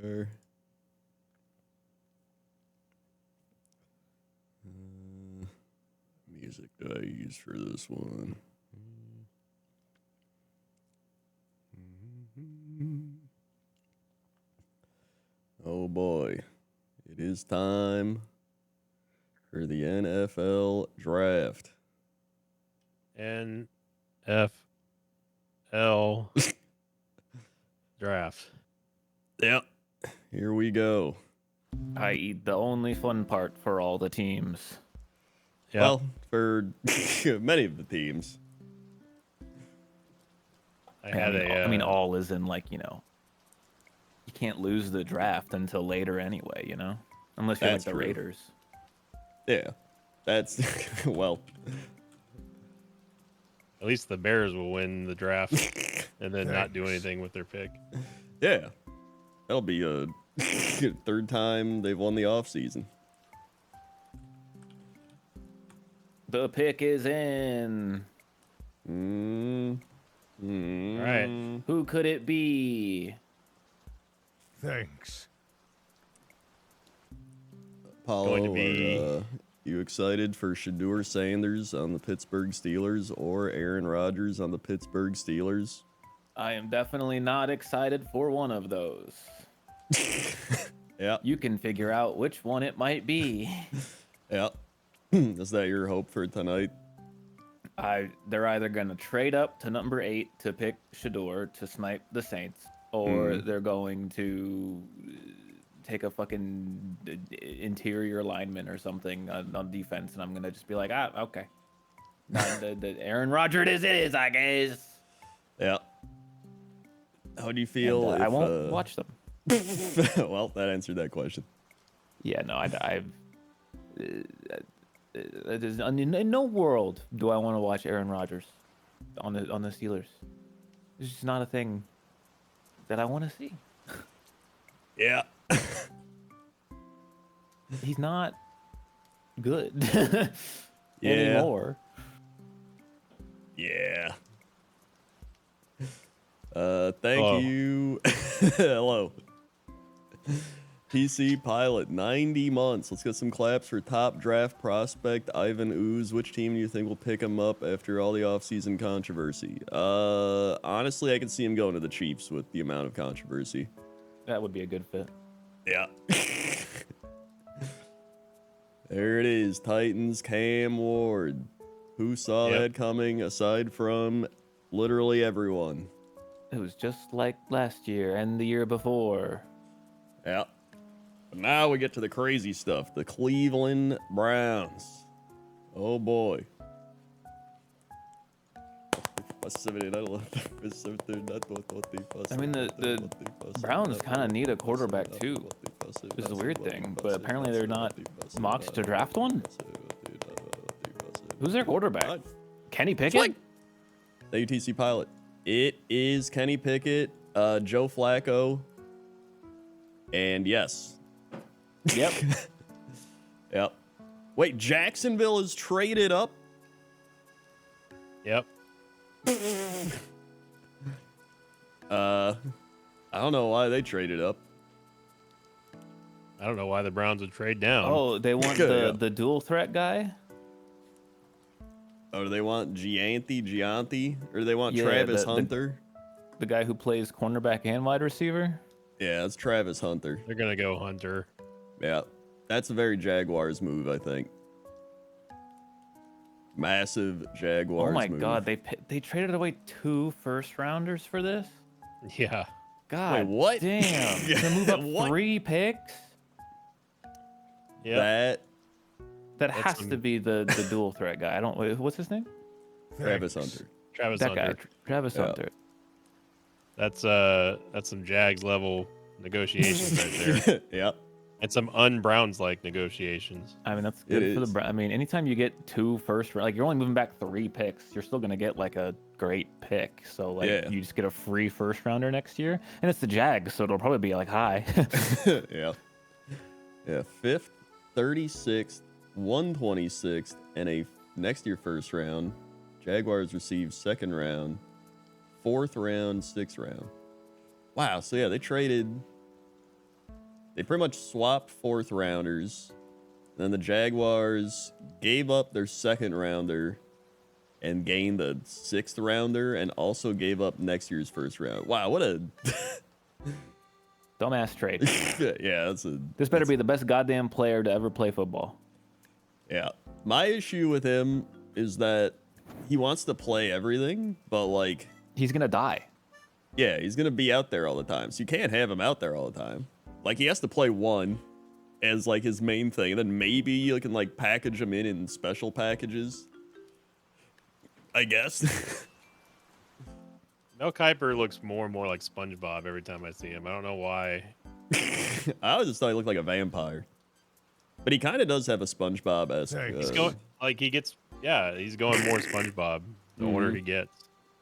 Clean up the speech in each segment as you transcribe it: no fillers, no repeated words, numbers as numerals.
there. Music do I use for this one? Oh boy, it is time for the NFL draft. NFL draft. Yep, here we go. I.e., the only fun part for all the teams. Yep. Well, for many of the teams. I mean, all is in like, you can't lose the draft until later anyway, unless you're like That's the true. Raiders. Yeah, that's well. At least the Bears will win the draft and then not do anything with their pick. Yeah, that'll be a third time they've won the offseason. The pick is in. All right. Who could it be? Thanks. Paulo, Going to be- are you excited for Shedeur Sanders on the Pittsburgh Steelers or Aaron Rodgers on the Pittsburgh Steelers? I am definitely not excited for one of those. Yeah, You can figure out which one it might be. yeah. Is that your hope for tonight? They're either going to trade up to number 8 to pick Shedeur to snipe the Saints, or they're going to take a fucking interior lineman or something on defense, and I'm going to just be like, okay. The Aaron Rodgers it is, I guess. Yeah. How do you feel? And, I won't watch them. Well, that answered that question. Yeah, no, in no world do I want to watch Aaron Rodgers on the Steelers. It's just not a thing that I want to see. Yeah. He's not good Yeah. anymore. Yeah. Thank Hello. you. Hello. PC Pilot, 90 months. Let's get some claps for top draft prospect Ivan Ooze. Which team do you think will pick him up after all the offseason controversy? Honestly, I can see him going to the Chiefs with the amount of controversy. That would be a good fit. Yeah. There it is. Titans, Cam Ward. Who saw Yep. that coming aside from literally everyone? It was just like last year and the year before. Yeah. But now we get to the crazy stuff. The Cleveland Browns. Oh boy. I mean, the Browns kind of need a quarterback too. This is a weird thing, but apparently they're not mocked to draft one. Who's their quarterback? Kenny Pickett? The UTC Pilot. It is Kenny Pickett, Joe Flacco, and yes. Yep. Yep. Wait, Jacksonville is traded up? Yep. I don't know why they traded up. I don't know why the Browns would trade down. Oh, they want Yeah. the dual threat guy? Or do they want Gianti? Or do they want Yeah, Travis the- Hunter? The guy who plays cornerback and wide receiver? Yeah, it's Travis Hunter. They're going to go Hunter. Yeah, that's a very Jaguars move, I think. Massive Jaguars Oh my move. god, they traded away 2 first-rounders for this? Yeah. God Wait, what? damn. To move up What? 3 picks? Yeah. That has to be the dual threat guy. I don't. What's his name? Travis Thanks. Hunter. Travis That Hunter. guy, Travis Yeah. Hunter. That's some Jags level negotiations right there. Yep. And some un-Browns like negotiations. I mean, that's good It for the is. Browns. I mean, anytime you get 2 first, like you're only moving back 3 picks, you're still gonna get like a great pick. So like Yeah. you just get a free first rounder next year, and it's the Jags, so it'll probably be like high. Yeah. Yeah, 5th, 36th, 126th, and a next year first round. Jaguars receive 2nd round, 4th round, 6th round. Wow, so yeah, they traded they pretty much swapped 4th rounders. Then the Jaguars gave up their 2nd rounder and gained a 6th rounder, and also gave up next year's 1st round. Wow, what a Dumbass trade. yeah, that's a. This better be the best goddamn player to ever play football. Yeah, my issue with him is that he wants to play everything, but like, He's gonna die. yeah, he's gonna be out there all the time, so you can't have him out there all the time. Like, he has to play one as like his main thing, and then maybe you can like package him in special packages, I guess. Mel Kiper looks more and more like SpongeBob every time I see him. I don't know why. I always just thought he looked like a vampire, but he kind of does have a SpongeBob-esque. He's going like he gets. Yeah, he's going more SpongeBob the older he gets.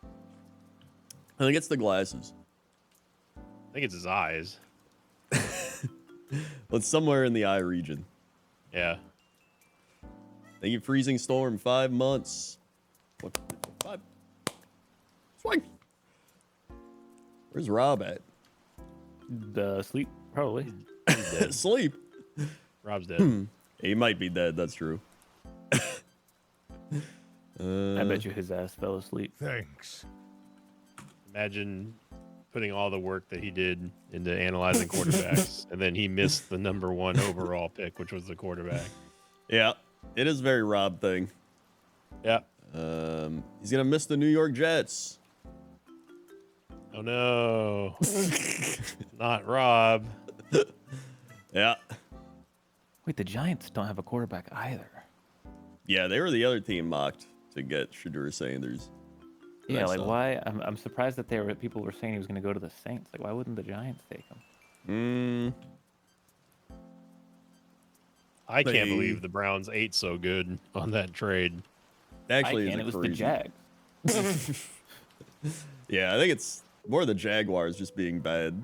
I think it's the glasses. I think it's his eyes. Well, it's somewhere in the eye region. Yeah. Thank you, Freezing Storm. 5 months. What? 5? Swing. Where's Rob at? The sleep, probably. He's dead. Sleep. Rob's dead. He might be dead. That's true. I bet you his ass fell asleep. Thanks. Imagine putting all the work that he did into analyzing quarterbacks, and then he missed the #1 overall pick, which was the quarterback. Yeah, it is a very Rob thing. Yeah. He's gonna miss the New York Jets. Oh no. Not Rob. Yeah. Wait, the Giants don't have a quarterback either. Yeah, they were the other team mocked to get Shadur Sanders. Yeah, like saw. why? I'm surprised that people were saying he was going to go to the Saints. Like, why wouldn't the Giants take him? I can't believe the Browns ate so good on that trade. Actually, it was the Jags. Yeah, I think it's more the Jaguars just being bad.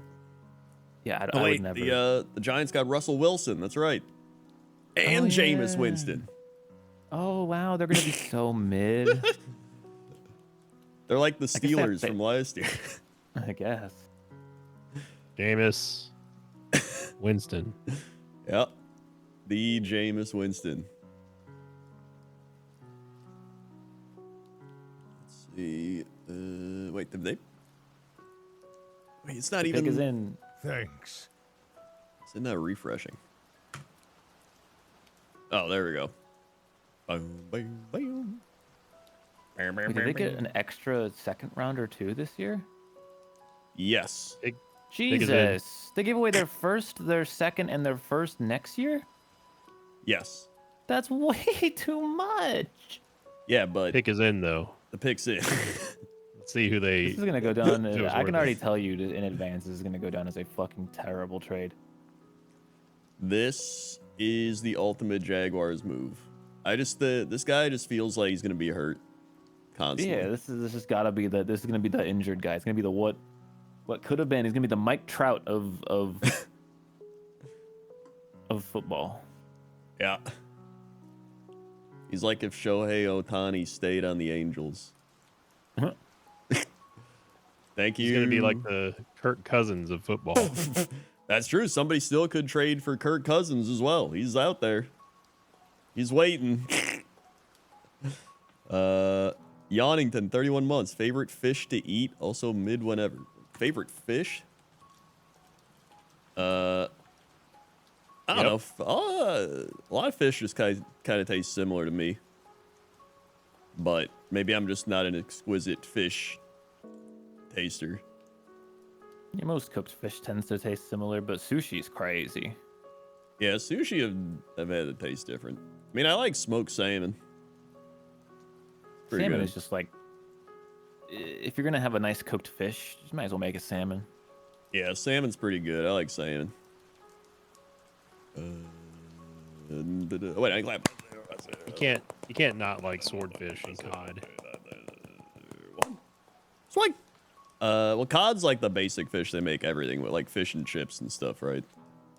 Yeah, Oh I wait, would never. the Giants got Russell Wilson. That's right, and Jameis yeah. Winston. Oh wow, they're going to be so mid. They're like the guess that Steelers they- from last year. I guess. Jameis Winston. Yep, the Jameis Winston. Let's see. Wait, did they? Wait, it's not The even. pick is in. Thanks. Is it not refreshing? Oh, there we go. Boom, boom, boom. Wait, did they get an extra 2nd rounder too this year? Yes. Pick is in. Jesus, they gave away their 1st, their 2nd, and their 1st next year. Yes. That's way too much. Yeah, but Pick is in though. the pick's in. Let's see who they. This is gonna go down. It was I can worth already it. tell you in advance. This is gonna go down as a fucking terrible trade. This is the ultimate Jaguars move. This guy just feels like he's gonna be hurt constantly. Yeah, this has gotta be this is gonna be the injured guy. It's gonna be the what could have been. He's gonna be the Mike Trout of of football. Yeah. He's like if Shohei Ohtani stayed on the Angels. Thank you. He's gonna be like the Kirk Cousins of football. That's true. Somebody still could trade for Kirk Cousins as well. He's out there. He's waiting. Yawnington, 31 months. Favorite fish to eat? Also mid whenever. Favorite fish? I don't know. A lot of fish just kind of taste similar to me. But maybe I'm just not an exquisite fish taster. Yeah, most cooked fish tends to taste similar, but sushi's crazy. Yeah, sushi I've had it taste different. I mean, I like smoked salmon. Pretty Salmon good. is just like, if you're gonna have a nice cooked fish, you might as well make a salmon. Yeah, salmon's pretty good. I like salmon. Wait, I clap. You can't not like swordfish and cod. Swing. Well, cod's like the basic fish they make everything with, like fish and chips and stuff, right?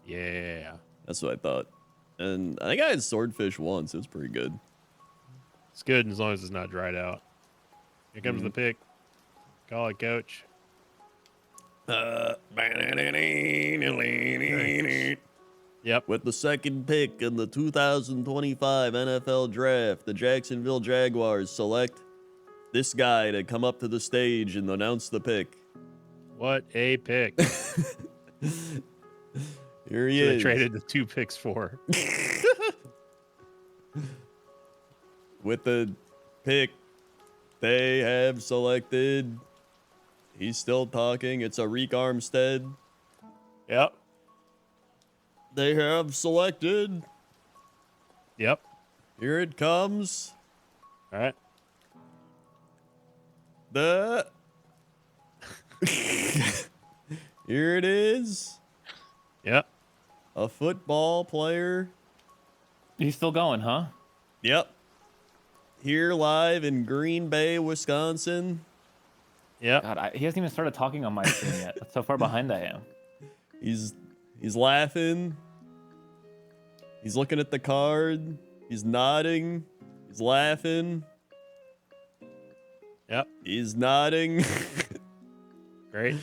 Yeah. That's what I thought. And I think I had swordfish once. It was pretty good. It's good as long as it's not dried out. Here comes the pick. Call it, coach. Yep. With the second pick in the 2025 NFL Draft, the Jacksonville Jaguars select this guy to come up to the stage and announce the pick. What a pick. Here he So they is. traded the 2 picks for. With the pick they have selected, he's still talking. It's Arik Armstead. Yep. They have selected. Yep. Here it comes. All right. The here it is. Yep. A football player. He's still going, huh? Yep. Here live in Green Bay, Wisconsin. Yep. God, he hasn't even started talking on my screen yet. That's how far behind I am. He's laughing. He's looking at the card. He's nodding. He's laughing. Yep. He's nodding. Great.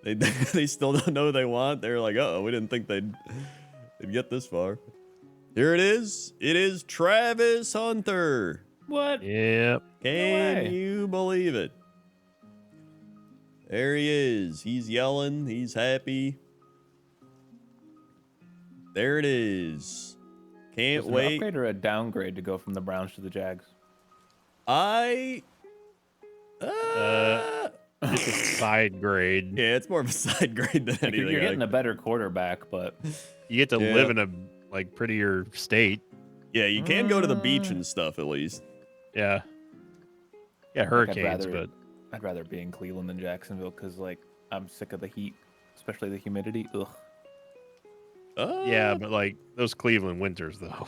They still don't know what they want. They're like, oh, we didn't think they'd get this far. Here it is. It is Travis Hunter. What? Yep. Can way. you believe it? There he is. He's yelling. He's happy. There it is. Can't Was it an wait. upgrade or a downgrade to go from the Browns to the Jags? I. It's a side grade. Yeah, it's more of a side grade than Like, anything. you're getting a better quarterback, but You get to Yeah. live in a like prettier state. Yeah, you can go to the beach and stuff at least. Yeah. Yeah, hurricanes, rather- but I'd rather be in Cleveland than Jacksonville because, like, I'm sick of the heat, especially the humidity. Ugh. yeah, but like those Cleveland winters though.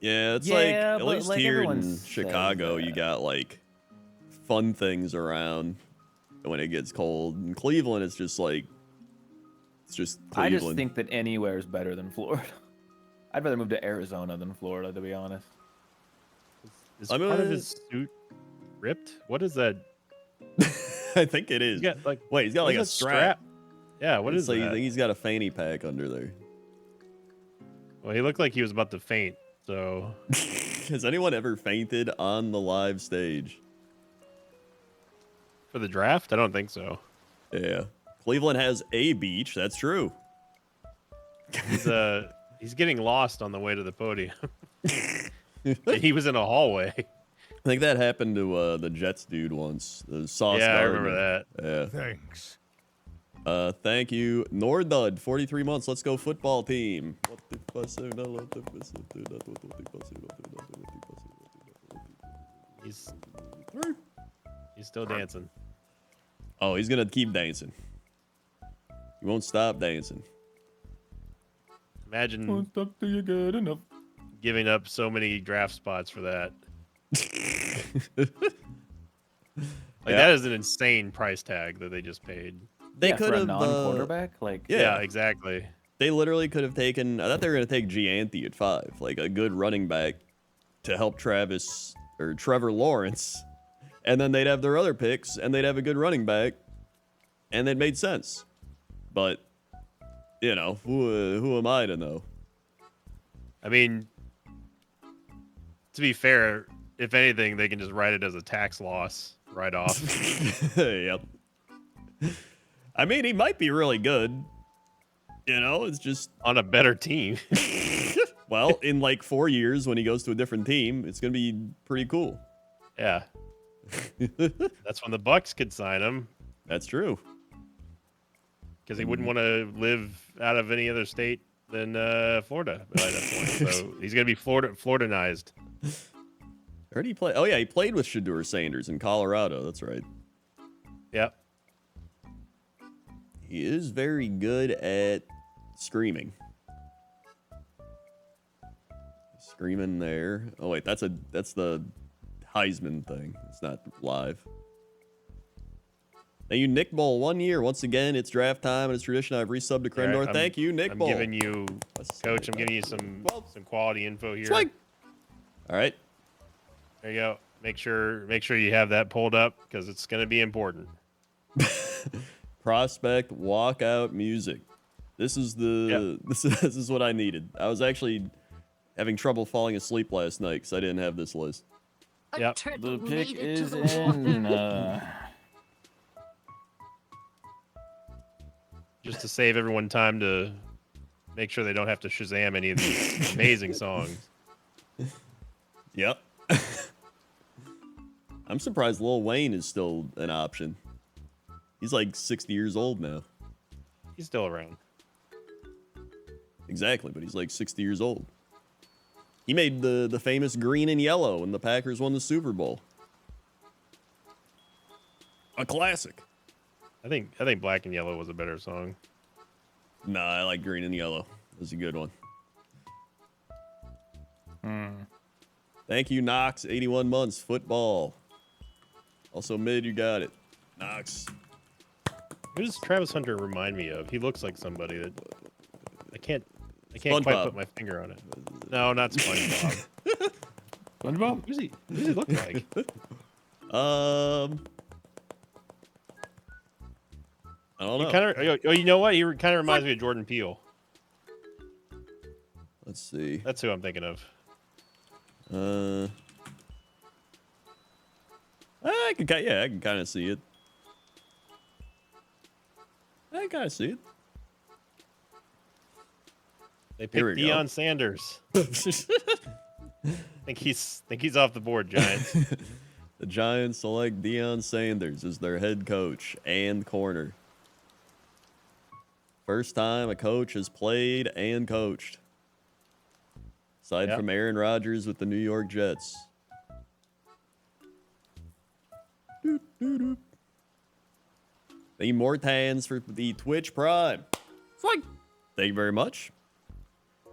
Yeah, it's Yeah, like at but, least like, here in everyone says Chicago, you that. got like fun things around when it gets cold. In Cleveland, it's just like it's just I Cleveland. just think that anywhere is better than Florida. I'd rather move to Arizona than Florida, to be honest. Is I'm part of gonna- his suit ripped? What is that? I think it is. He's got like Wait, he's got what like a is that strap. Yeah, what It's is like, that? I think he's got a fanny pack under there. Well, he looked like he was about to faint. So Has anyone ever fainted on the live stage? for the draft, I don't think so. Yeah. Cleveland has a beach. That's true. He's getting lost on the way to the podium. He was in a hallway. I think that happened to the Jets dude once. The Sauce Yeah, I Gardner. remember that. Yeah. Thanks. Thank you. Nordud, 43 months. Let's go football team. He's still dancing. Oh, he's going to keep dancing. He won't stop dancing. Imagine stop till you get enough. giving up so many draft spots for that. Like Yeah. that is an insane price tag that they just paid. They Yeah, could for a have non-quarterback, like Yeah. Exactly. They literally could have taken. I thought they were going to take Gianthi at 5, like a good running back to help Travis or Trevor Lawrence, and then they'd have their other picks and they'd have a good running back, and it made sense. But you know, who am I to know? I mean, to be fair, if anything, they can just write it as a tax loss right off. Yep. I mean, he might be really good. You know, it's just on a better team. well, in like 4 years when he goes to a different team, it's gonna be pretty cool. Yeah. That's when the Bucks could sign him That's true. because he wouldn't want to live out of any other state than Florida by that point. So he's gonna be Floridanized. Where did he play? Oh yeah, he played with Shedeur Sanders in Colorado. That's right. Yep. He is very good at screaming. Screaming there. Oh wait, that's the Heisman thing. It's not live. Thank you, Nick Bowl. 1 year. Once again, it's draft time and it's tradition. I've resubbed to All right, Krendor. Thank you, Nick I'm Bowl. giving you, Let's Coach. see. I'm giving you some quality info here. Swing. All right. There you go. Make sure you have that pulled up because it's gonna be important. Prospect walkout music. This is this is what I needed. I was actually having trouble falling asleep last night because I didn't have this list. Yep. The pick is in. Just to save everyone time to make sure they don't have to Shazam any of these amazing songs. Yep. I'm surprised Lil Wayne is still an option. He's like 60 years old now. He's still around. Exactly, but he's like 60 years old. He made the famous green and yellow when the Packers won the Super Bowl. A classic. I think Black and Yellow was a better song. Nah, I like green and yellow. That's a good one. Thank you, Knox. 81 months. Football. Also, mid, you got it. Knox. Who does Travis Hunter remind me of? He looks like somebody that I can't SpongeBob. quite put my finger on it. No, not SpongeBob. SpongeBob? Who does he look like? I don't know. You know what? He kind of reminds me of Jordan Peele. Let's see. That's who I'm thinking of. I can kind of see it. I kind of see it. They Here picked we go. Deion Sanders. think he's off the board, Giants. The Giants select Deion Sanders as their head coach and corner. First time a coach has played and coached. Aside Yep. from Aaron Rodgers with the New York Jets. Doop, doop, doop. Thank you, Mortans, for the Twitch Prime. Thank you very much.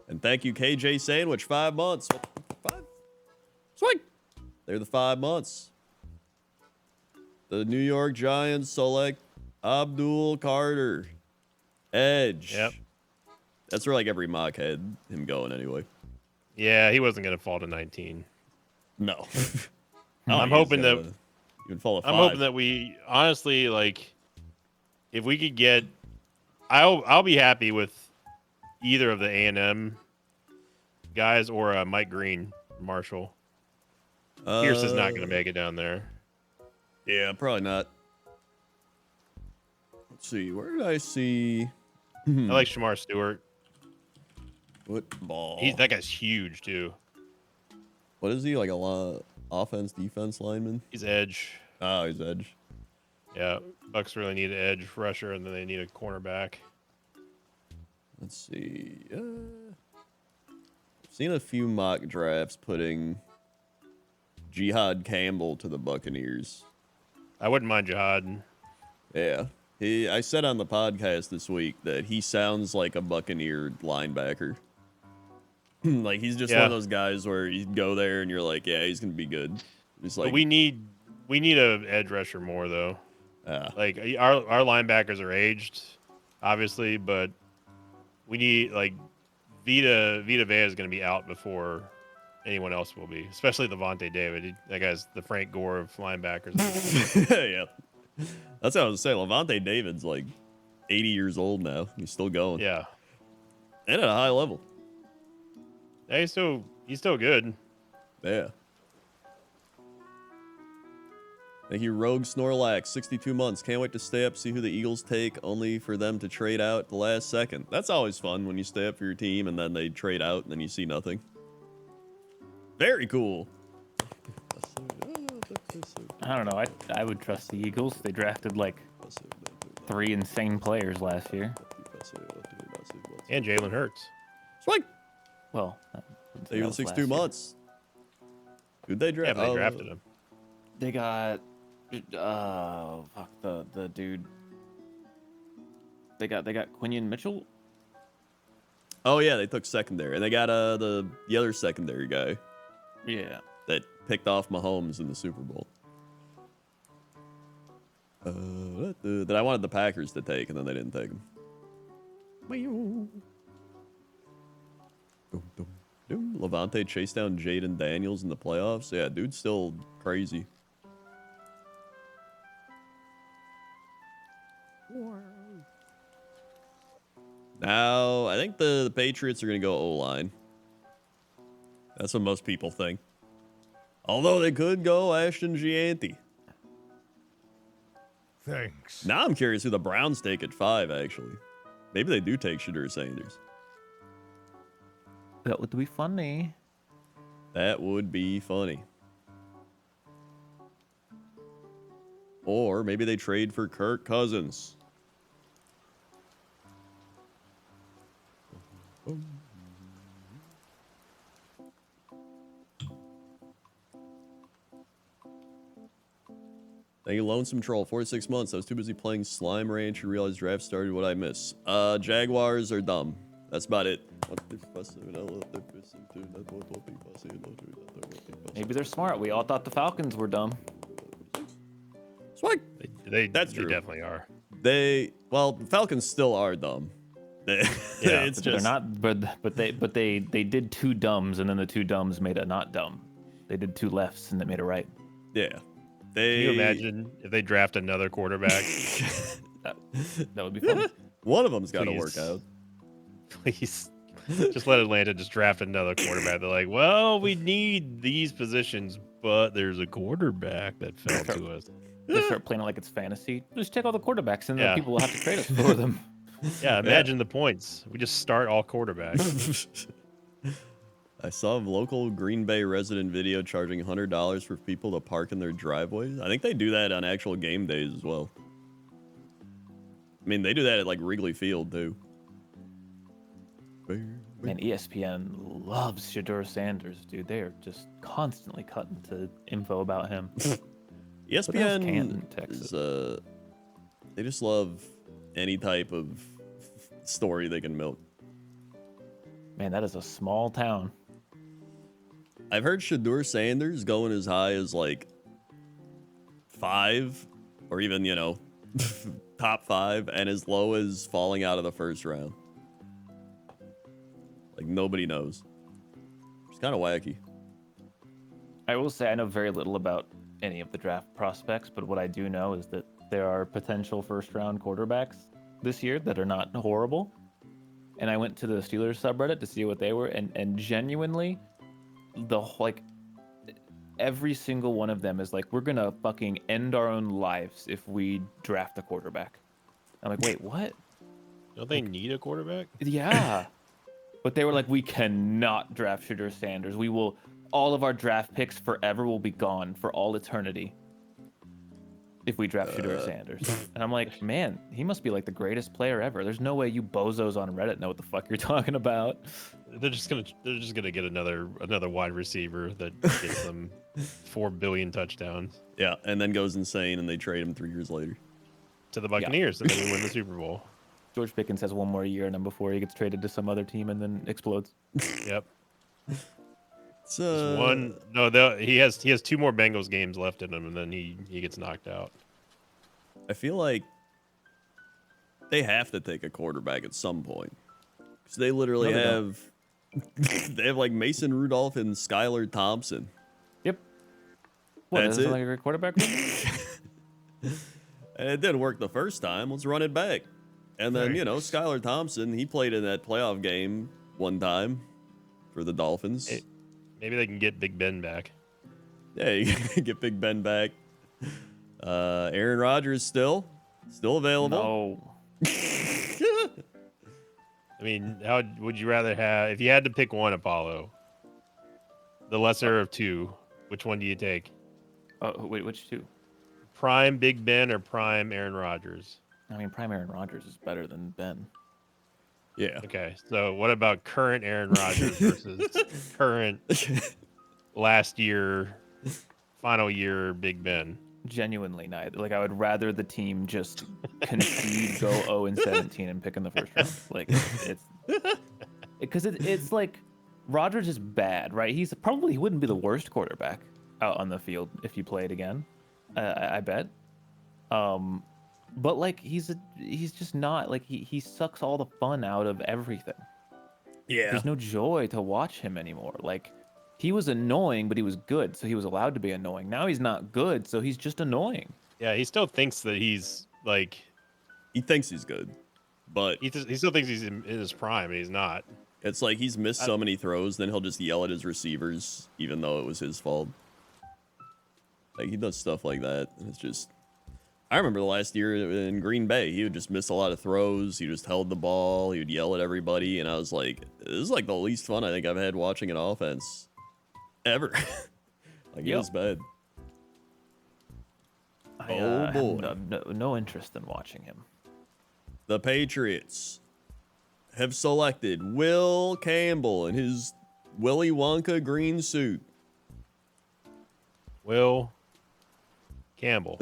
And thank you, KJ Sandwich, 5 months. 5? Swing. They're the 5 months. The New York Giants select Abdul Carter. Edge. Yep. That's where like every mock had him going anyway. Yeah, he wasn't gonna fall to 19. No. I'm hoping that you would fall to 5. I'm hoping that we honestly like if we could get I'll be happy with either of the A&M guys or Mike Green, Marshall. Pierce is not going to make it down there. Yeah, probably not. Let's see. Where did I see? I like Shamar Stewart. Football. That guy's huge too. What is he, like a offense, defense lineman? He's edge. Oh, he's edge. Yeah, Bucks really need an edge rusher, and then they need a cornerback. Let's see. I've seen a few mock drafts putting Jihad Campbell to the Buccaneers. I wouldn't mind Jihad. Yeah. I said on the podcast this week that he sounds like a Buccaneer linebacker. Like, he's just one of those guys where you go there and you're like, yeah, he's going to be good. Just like, But we need a edge rusher more, though. Like, our linebackers are aged, obviously, but we need, like, Vita Vea is going to be out before anyone else will be, especially Levante David. That guy's the Frank Gore of linebackers. yeah. That's what I was saying. Levante David's like 80 years old now. He's still going. Yeah. And at a high level. Yeah, he's still good. Yeah. Thank you, Rogue Snorlax, 62 months. Can't wait to stay up, see who the Eagles take, only for them to trade out at the last second. That's always fun when you stay up for your team and then they trade out and then you see nothing. Very cool. I don't know. I would trust the Eagles. They drafted like 3 insane players last year. And Jalen Hurts. Swing. Well, They were 62 months. Who'd they draft? Yeah, but they drafted him. They got fuck the dude. They got Quinion Mitchell. Oh yeah, they took secondary, and they got the other secondary guy. Yeah. That picked off Mahomes in the Super Bowl. That I wanted the Packers to take, and then they didn't take him. Levante chased down Jaden Daniels in the playoffs. Yeah, dude's still crazy. Nah, I think the Patriots are going to go O-line. That's what most people think. Although they could go Ashton Gianti. Thanks. Now I'm curious who the Browns take at 5, actually. Maybe they do take Shadur Sanders. That would be funny. That would be funny. Or maybe they trade for Kirk Cousins. Thank you, Lonesome Troll. 46 months. I was too busy playing Slime Ranch and realized draft started. What I miss? Jaguars are dumb. That's about it. Maybe they're smart. We all thought the Falcons were dumb. Swag. That's true. They definitely are. Well, the Falcons still are dumb. Yeah, it's They're just not, but they did two dumbs, and then the two dumbs made a not dumb. They did two lefts, and that made a right. yeah. Can you imagine if they draft another quarterback? That would be fun. One of them's got to Please. work out. Please, just let Atlanta just draft another quarterback. They're like, well, we need these positions, but there's a quarterback that fell to us. They start playing it like it's fantasy. Just take all the quarterbacks, and then Yeah. people will have to trade us for them. Yeah, imagine the points. We just start all quarterbacks. I saw a local Green Bay resident video charging $100 for people to park in their driveways. I think they do that on actual game days as well. I mean, they do that at like Wrigley Field too. Man, ESPN loves Shadur Sanders, dude. They are just constantly cutting to info about him. ESPN Canton, Texas? is, they just love any type of story they can milk. Man, that is a small town. I've heard Shadur Sanders going as high as like 5 or even, top 5 and as low as falling out of the first round. Like nobody knows. It's kind of wacky. I will say I know very little about any of the draft prospects, but what I do know is that there are potential first-round quarterbacks this year that are not horrible. And I went to the Steelers subreddit to see what they were, and genuinely, every single one of them is like, we're gonna fucking end our own lives if we draft a quarterback. I'm like, wait, what? Don't they need a quarterback? Yeah. But they were like, we cannot draft Shadur Sanders. All of our draft picks forever will be gone for all eternity if we draft Shadur Sanders. And I'm like, man, he must be like the greatest player ever. There's no way you bozos on Reddit know what the fuck you're talking about. They're just gonna get another wide receiver that gets them 4 billion touchdowns Yeah, and then goes insane and they trade him 3 years later. to the Buccaneers, and then we win the Super Bowl. George Pickens has one more year in him before he gets traded to some other team and then explodes. Yep. It's One. No, he has 2 more Bengals games left in him, and then he gets knocked out. I feel like they have to take a quarterback at some point. Because they literally No, they have they have like Mason Rudolph and Skylar Thompson. Yep. What, That's doesn't it. like a great quarterback? And it didn't work the first time. Let's run it back. And then, Thanks. Skylar Thompson, he played in that playoff game one time for the Dolphins. Hey. Maybe they can get Big Ben back. Yeah, you can get Big Ben back. Aaron Rodgers still available. No. I mean, how would you rather have, if you had to pick one, Apollo, the lesser of 2, which one do you take? Oh, wait, which two? Prime Big Ben or prime Aaron Rodgers? I mean, prime Aaron Rodgers is better than Ben. Yeah. Okay, so what about current Aaron Rodgers versus current last year, final year Big Ben? Genuinely neither. Like, I would rather the team just concede, go 0-17 and pick in the first round. Like, it's because it's like Rodgers is bad, right? He wouldn't be the worst quarterback out on the field if you played again. I bet. But like he's just not like he sucks all the fun out of everything. Yeah. There's no joy to watch him anymore. Like, he was annoying, but he was good, so he was allowed to be annoying. Now he's not good, so he's just annoying. Yeah, he still thinks that he's like, He thinks he's good. But he still thinks he's in his prime, and he's not. it's like he's missed so many throws, then he'll just yell at his receivers, even though it was his fault. Like, he does stuff like that. And it's just... I remember the last year in Green Bay, he would just miss a lot of throws. He just held the ball. He would yell at everybody. And I was like, this is like the least fun I think I've had watching an offense ever. Like, it was bad. I boy. have no interest in watching him. The Patriots have selected Will Campbell in his Willy Wonka green suit. Will Campbell.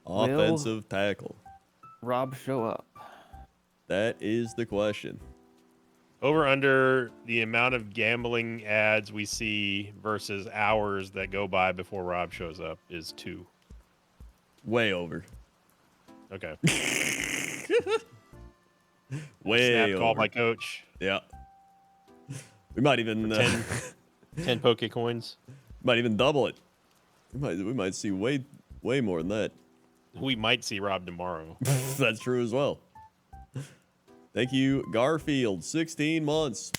Offensive tackle. Rob, show up. That is the question. Over under the amount of gambling ads we see versus hours that go by before Rob shows up is 2. Way over. Okay. Way Snap over. call by coach. Yeah. We might even 10 poke coins. might even double it. We might see way more than that. We might see Rob tomorrow. That's true as well. Thank you, Garfield. 16 months.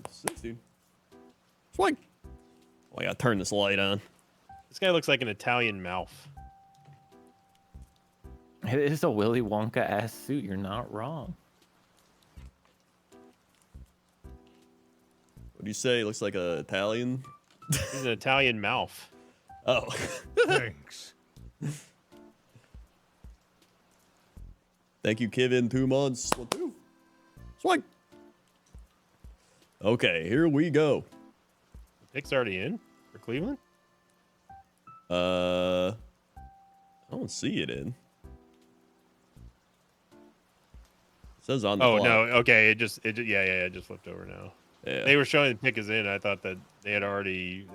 16. Swing. Oh, I gotta turn this light on. This guy looks like an Italian mouth. It is a Willy Wonka ass suit. You're not wrong. What do you say? It looks like a Italian. He's an Italian mouth. Oh. Thanks. Thank you, Kevin. 2 months. 1, 2. Swing. Okay, here we go. Pick's already in for Cleveland? I don't see it in. It says on the Oh clock. no, okay, it just flipped over now. Yeah. They were showing the pick is in. I thought that they had already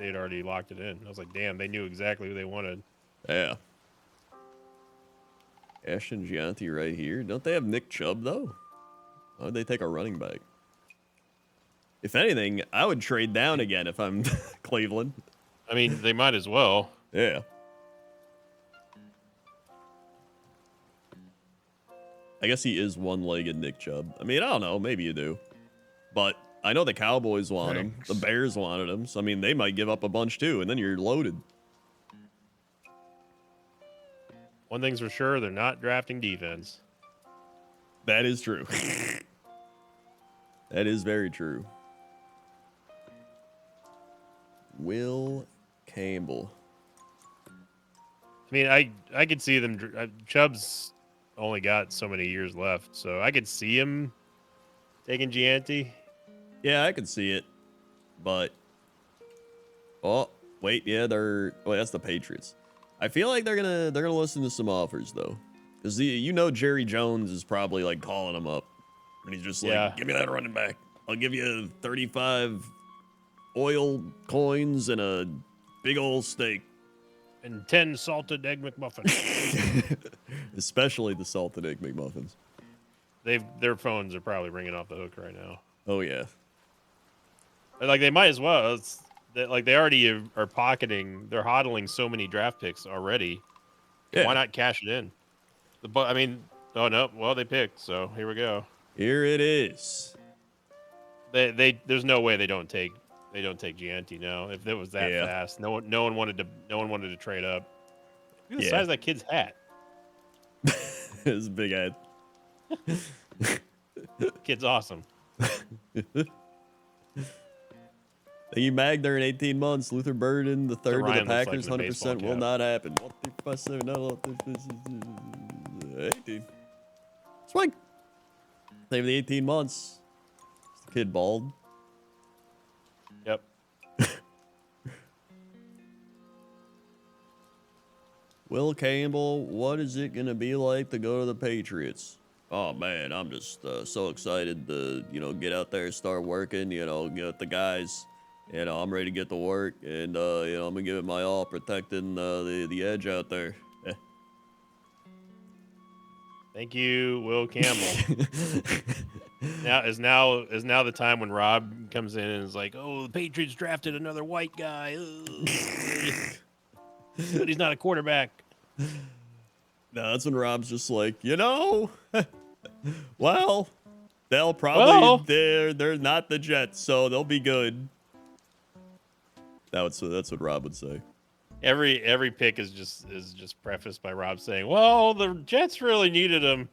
locked it in. I was like, damn, they knew exactly who they wanted. Yeah. Ashton Gianti right here. Don't they have Nick Chubb, though? Why would they take a running back? If anything, I would trade down again if I'm Cleveland. I mean, they might as well. Yeah. I guess he is one-legged Nick Chubb. I mean, I don't know. Maybe you do. But I know the Cowboys want him. The Bears wanted him. So, I mean, they might give up a bunch, too, and then you're loaded. One thing's for sure, they're not drafting defense. That is true. That is very true. Will Campbell. I mean, I could see them. Chubb's only got so many years left, so I could see him taking Gianti. Yeah, I could see it. But oh, wait, yeah, that's the Patriots. I feel like they're gonna listen to some offers though. Cuz Jerry Jones is probably like calling him up. And he's just like, "Give me that running back. I'll give you 35 oil coins and a big old steak." And 10 salted egg McMuffins. Especially the salted egg McMuffins. Their phones are probably ringing off the hook right now. Oh yeah. Like they might as well. They already are pocketing. They're hodling so many draft picks already. Yeah. Why not cash it in? Oh no. Well, they picked, so here we go. Here it is. There's no way they don't take Gianti now. If it was that fast, no one wanted to trade up. Look at the size of that kid's hat. His big head. Kid's awesome. Thank you, Magner, in 18 months. Luther Burden, the third to the Ryan looks like Packers, in a 100% will baseball not happen. 18. Swing. Save the 18 months. Is the kid bald? Yep. Will Campbell, what is it going to be like to go to the Patriots? Oh, man, I'm just so excited to, get out there, start working, get with the guys. I'm ready to get to work, and, I'm going to give it my all protecting the edge out there. Thank you, Will Campbell. Now is the time when Rob comes in and is like, "Oh, the Patriots drafted another white guy, but he's not a quarterback." No, that's when Rob's just like, well, they'll probably Well. they're not the Jets, so they'll be good. That's what Rob would say. Every pick is just prefaced by Rob saying, "Well, the Jets really needed him,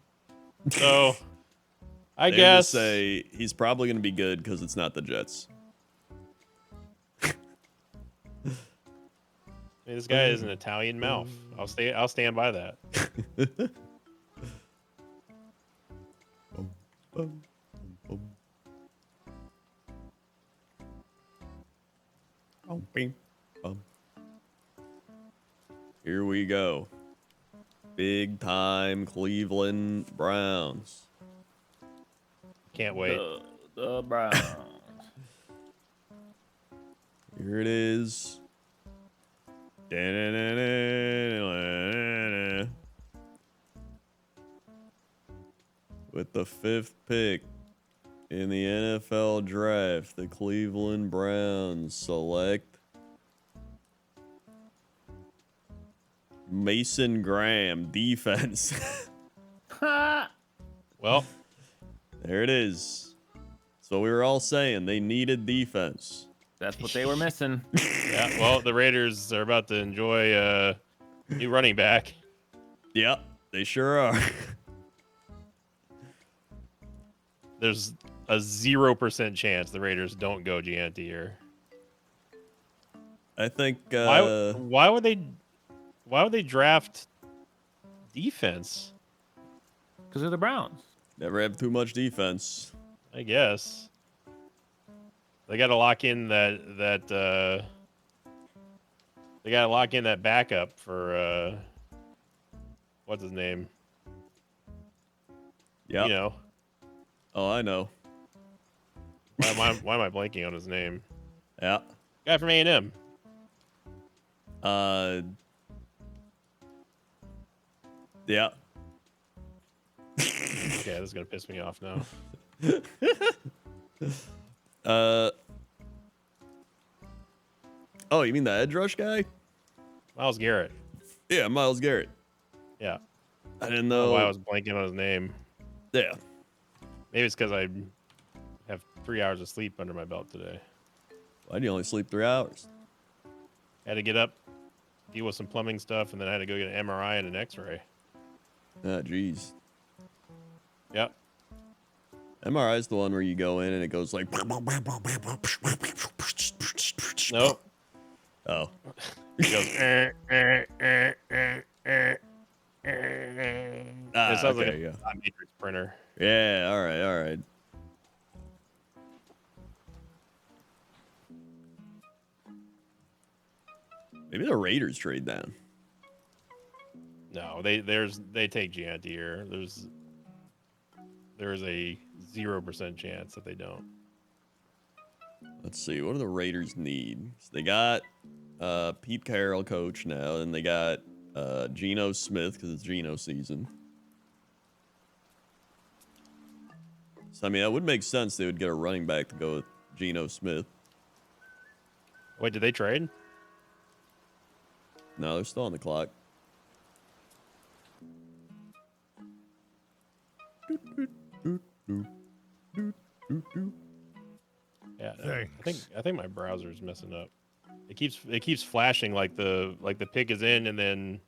so I They would guess." just say he's probably going to be good because it's not the Jets. I mean, this guy is an Italian mouth. I'll stand by that. Here we go. Big time Cleveland Browns. Can't wait. The Browns. Here it is. With the 5th pick in the NFL draft, the Cleveland Browns select Mason Graham, defense. Well, there it is. So we were all saying they needed defense. That's what they were missing. yeah. Well, the Raiders are about to enjoy new running back. Yep, they sure are. There's a 0% chance the Raiders don't go Gianti here. I think. Why would they draft defense? Because they're the Browns. Never have too much defense. I guess they got to lock in that they got to lock in that backup for what's his name? Yeah. You know. Oh, I know. Why am I blanking on his name? Yeah. Guy from A&M. Yeah. Okay, this is gonna piss me off now. Oh, you mean the edge rush guy? Myles Garrett. Yeah, Myles Garrett. Yeah. I didn't I don't know know. why I was blanking on his name. Yeah. Maybe it's because I have 3 hours of sleep under my belt today. Why do you only sleep 3 hours? Had to get up, deal with some plumbing stuff, and then I had to go get an MRI and an X-ray. Ah, jeez. Yep. MRI is the one where you go in and it goes like. Nope. Oh. He goes. Ah, It sounds like okay, a matrix printer. Yeah. All right. All right. Maybe the Raiders trade down. No, they take Gianti here. There's a 0% chance that they don't. Let's see. What do the Raiders need? So they got Pete Carroll coach now, and they got Geno Smith because it's Geno season. So I mean, that would make sense. They would get a running back to go with Geno Smith. Wait, did they trade? No, they're still on the clock. Yeah, I think my browser's messing up. It keeps flashing like the pick is in and then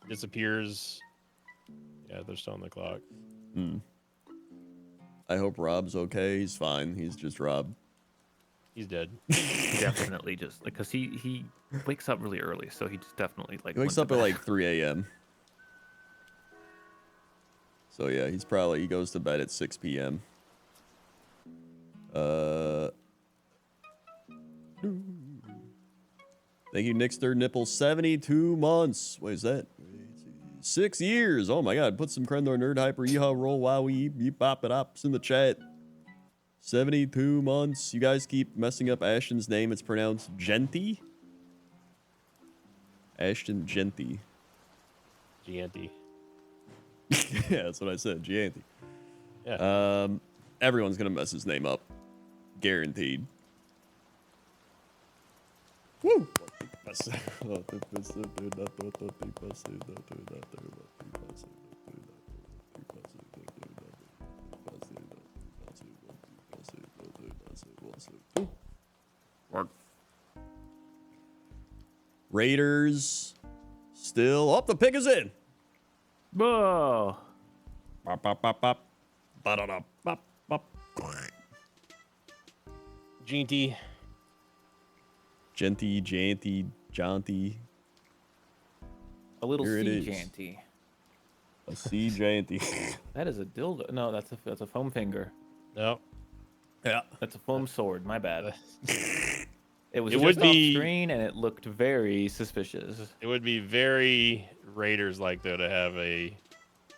disappears. Yeah, they're still on the clock. I hope Rob's okay. He's fine. He's just Rob. He's dead. Definitely just because he wakes up really early, so he just definitely like He wakes up at like 3 a.m. So yeah, he goes to bed at 6 p.m. Thank you, Nixter Nipple. 72 months. What is that? 6 years. Oh my god. Put some Krendor Nerd Hyper Yeehaw Roll Wowie Yeep Bop It Ops in the chat. 72 months. You guys keep messing up Ashton's name. It's pronounced Genty. Ashton Genty. Gianti. Yeah, that's what I said. Gianti. Yeah. Everyone's gonna mess his name up. Guaranteed. Woo! Work. Raiders still. Oh, the pick is in. Whoa. Bop, bop, bop, bop. Ba-da-da, bop, bop. GT. Genty, Janty, Jaunty. A little Here it sea is. janty. A sea Janty. That is a dildo. No, that's a foam finger. No. Yeah. That's a foam sword. My bad. It was It just would off be- screen and it looked very suspicious. It would be very Raiders-like, though, to have a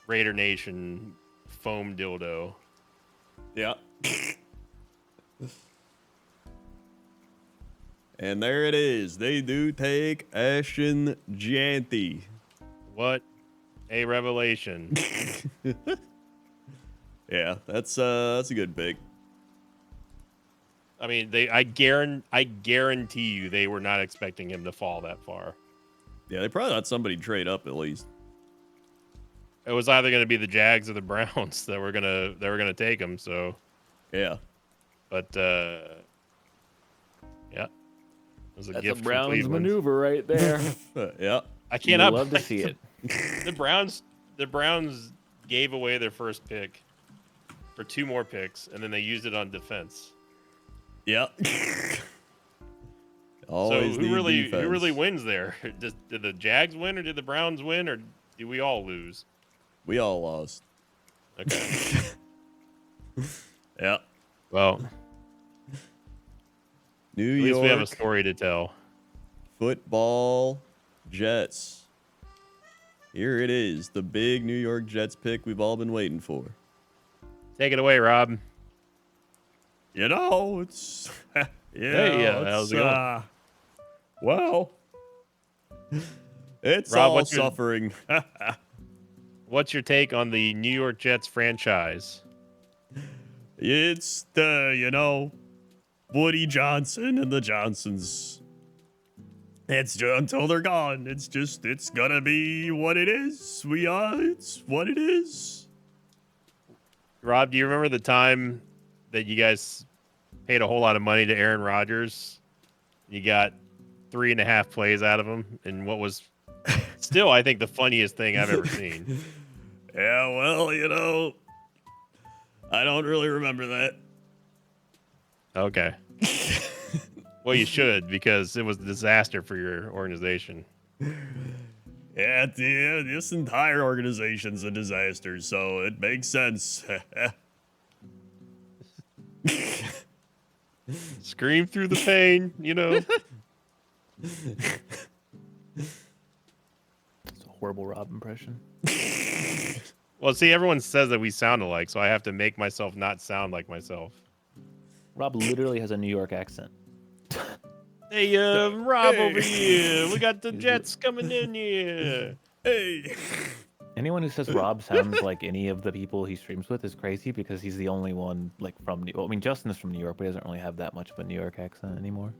Raider Nation foam dildo. Yeah. And there it is. They do take Ashton Janty. What a revelation. Yeah, that's a good pick. I mean, I guarantee you they were not expecting him to fall that far. Yeah, they probably let somebody trade up at least. It was either going to be the Jags or the Browns that were gonna take him. So, Yeah. but yeah, it was a That's gift a from Browns Cleveland. maneuver right there. Yeah. I You cannot love to believe see it. The Browns gave away their first pick for 2 more picks, and then they used it on defense. Yeah. Always So need who really defense. wins there? Did the Jags win, or did the Browns win, or do we all lose? We all lost. Okay. Yeah. Well, New at least we have a York story to tell. football Jets. Here it is, the big New York Jets pick we've all been waiting for. Take it away, Rob. You know, it's Hey, how's it going? Well, it's Rob, all what's your- suffering. What's your take on the New York Jets franchise? It's Woody Johnson and the Johnsons. It's just, until they're gone. It's gonna be what it is. It's what it is. Rob, do you remember the time that you guys paid a whole lot of money to Aaron Rodgers? You got 3.5 plays out of him, and what was still, I think, the funniest thing I've ever seen. Yeah, well, I don't really remember that. Okay. Well, you should, because it was a disaster for your organization. Yeah, this entire organization's a disaster, so it makes sense. Scream through the pain, It's a horrible Rob impression. Well, see, everyone says that we sound alike, so I have to make myself not sound like myself. Rob literally has a New York accent. Hey, Rob Hey. over here. We got the Jets coming in here. Hey. Anyone who says Rob sounds like any of the people he streams with is crazy because he's the only one from New. Well, I mean, Justin is from New York, but he doesn't really have that much of a New York accent anymore.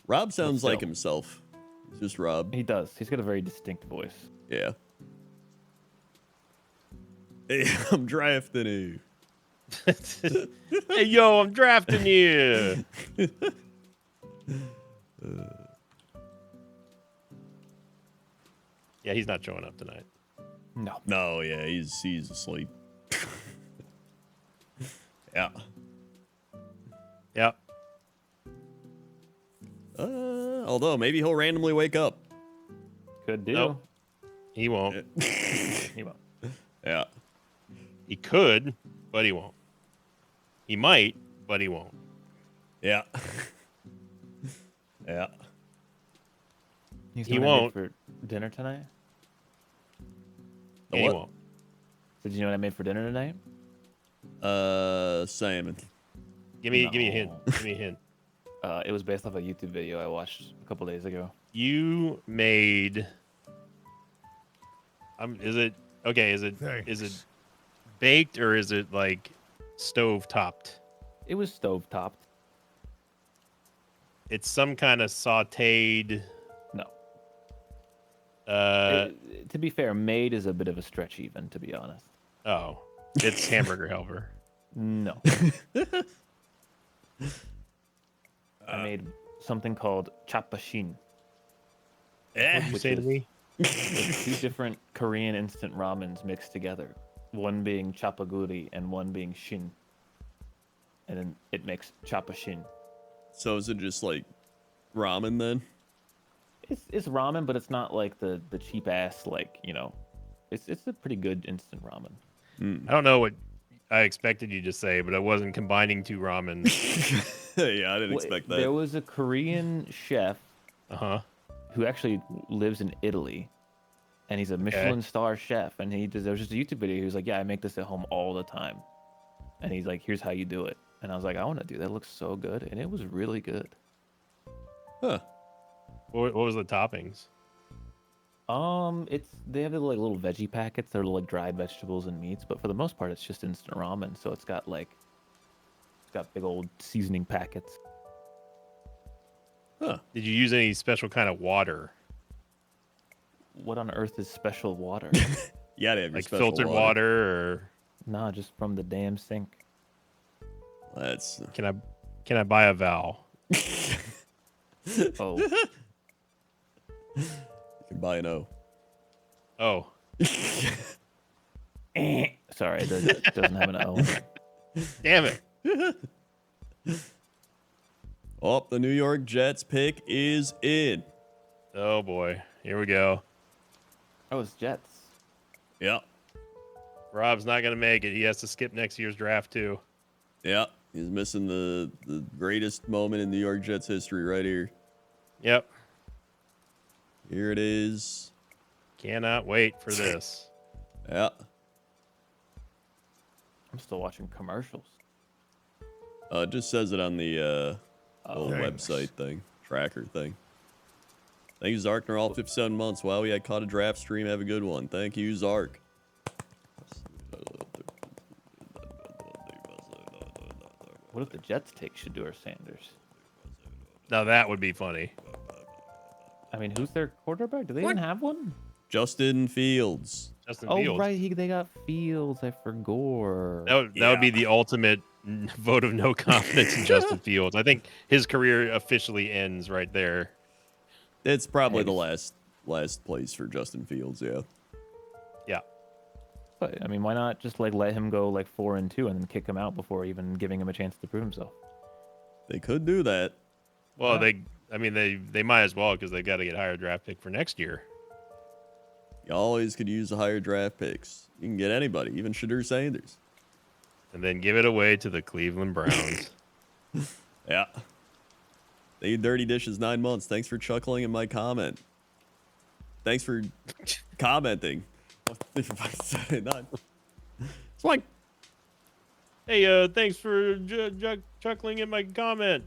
Rob sounds still. like himself. He's just Rob. He does. He's got a very distinct voice. Yeah. Hey, I'm drafting you. Hey, yo, I'm drafting you. Yeah, he's not showing up tonight. No. No, yeah, he's asleep. Yeah. Yep. Although maybe he'll randomly wake up. Could do. Nope. He won't. He won't. Yeah. He could, but he won't. He might, but he won't. Yeah. Yeah. He's He know what I made won't. for dinner tonight. And he what? won't. Did you know what I made for dinner tonight? Salmon. Give me a hint. No. Give me a hint. It was based off a YouTube video I watched a couple days ago. You made. Is it okay? Is it baked or is it like stove topped? It was stove topped. It's some kind of sautéed. No. Uh To be fair, made is a bit of a stretch, even to be honest. oh, it's hamburger helper. No. I made something called chapashin. What'd you Which say to is- me? It's two different Korean instant ramens mixed together. One being chapaguri and one being shin. And then it makes chapashin. So is it just like ramen then? It's ramen, but it's not like the cheap ass like, you know. It's a pretty good instant ramen. I don't know what I expected you to say, but I wasn't combining two ramens. Yeah, I didn't Well, expect There that. was a Korean chef Uh-huh. who actually lives in Italy, and he's a Michelin star chef. And there was just a YouTube video. He was like, "Yeah, I make this at home all the time," and he's like, "Here's how you do it." And I was like, "I want to do that. It looks so good," and it was really good. Huh. What was the toppings? They have the like little veggie packets. They're like dried vegetables and meats, but for the most part, it's just instant ramen. So it's got big old seasoning packets. Huh. Did you use any special kind of water? What on earth is special water? You gotta have your Like special filtered water, or Nah, just from the damn sink. That's can I buy a vowel? Oh, you can buy an O. Oh, sorry, it doesn't have an O. damn it. Oh, the New York Jets pick is in. Oh boy. Here we go. Oh, it's Jets. Yeah. Rob's not gonna make it. He has to skip next year's draft too. Yeah. He's missing the greatest moment in New York Jets history right here. Yep. Here it is. Cannot wait for this. Yeah. I'm still watching commercials. It just says it on the little Thanks. website thing, tracker thing. Thank you, Zarkner, all 57 months. Wow, we had caught a draft stream. Have a good one. Thank you, Zark. What if the Jets take Shador Sanders? Now that would be funny. I mean, who's their quarterback? Do they even have one? Justin Fields. Justin Oh, Fields. right. They got Fields. I forgot. That would be the ultimate vote of no confidence in Justin Fields. I think his career officially ends right there. It's probably the Nice. last place for Justin Fields, yeah. Yeah. But, I mean, why not just like let him go like 4-2 and then kick him out before even giving him a chance to prove himself? They could do that. Well, they might as well, because they got to get a higher draft pick for next year. You always could use the higher draft picks. You can get anybody, even Shador Sanders. And then give it away to the Cleveland Browns. Yeah. They eat dirty dishes 9 months. Thanks for chuckling in my comment. Thanks for commenting. It's like, Hey, thanks for chuckling in my comment.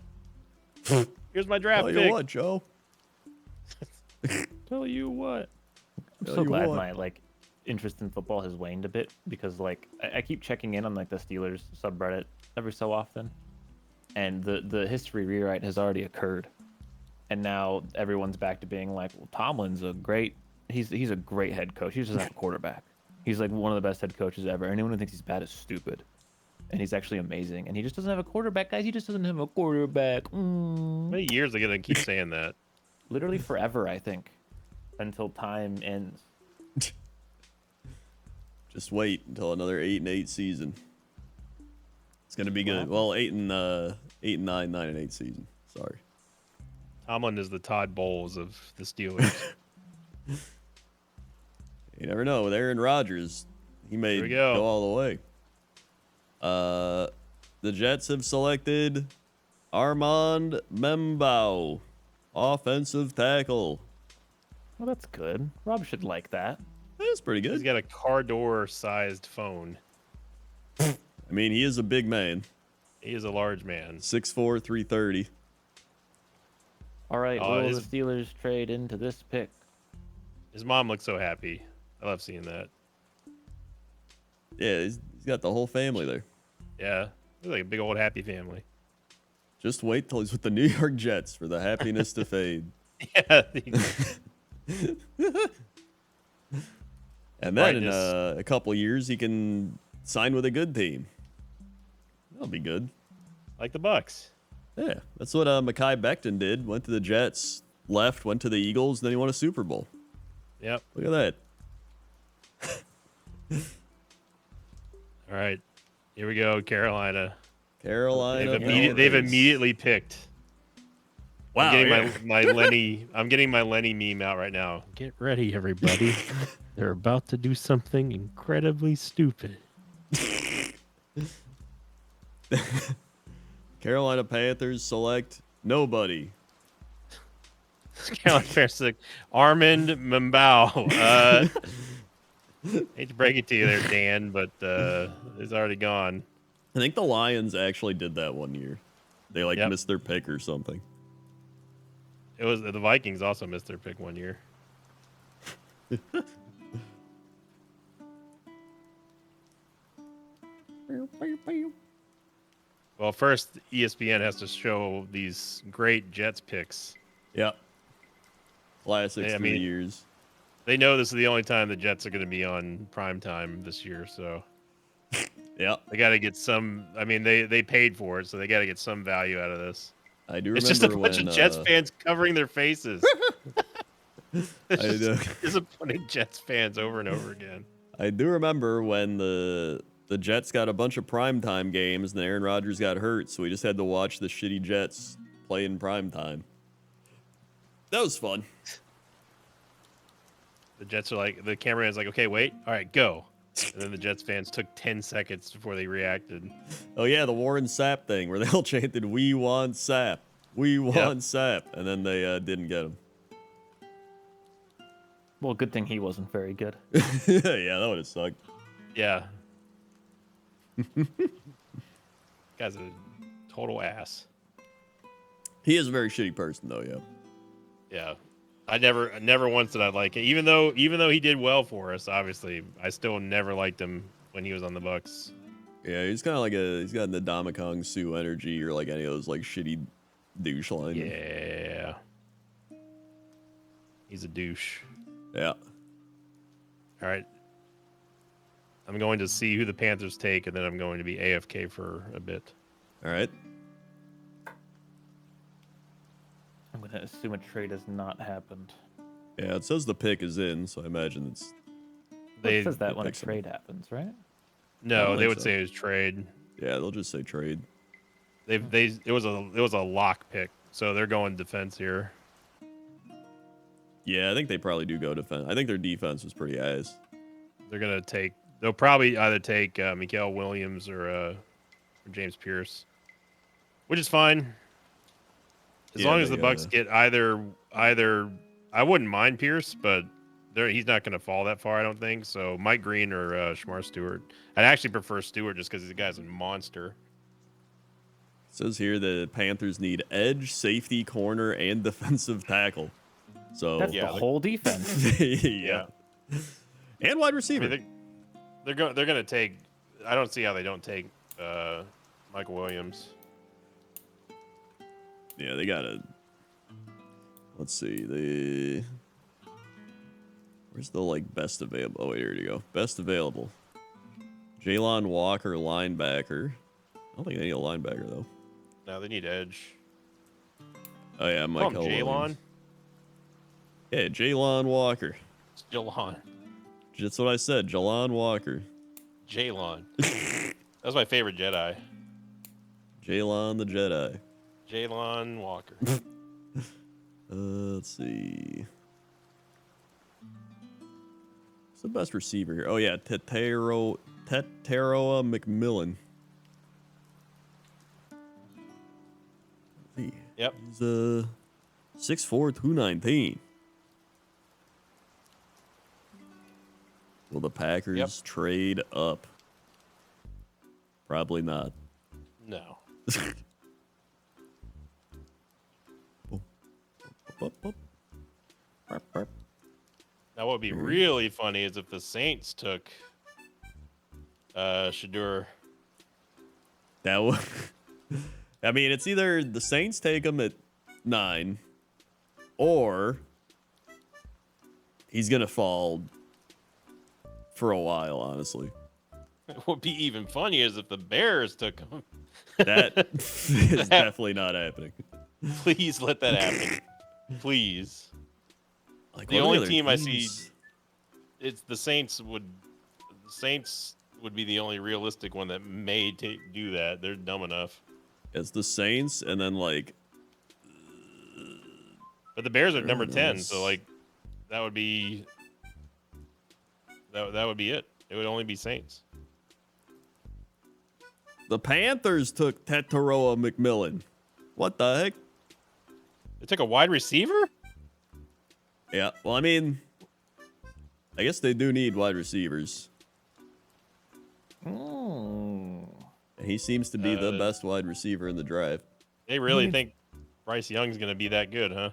Here's my draft tell pick. you what, Joe. Tell you what. I'm Tell so you glad what. my like interest in football has waned a bit because like I keep checking in on like the Steelers subreddit every so often, and the history rewrite has already occurred, and now everyone's back to being like, well, Tomlin's a great he's a great head coach. He just doesn't have a quarterback. He's like one of the best head coaches ever. Anyone who thinks he's bad is stupid. And he's actually amazing. And he just doesn't have a quarterback, guys. He just doesn't have a quarterback. How many years are they going to keep saying that? Literally forever, I think, until time ends. Just wait until another 8-8 season. It's gonna be good. Well, 8-9, 9-8 season. Sorry. Tomlin is the Todd Bowles of the Steelers. You never know. With Aaron Rodgers, he may Here we go. go all the way. The Jets have selected Armand Membao, offensive tackle. Well, that's good. Rob should like that. That's pretty He's good. got a car door sized phone. I mean, he is a big man. He is a large man. 6'4", 330. All right, Oh, will his- the Steelers trade into this pick? His mom looks so happy. I love seeing that. Yeah, he's got the whole family there. Yeah. Looks like a big old happy family. Just wait till he's with the New York Jets for the happiness to fade. Yeah. And then in Brightness. a couple years, he can sign with a good team. That'll be good. Like the Bucks. Yeah, that's what Mekhi Becton did. Went to the Jets, left, went to the Eagles, and then he won a Super Bowl. Yep. Look at that. All right. Here we go, Carolina. Carolina. They've immediately picked. Wow. I'm getting my Lenny. I'm getting my Lenny meme out right now. Get ready, everybody. They're about to do something incredibly stupid. Carolina Panthers select nobody. Carolina Panthers, Armand Mbao. Hate to break it to you there, Dan, but it's already gone. I think the Lions actually did that one year. They missed their pick or something. It was the Vikings also missed their pick one year. Well, first ESPN has to show these great Jets picks. Yep. Classics through the years. They know this is the only time the Jets are going to be on prime time this year, so yeah, they got to get some. I mean, they paid for it, so they got to get some value out of this. I do remember it's just a bunch of Jets fans covering their faces. Disappointing Jets fans over and over again. I do remember when the Jets got a bunch of primetime games and Aaron Rodgers got hurt, so we just had to watch the shitty Jets play in primetime. That was fun. The Jets are like, the cameraman's like, okay, wait, all right, go. And then the Jets fans took 10 seconds before they reacted. Oh, yeah, the Warren Sapp thing where they all chanted, "We want Sapp. We want Sapp." And then they didn't get him. Well, good thing he wasn't very good. Yeah, that would have sucked. Yeah. Guy's a total ass. He is a very shitty person, though, yeah. Yeah. I never once did I like it. Even though he did well for us, obviously, I still never liked him when he was on the Bucks. Yeah, he's kind of like he's got the Ndamukong Suh energy or like any of those like shitty douche lines. Yeah. He's a douche. Yeah. All right. I'm going to see who the Panthers take, and then I'm going to be AFK for a bit. All right. I'm going to assume a trade has not happened. Yeah, it says the pick is in, so I imagine it's... It says that when a trade happens, right? No, they would say it was trade. Yeah, they'll just say trade. It was a lock pick, so they're going defense here. Yeah, I think they probably do go defense. I think their defense was pretty ass. They'll probably either take Mikael Williams or James Pierce, which is fine. As long as the Bucks get either, I wouldn't mind Pierce, but he's not going to fall that far, I don't think. So Mike Green or Shamar Stewart. I'd actually prefer Stewart just because the guy's a monster. It says here the Panthers need edge, safety, corner, and defensive tackle. So that's the whole defense. Yeah. And wide receiver. I mean, they're going to take. I don't see how they don't take Michael Williams. Yeah, they gotta. Let's see. Where's the best available? Oh wait, here you go. Best available. Jalon Walker, linebacker. I don't think they need a linebacker though. No, they need edge. Oh yeah, Mike Jalon. Yeah, Jalon Walker. It's Jalon. That's what I said. Jalon Walker. Jalon. That's my favorite Jedi. Jalon the Jedi. Jalon Walker. Let's see. What's the best receiver here? Oh yeah, Teteroa McMillan. Yep. He's 6'4", 219. Will the Packers trade up? Probably not. No. Now, what would be really funny is if the Saints took Shedeur. That would I mean, it's either the Saints take him at 9, or he's gonna fall for a while. Honestly, What would be even funnier is if the Bears took him. that is definitely not happening. Please let that happen. Please. Like, The what are only other team I see, teams? it's the Saints would. The Saints would be the only realistic one that may do that. They're dumb enough. It's the Saints, and then like. But the Bears are Who number 10, knows? so like that would be that would be it. It would only be Saints. The Panthers took Tetaroa McMillan. What the heck? They took a wide receiver? Yeah, well, I mean, I guess they do need wide receivers. Mm. And he seems to be the best wide receiver in the draft. They really think Bryce Young's going to be that good, huh?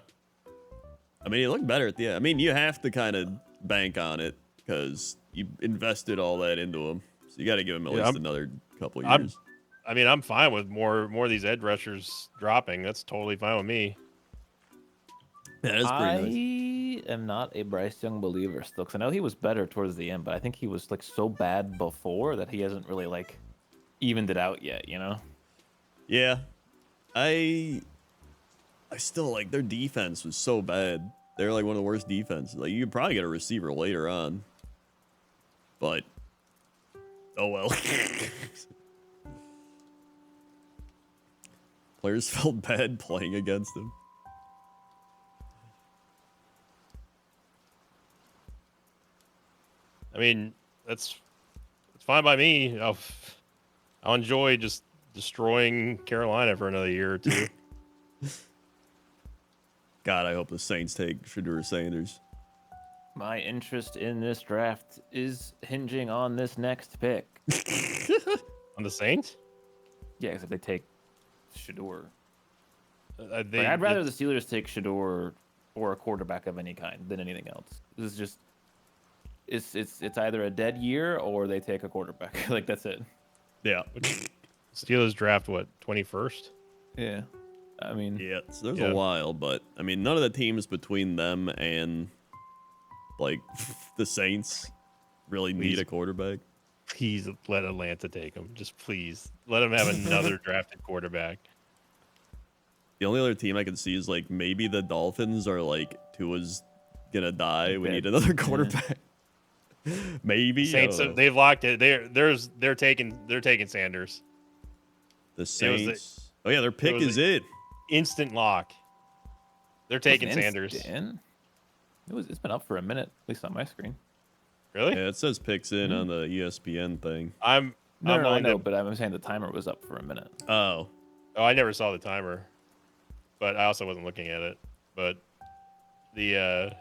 I mean, he looked better at the end. I mean, you have to kind of bank on it because you invested all that into him. So you got to give him at least another couple years. I mean, I'm fine with more of these edge rushers dropping. That's totally fine with me. Yeah, that's pretty nice. I am not a Bryce Young believer still, because I know he was better towards the end, but I think he was like so bad before that he hasn't really like evened it out yet, you know? Yeah. I still like their defense was so bad. They're like one of the worst defenses. Like you could probably get a receiver later on. But oh well. Players felt bad playing against him. I mean, it's fine by me. I'll enjoy just destroying Carolina for another year or two. God, I hope the Saints take Shedeur Sanders. My interest in this draft is hinging on this next pick. On the Saints? Yeah, except they take Shedeur. I'd I'd rather the Steelers take Shedeur or a quarterback of any kind than anything else. This is just it's either a dead year or they take a quarterback. Like that's it. Yeah. Steelers draft what, 21st? Yeah. I mean, yeah, so there's a while, but I mean, none of the teams between them and like the Saints really need a quarterback. Please let Atlanta take him. Just please let them have another drafted quarterback. The only other team I can see is like maybe the Dolphins are like Tua's gonna die. We need another quarterback. Maybe Saints. They've locked it. They're taking Sanders. The Saints. Oh yeah, their pick is it. Instant lock. They're taking Sanders. It's been up for a minute, at least on my screen. Really? Yeah, it says picks in on the ESPN thing. I know, but I'm saying the timer was up for a minute. Oh, I never saw the timer, but I also wasn't looking at it. But there's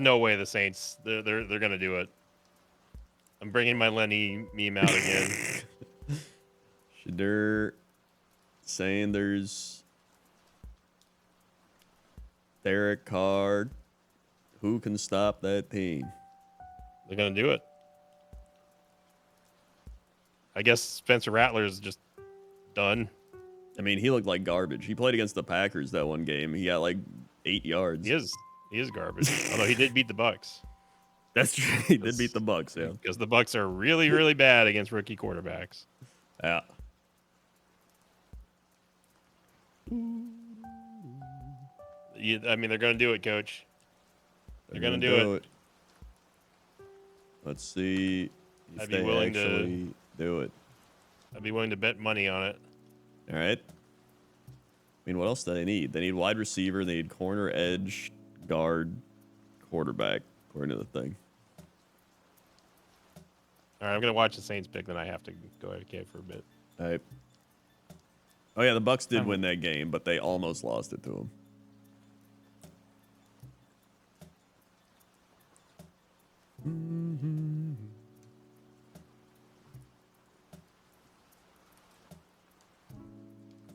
no way the Saints they're gonna do it. I'm bringing my Lenny meme out again. Shedeur Sanders, Derek Carr. Who can stop that team? They're gonna do it. I guess Spencer Rattler's just done. I mean, he looked like garbage. He played against the Packers that one game. He got like 8 yards. He is garbage. Although he did beat the Bucks. That's true. He did beat the Bucks, yeah. Because the Bucks are really, really bad against rookie quarterbacks. Yeah. I mean, they're going to do it, Coach. They're going to do it. Let's see if I'd be they willing actually do it. I'd be willing to bet money on it. All right. I mean, what else do they need? They need wide receiver. They need corner, edge, guard, quarterback, according to the thing. All right, I'm going to watch the Saints pick, then I have to go AFK for a bit. All right. Oh, yeah, the Bucks did win that game, but they almost lost it to them.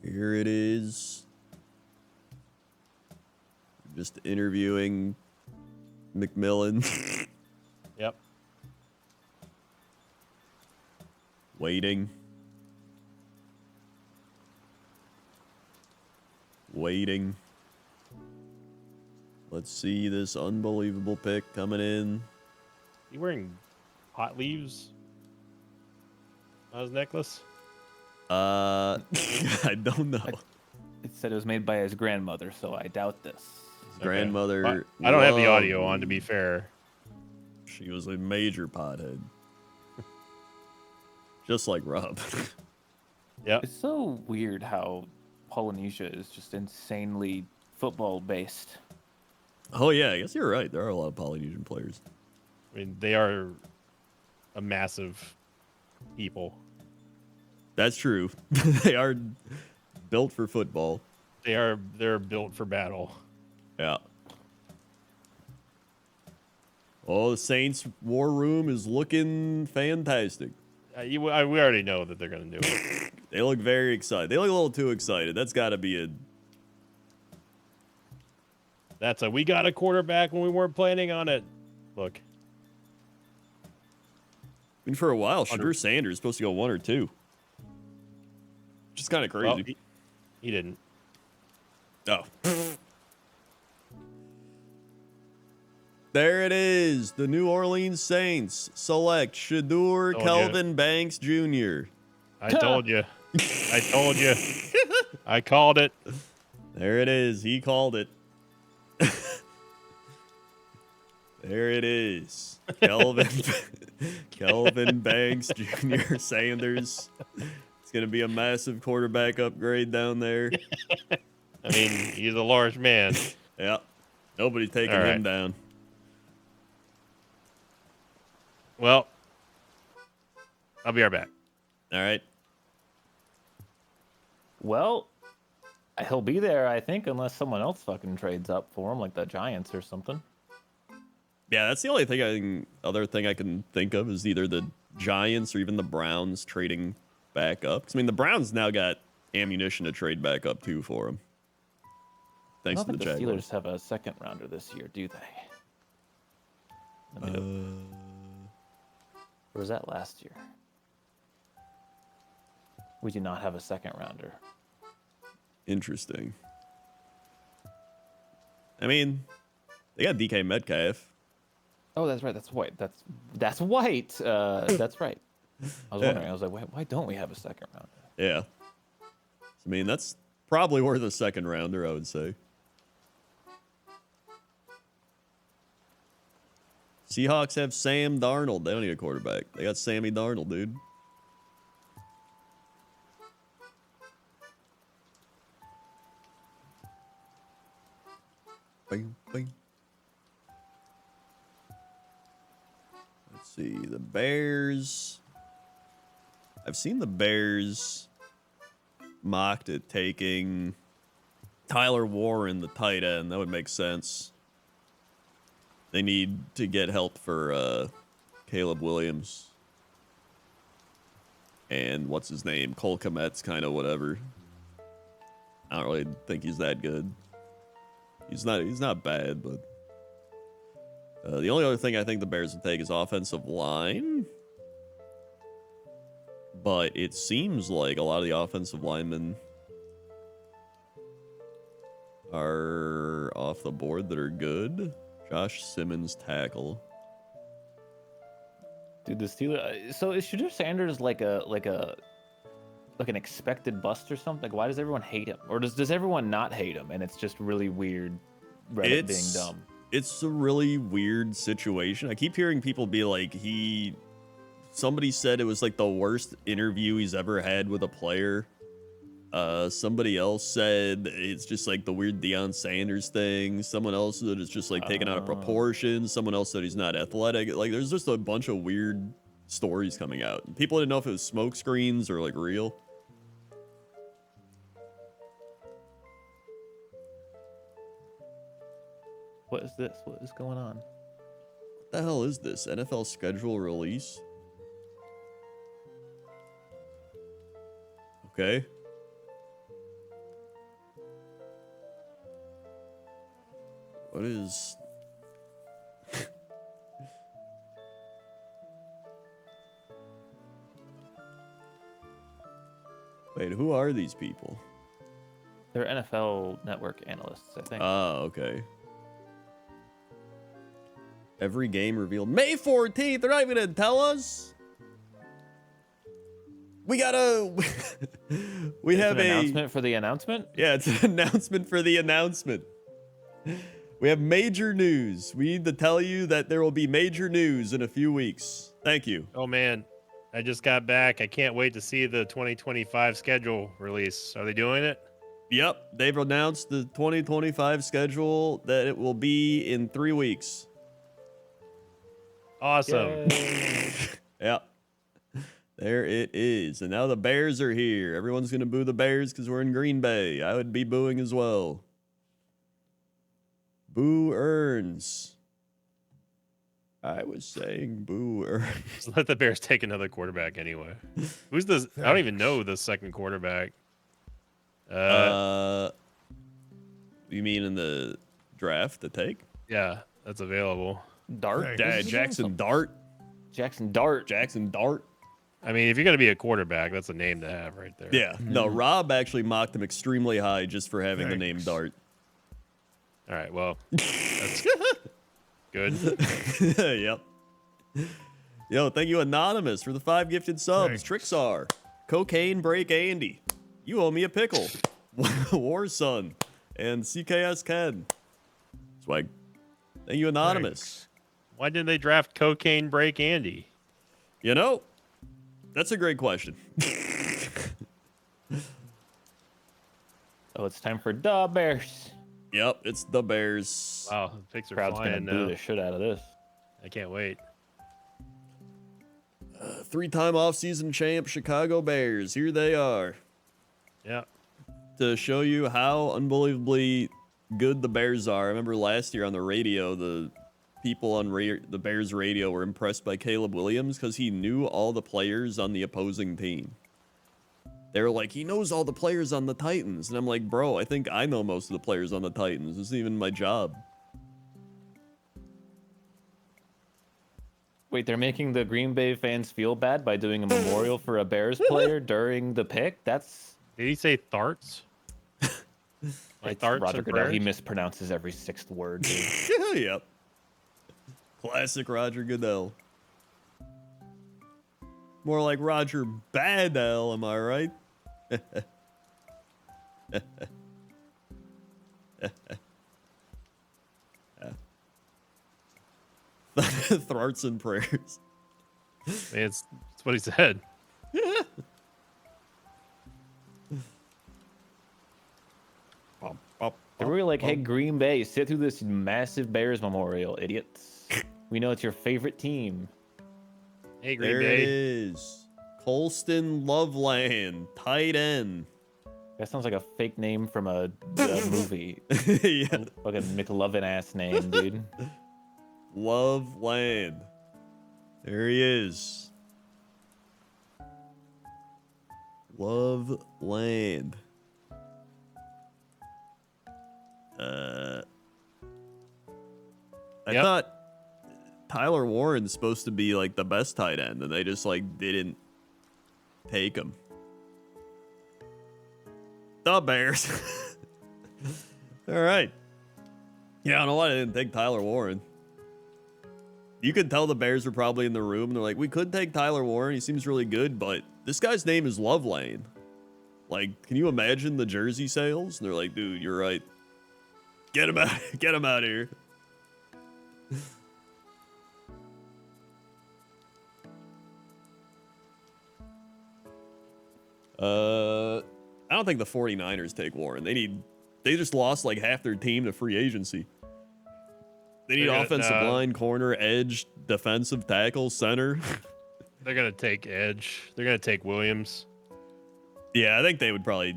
Here it is. Just interviewing McMillan. Yep. Waiting. waiting. Let's see this unbelievable pick coming in. You wearing hot leaves on his necklace? I don't know. It said it was made by his grandmother, so I doubt this. His grandmother. I don't have the audio loved on, to be fair. She was a major pothead. Just like Rob. Yep. It's so weird how Polynesia is just insanely football based. Oh, yeah, I guess you're right. There are a lot of Polynesian players. I mean, they are a massive people. That's true. They are built for football. They're built for battle. Yeah. Oh, the Saints war room is looking fantastic. We already know that they're going to do it. They look very excited. They look a little too excited. That's got to be a... That's we got a quarterback when we weren't planning on it. Look. I mean, for a while, Shadur Sanders is supposed to go 1 or 2. Which is kind of crazy. Well, he didn't. Oh. There it is. The New Orleans Saints select Shadur Kelvin Banks Jr. I told you. I told you. I called it. There it is. He called it. There it is. Kelvin Banks Jr. Sanders. It's going to be a massive quarterback upgrade down there. I mean, he's a large man. Yeah. Nobody's taking him down. Well, I'll be right back. All right. Well, he'll be there, I think, unless someone else fucking trades up for him, like the Giants or something. Yeah, that's the only other thing I can think of is either the Giants or even the Browns trading back up. 'Cause, I mean, the Browns now got ammunition to trade back up too for him. Thanks I to don't the think the Jaguars. Steelers have a second rounder this year, do they? Or was that last year? We do not have a second rounder. Interesting. I mean, they got DK Metcalf. Oh, that's right. That's white. That's white. That's right. I was wondering. I was like, why don't we have a second rounder? Yeah. I mean, that's probably worth a second rounder, I would say. Seahawks have Sam Darnold. They don't need a quarterback. They got Sammy Darnold, dude. Bing, bing. Let's see. The Bears. I've seen the Bears mocked at taking Tyler Warren, the tight end. That would make sense. They need to get help for Caleb Williams. And what's his name? Cole Kmet's kind of whatever. I don't really think he's that good. He's not bad, but the only other thing I think the Bears would take is offensive line. But it seems like a lot of the offensive linemen are off the board that are good. Josh Simmons tackle. Dude, the Steelers. So is Shadur Sanders like an expected bust or something? Like, why does everyone hate him, or does everyone not hate him? And it's just really weird. Reddit being dumb. It's a really weird situation. I keep hearing people be like, somebody said it was like the worst interview he's ever had with a player. Somebody else said it's just like the weird Deion Sanders thing. Someone else said it's just like taken out of proportion. Someone else said he's not athletic. Like, there's just a bunch of weird stories coming out. People didn't know if it was smoke screens or like real. What is this? What is going on? What the hell is this? NFL schedule release? Okay. What is... Wait, who are these people? They're NFL Network analysts, I think. Oh, okay. Every game revealed May 14th. They're not even gonna tell us. We gotta. we It's have an a announcement for the announcement. Yeah, it's an announcement for the announcement. We have major news. We need to tell you that there will be major news in a few weeks. Thank you. Oh man, I just got back. I can't wait to see the 2025 schedule release. Are they doing it? Yep, they've announced the 2025 schedule that it will be in 3 weeks. Awesome. Yep. There it is. And now the Bears are here. Everyone's going to boo the Bears because we're in Green Bay. I would be booing as well. Boo earns. I was saying boo earns. Just let the Bears take another quarterback anyway. Who's the? I don't even know the second quarterback. You mean in the draft to take? Yeah, that's available. Dart. Jackson Dart. Jackson Dart. Jackson Dart. I mean, if you're gonna be a quarterback, that's a name to have right there. Yeah. No, Rob actually mocked him extremely high just for having the name Dart. All right. Well, that's good. Yep. Yo, thank you, Anonymous, for the 5 gifted subs. Trixar, Cocaine Break Andy. You owe me a pickle. War Son, and CKS Ken. Swag. Thank you, Anonymous. Why didn't they draft Cocaine Break Andy? You know, that's a great question. Oh, it's time for the Bears. Yep, it's the Bears. Wow, the picks are Crowd's gonna flying boo now. the shit out of this. I can't wait. 3-time offseason champ Chicago Bears. Here they are Yeah. to show you how unbelievably good the Bears are. I remember last year on the radio, the people on the Bears radio were impressed by Caleb Williams because he knew all the players on the opposing team. They were like, he knows all the players on the Titans. And I'm like, bro, I think I know most of the players on the Titans. This isn't even my job. Wait, they're making the Green Bay fans feel bad by doing a memorial for a Bears player during the pick? That's... Did he say Tharts? Like Tharts Roger and Goodell. He prayers? mispronounces every 6th word, dude. Yep. Classic Roger Goodell. More like Roger Badell, am I right? Throats and prayers. Man, it's what he said. They were like, hey, Green Bay, sit through this massive Bears memorial, idiots. We know it's your favorite team. Hey, Green There Bay. it is. Colston Loveland, tight end. That sounds like a fake name from a movie. Yeah. Fucking McLovin ass name, dude. Loveland. There he is. Loveland. I Yep. thought Tyler Warren's supposed to be like the best tight end, and they just like didn't take him. The Bears. All right. Yeah, I don't know why they didn't take Tyler Warren. You could tell the Bears were probably in the room, and they're like, we could take Tyler Warren. He seems really good, but this guy's name is Loveland. Like, can you imagine the jersey sales? And they're like, dude, you're right. Get him out. Get him out of here. I don't think the 49ers take Warren. They just lost like half their team to free agency. They need offensive line, corner, edge, defensive tackle, center. They're gonna take Edge. They're gonna take Williams. Yeah, I think they would probably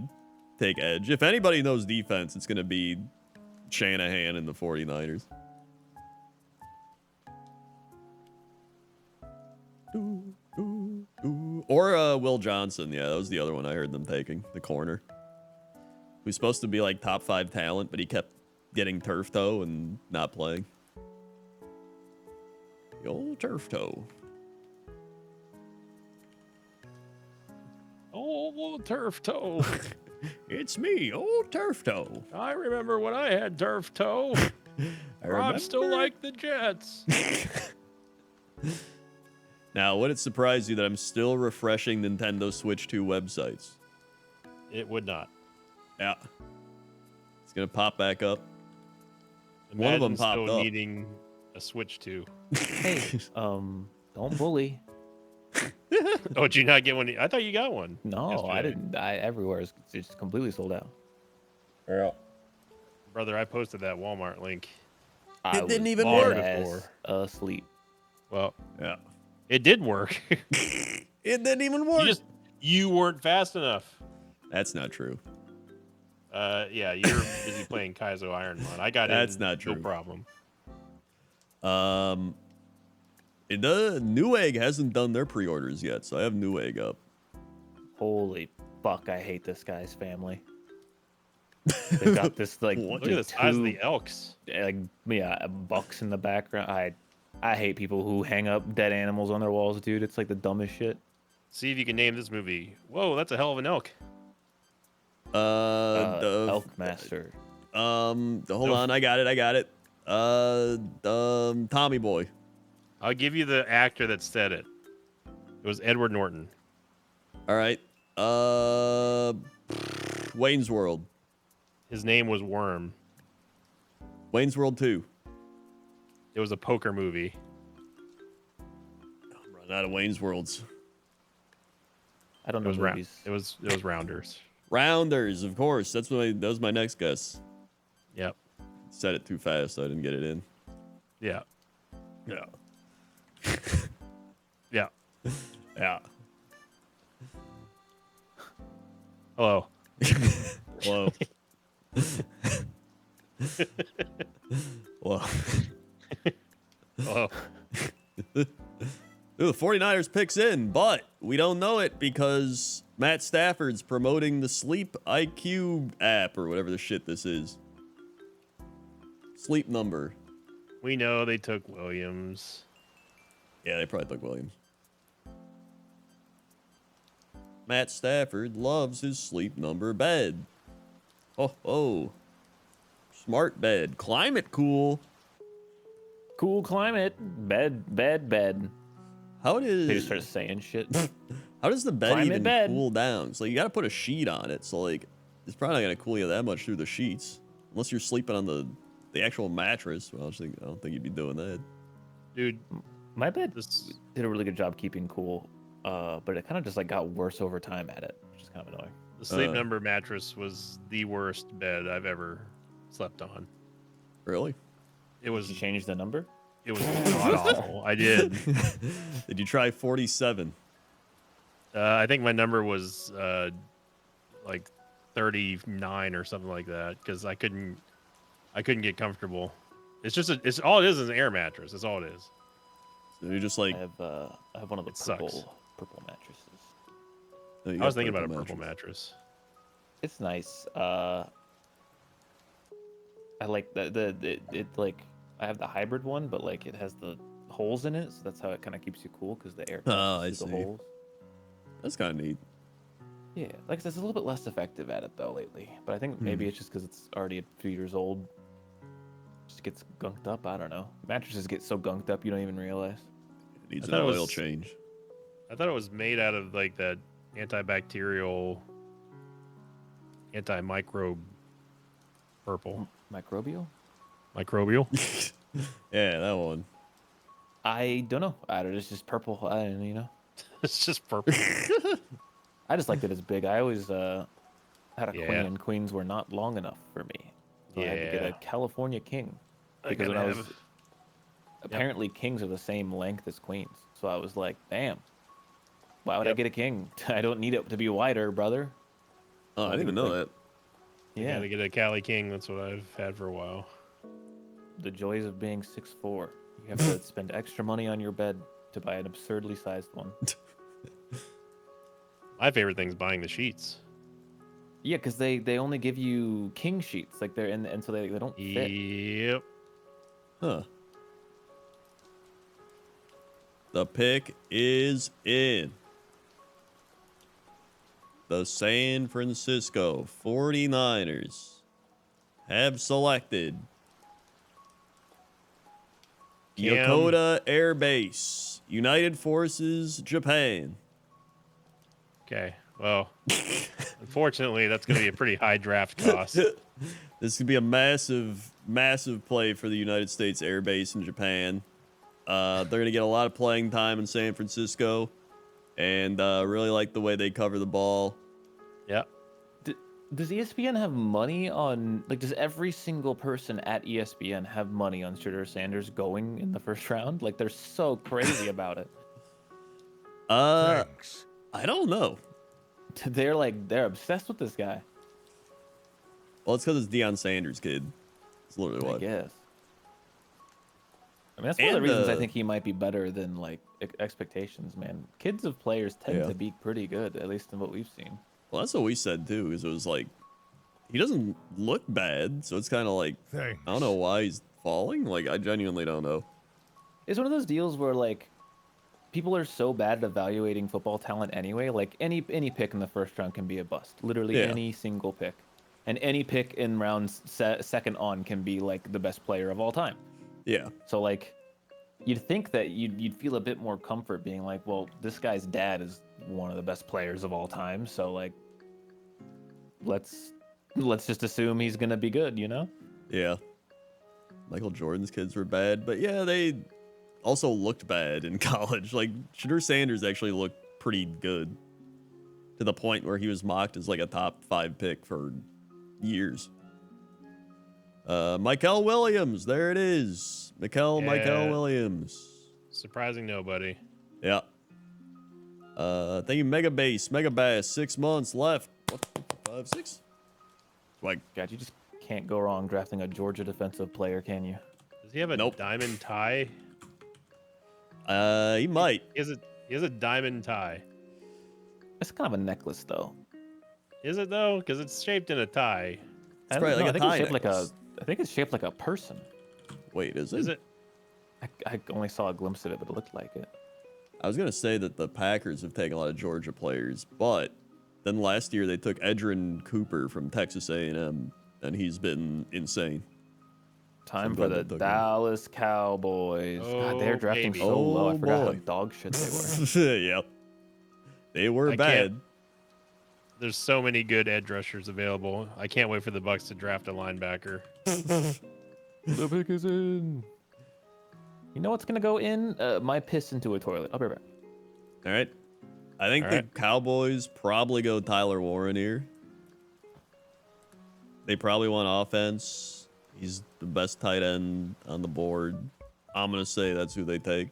take edge. If anybody knows defense, it's going to be Shanahan and the 49ers. Or Will Johnson. Yeah, that was the other one I heard them taking, the corner. Who's supposed to be like top 5 talent, but he kept getting turf toe and not playing. The old turf toe. Oh, turf toe. It's me, old Turf Toe. I remember when I had turf toe. I'm still like the Jets. Now, would it surprise you that I'm still refreshing Nintendo Switch 2 websites? It would not. Yeah. It's going to pop back up. Imagine One of them popped still up. needing a Switch 2. Hey, don't bully. Oh, did you not get one? I thought you got one. No, yesterday. I didn't. Everywhere is it's completely sold out. Yeah. Brother, I posted that Walmart link. I It didn't was even dead work. ass asleep. Well, Yeah. it did work. It didn't even work. You weren't fast enough. That's not true. Yeah, you're busy playing Kaizo Ironmon. I got That's in, not true. No problem. The Newegg hasn't done their pre-orders yet, so I have Newegg up. Holy fuck! I hate this guy's family. They've got this like What? Look at the size of the elks. like bucks in the background. I hate people who hang up dead animals on their walls, dude. It's like the dumbest shit. See if you can name this movie. Whoa, that's a hell of an elk. Elk Master. Hold on, I got it. Tommy Boy. I'll give you the actor that said it. It was Edward Norton. All right. Wayne's World. His name was Worm. Wayne's World 2. It was a poker movie. I'm running out of Wayne's Worlds. I don't It know was movies. It was Rounders. Rounders, of course. That was my next guess. Yep. Said it too fast, so I didn't get it in. Yeah. Yeah. Yeah. Yeah. Hello. Whoa. Whoa. Hello. Ooh, the 49ers picks in, but we don't know it because Matt Stafford's promoting the Sleep IQ app or whatever the shit this is. Sleep number. We know they took Williams. Yeah, they probably took Williams. Matt Stafford loves his Sleep number bed. Oh. Smart bed. Climate cool. Cool climate. Bed. How does They just start saying shit. How does the bed Climate even bed. cool down? So you got to put a sheet on it. So like, it's probably not gonna cool you that much through the sheets, unless you're sleeping on the actual mattress. Well, I don't think you'd be doing that. Dude, My bed this did a really good job keeping cool, but it kind of just like got worse over time at it, which is kind of annoying. the Sleep Number mattress was the worst bed I've ever slept on. Really? It was Did you change the number? It was god awful. I did. Did you try 47? I think my number was like 39 or something like that because I couldn't get comfortable. It's all it is an air mattress. That's all it is. So you just like I have one of the It sucks. purple mattresses. no, you I got was thinking about a purple purple mattress. It's nice. I like it like I have the hybrid one, but like it has the holes in it, so that's how it kind of keeps you cool because the air Oh, passes I through the see. holes. That's kind of neat. Yeah, like I said, it's a little bit less effective at it though lately, but I think maybe it's just because it's already a few years old. Just gets gunked up. I don't know. Mattresses get so gunked up you don't even realize. It needs I an thought it oil was- change. I thought it was made out of like that antibacterial, antimicrobe purple. Microbial? Microbial? Yeah, that one. I don't know. I don't. It's just purple. I don't you know. It's just purple. I just liked it as big. I always had a Yeah. queen, and queens were not long enough for me. So I had to get Yeah. a California king. I Because when gotta I was have- apparently kings are the same length as queens. So I was like, damn. Why would I Yep. get a king? I don't need it to be wider, brother. Oh, I didn't even know that. Yeah. Gotta get a Cali King. That's what I've had for a while. The joys of being 6'4". You have to spend extra money on your bed to buy an absurdly sized one. My favorite thing is buying the sheets. Yeah, because they only give you king sheets, like they're and so they don't fit. Yep. Huh. The pick is in. the San Francisco 49ers have selected Yokota Air Base, United Forces, Japan. Okay. Well, unfortunately, that's going to be a pretty high draft cost. This could be a massive, massive play for the United States Air Base in Japan. They're going to get a lot of playing time in San Francisco, and really like the way they cover the ball. Yep. Does ESPN have money on, like, does every single person at ESPN have money on Shedeur Sanders going in the first round? Like, they're so crazy about it. Thanks. I don't know. They're obsessed with this guy. Well, it's because it's Deion Sanders' kid. It's literally I what. guess. I mean, that's one of the And, reasons I think he might be better than, like, expectations, man. Kids of players tend to be pretty good, at least in what we've seen. Well, that's what we said too, because it was like, he doesn't look bad, so it's kind of like, Thanks. I don't know why he's falling. Like, I genuinely don't know. It's one of those deals where, like, people are so bad at evaluating football talent anyway. Like, any pick in the first round can be a bust. Literally any single pick. And any pick in rounds second on can be, like, the best player of all time. Yeah. So, like, you'd think that you'd feel a bit more comfort being like, well, this guy's dad is one of the best players of all time. So, like, let's just assume he's going to be good, you know? Yeah. Michael Jordan's kids were bad, but yeah, they also looked bad in college. Like, Shedeur Sanders actually looked pretty good to the point where he was mocked as like a top 5 pick for years. Michael Williams, there it is. Michael Williams. Surprising nobody. Yeah. Thank you, Mega Bass, 6 months left. What, 5, 6? Like, God, you just can't go wrong drafting a Georgia defensive player, can you? Does he have a diamond tie? he might. He has a diamond tie. It's kind of a necklace, though. Is it though? Because it's shaped in a tie. It's probably like a tie necklace. I think it's shaped like a person. Wait, is it? Is it? I only saw a glimpse of it, but it looked like it. I was gonna say that the Packers have taken a lot of Georgia players, but then last year they took Edgerrin Cooper from Texas A&M, and he's been insane. Time for the Dallas Cowboys. God, they're drafting so low. I forgot how dog shit they were. Yeah, they were bad. There's so many good edge rushers available. I can't wait for the Bucs to draft a linebacker. The pick is in. You know what's gonna go in? My piss into a toilet. I'll be right back. All right. I think the Cowboys probably go Tyler Warren here. They probably want offense. He's the best tight end on the board. I'm gonna say that's who they take.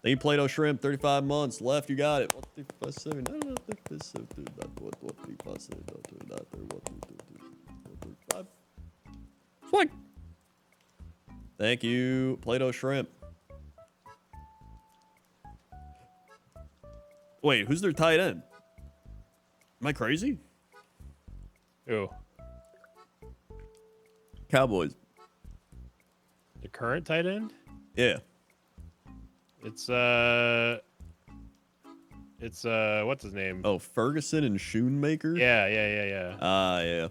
Thank you, Plato Shrimp. 35 months left. You got it. Swing. Thank you, Plato Shrimp. Wait, who's their tight end? Am I crazy? Who? Cowboys. The current tight end? Yeah. It's what's his name? Oh, Ferguson and Schoonmaker? Yeah. Yeah.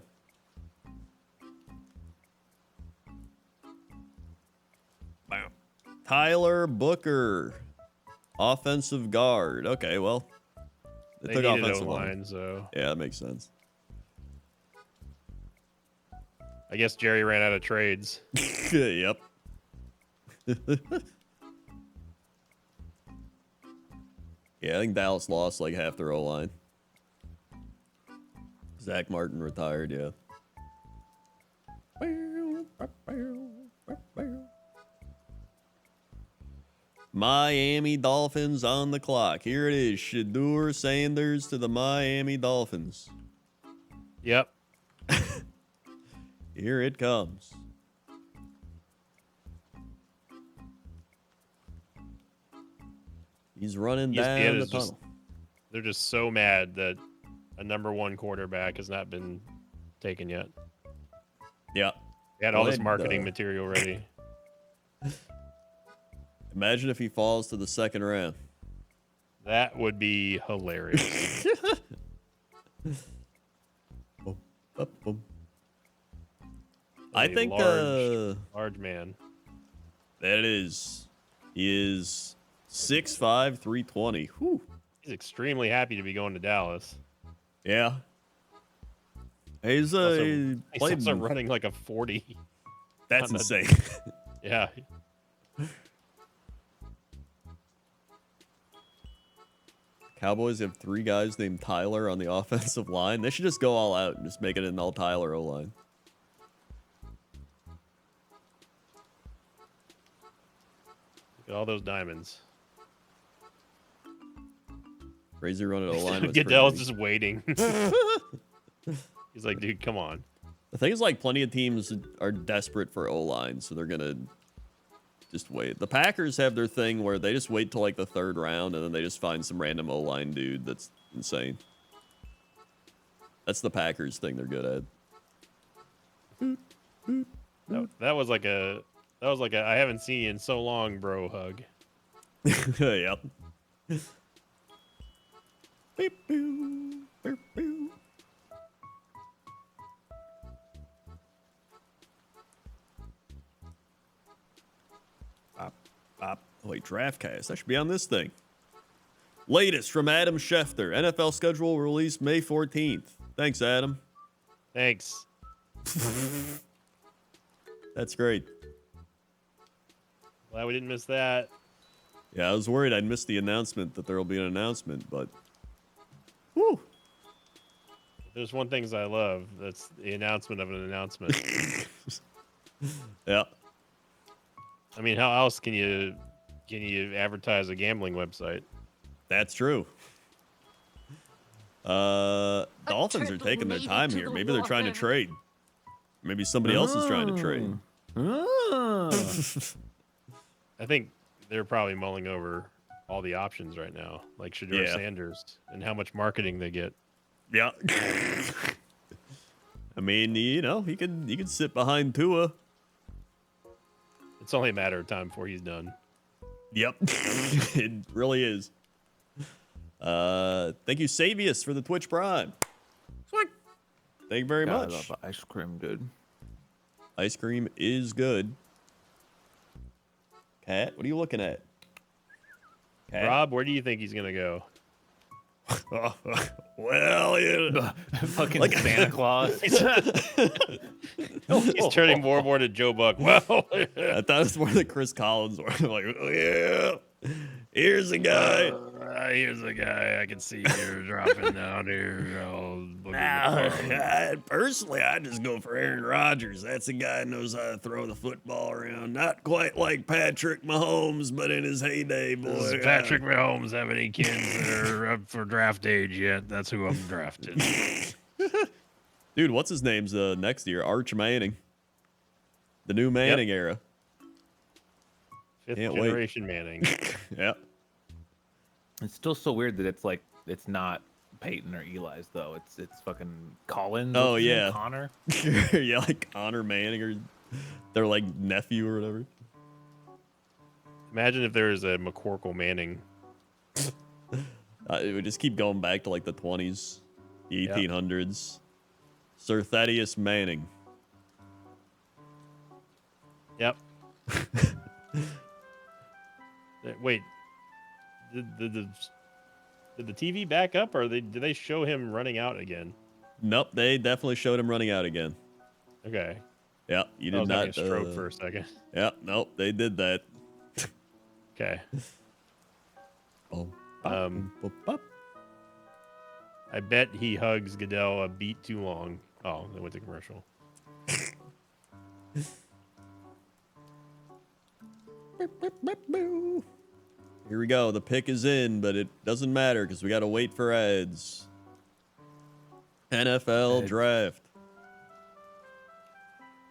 Bam. Tyler Booker, offensive guard. Okay, well, They took needed offensive O-line, so yeah, that makes sense. I guess Jerry ran out of trades. Yep. Yeah, I think Dallas lost like half their O-line. Zach Martin retired, yeah. Miami Dolphins on the clock. Here it is. Shedeur Sanders to the Miami Dolphins. Yep. Here it comes. He's running down the tunnel. They're just so mad that a #1 quarterback has not been taken yet. Yeah. They had all this marketing material ready. Imagine if he falls to the second round. That would be hilarious. Boom, boom, boom. A I think large man. that is. He is 6'5", 320. Whew. He's extremely happy to be going to Dallas. Yeah. He's He's played. also running like a 40. That's on the- insane. Yeah. Cowboys have 3 guys named Tyler on the offensive line. They should just go all out and just make it an all Tyler O line. Look at all those diamonds. Crazy run at O line. Goodell's just waiting. He's like, dude, come on. The thing is, like, plenty of teams are desperate for O line, so they're gonna just wait. The Packers have their thing where they just wait till like the 3rd round and then they just find some random O line dude that's insane. That's the Packers thing they're good at. That was like a I haven't seen you in so long, bro hug. Yep. Beep, boo, beep, boo. Bop. Oh, wait, Draftcast. That should be on this thing. Latest from Adam Schefter. NFL schedule released May 14th. Thanks, Adam. Thanks. That's great. Glad we didn't miss that. Yeah, I was worried I'd miss the announcement that there will be an announcement, but... Woo! There's one thing I love. That's the announcement of an announcement. Yeah. I mean, how else can you advertise a gambling website? That's true. Dolphins are taking their time here. Maybe they're trying to trade. Maybe somebody else is trying to trade. I think they're probably mulling over all the options right now, like Shedeur Sanders and how much marketing they get. Yeah. I mean, you know, he could sit behind Tua. It's only a matter of time before he's done. Yep. It really is. Thank you, Savius, for the Twitch Prime. Thank you very much. I love ice cream, dude. Ice cream is good. Cat, what are you looking at? Cat? Rob, where do you think he's gonna go? Well, yeah. Fucking like Santa Claus. He's turning more and more to Joe Buck. Well, I thought it was more the Chris Collins one. Like, oh, yeah, here's a guy. Here's a guy I can see here dropping down here. Personally, I just go for Aaron Rodgers. That's a guy who knows how to throw the football around. Not quite like Patrick Mahomes, but in his heyday, boy. Does Patrick Mahomes have any kids that are up for draft age yet? That's who I'm drafting. Dude, what's his name's next year? Arch Manning. The new Manning era. Fifth Can't generation Manning. Yeah. It's still so weird that it's not Peyton or Eli's though. It's fucking Collins. Oh, what's his name? yeah. Connor. Yeah, like Connor Manning or their like nephew or whatever. Imagine if there was a McCorkle Manning. It would just keep going back to like the 20s, the 1800s. Sir Thaddeus Manning. Yep. Wait, did the TV back up, or did they show him running out again? Nope, they definitely showed him running out again. Okay. Yeah, you I did was not. having a stroke for a second. Yeah, nope, they did that. Okay. Oh. I bet he hugs Goodell a beat too long. Oh, they went to commercial. Here we go. The pick is in, but it doesn't matter because we got to wait for ads. NFL draft.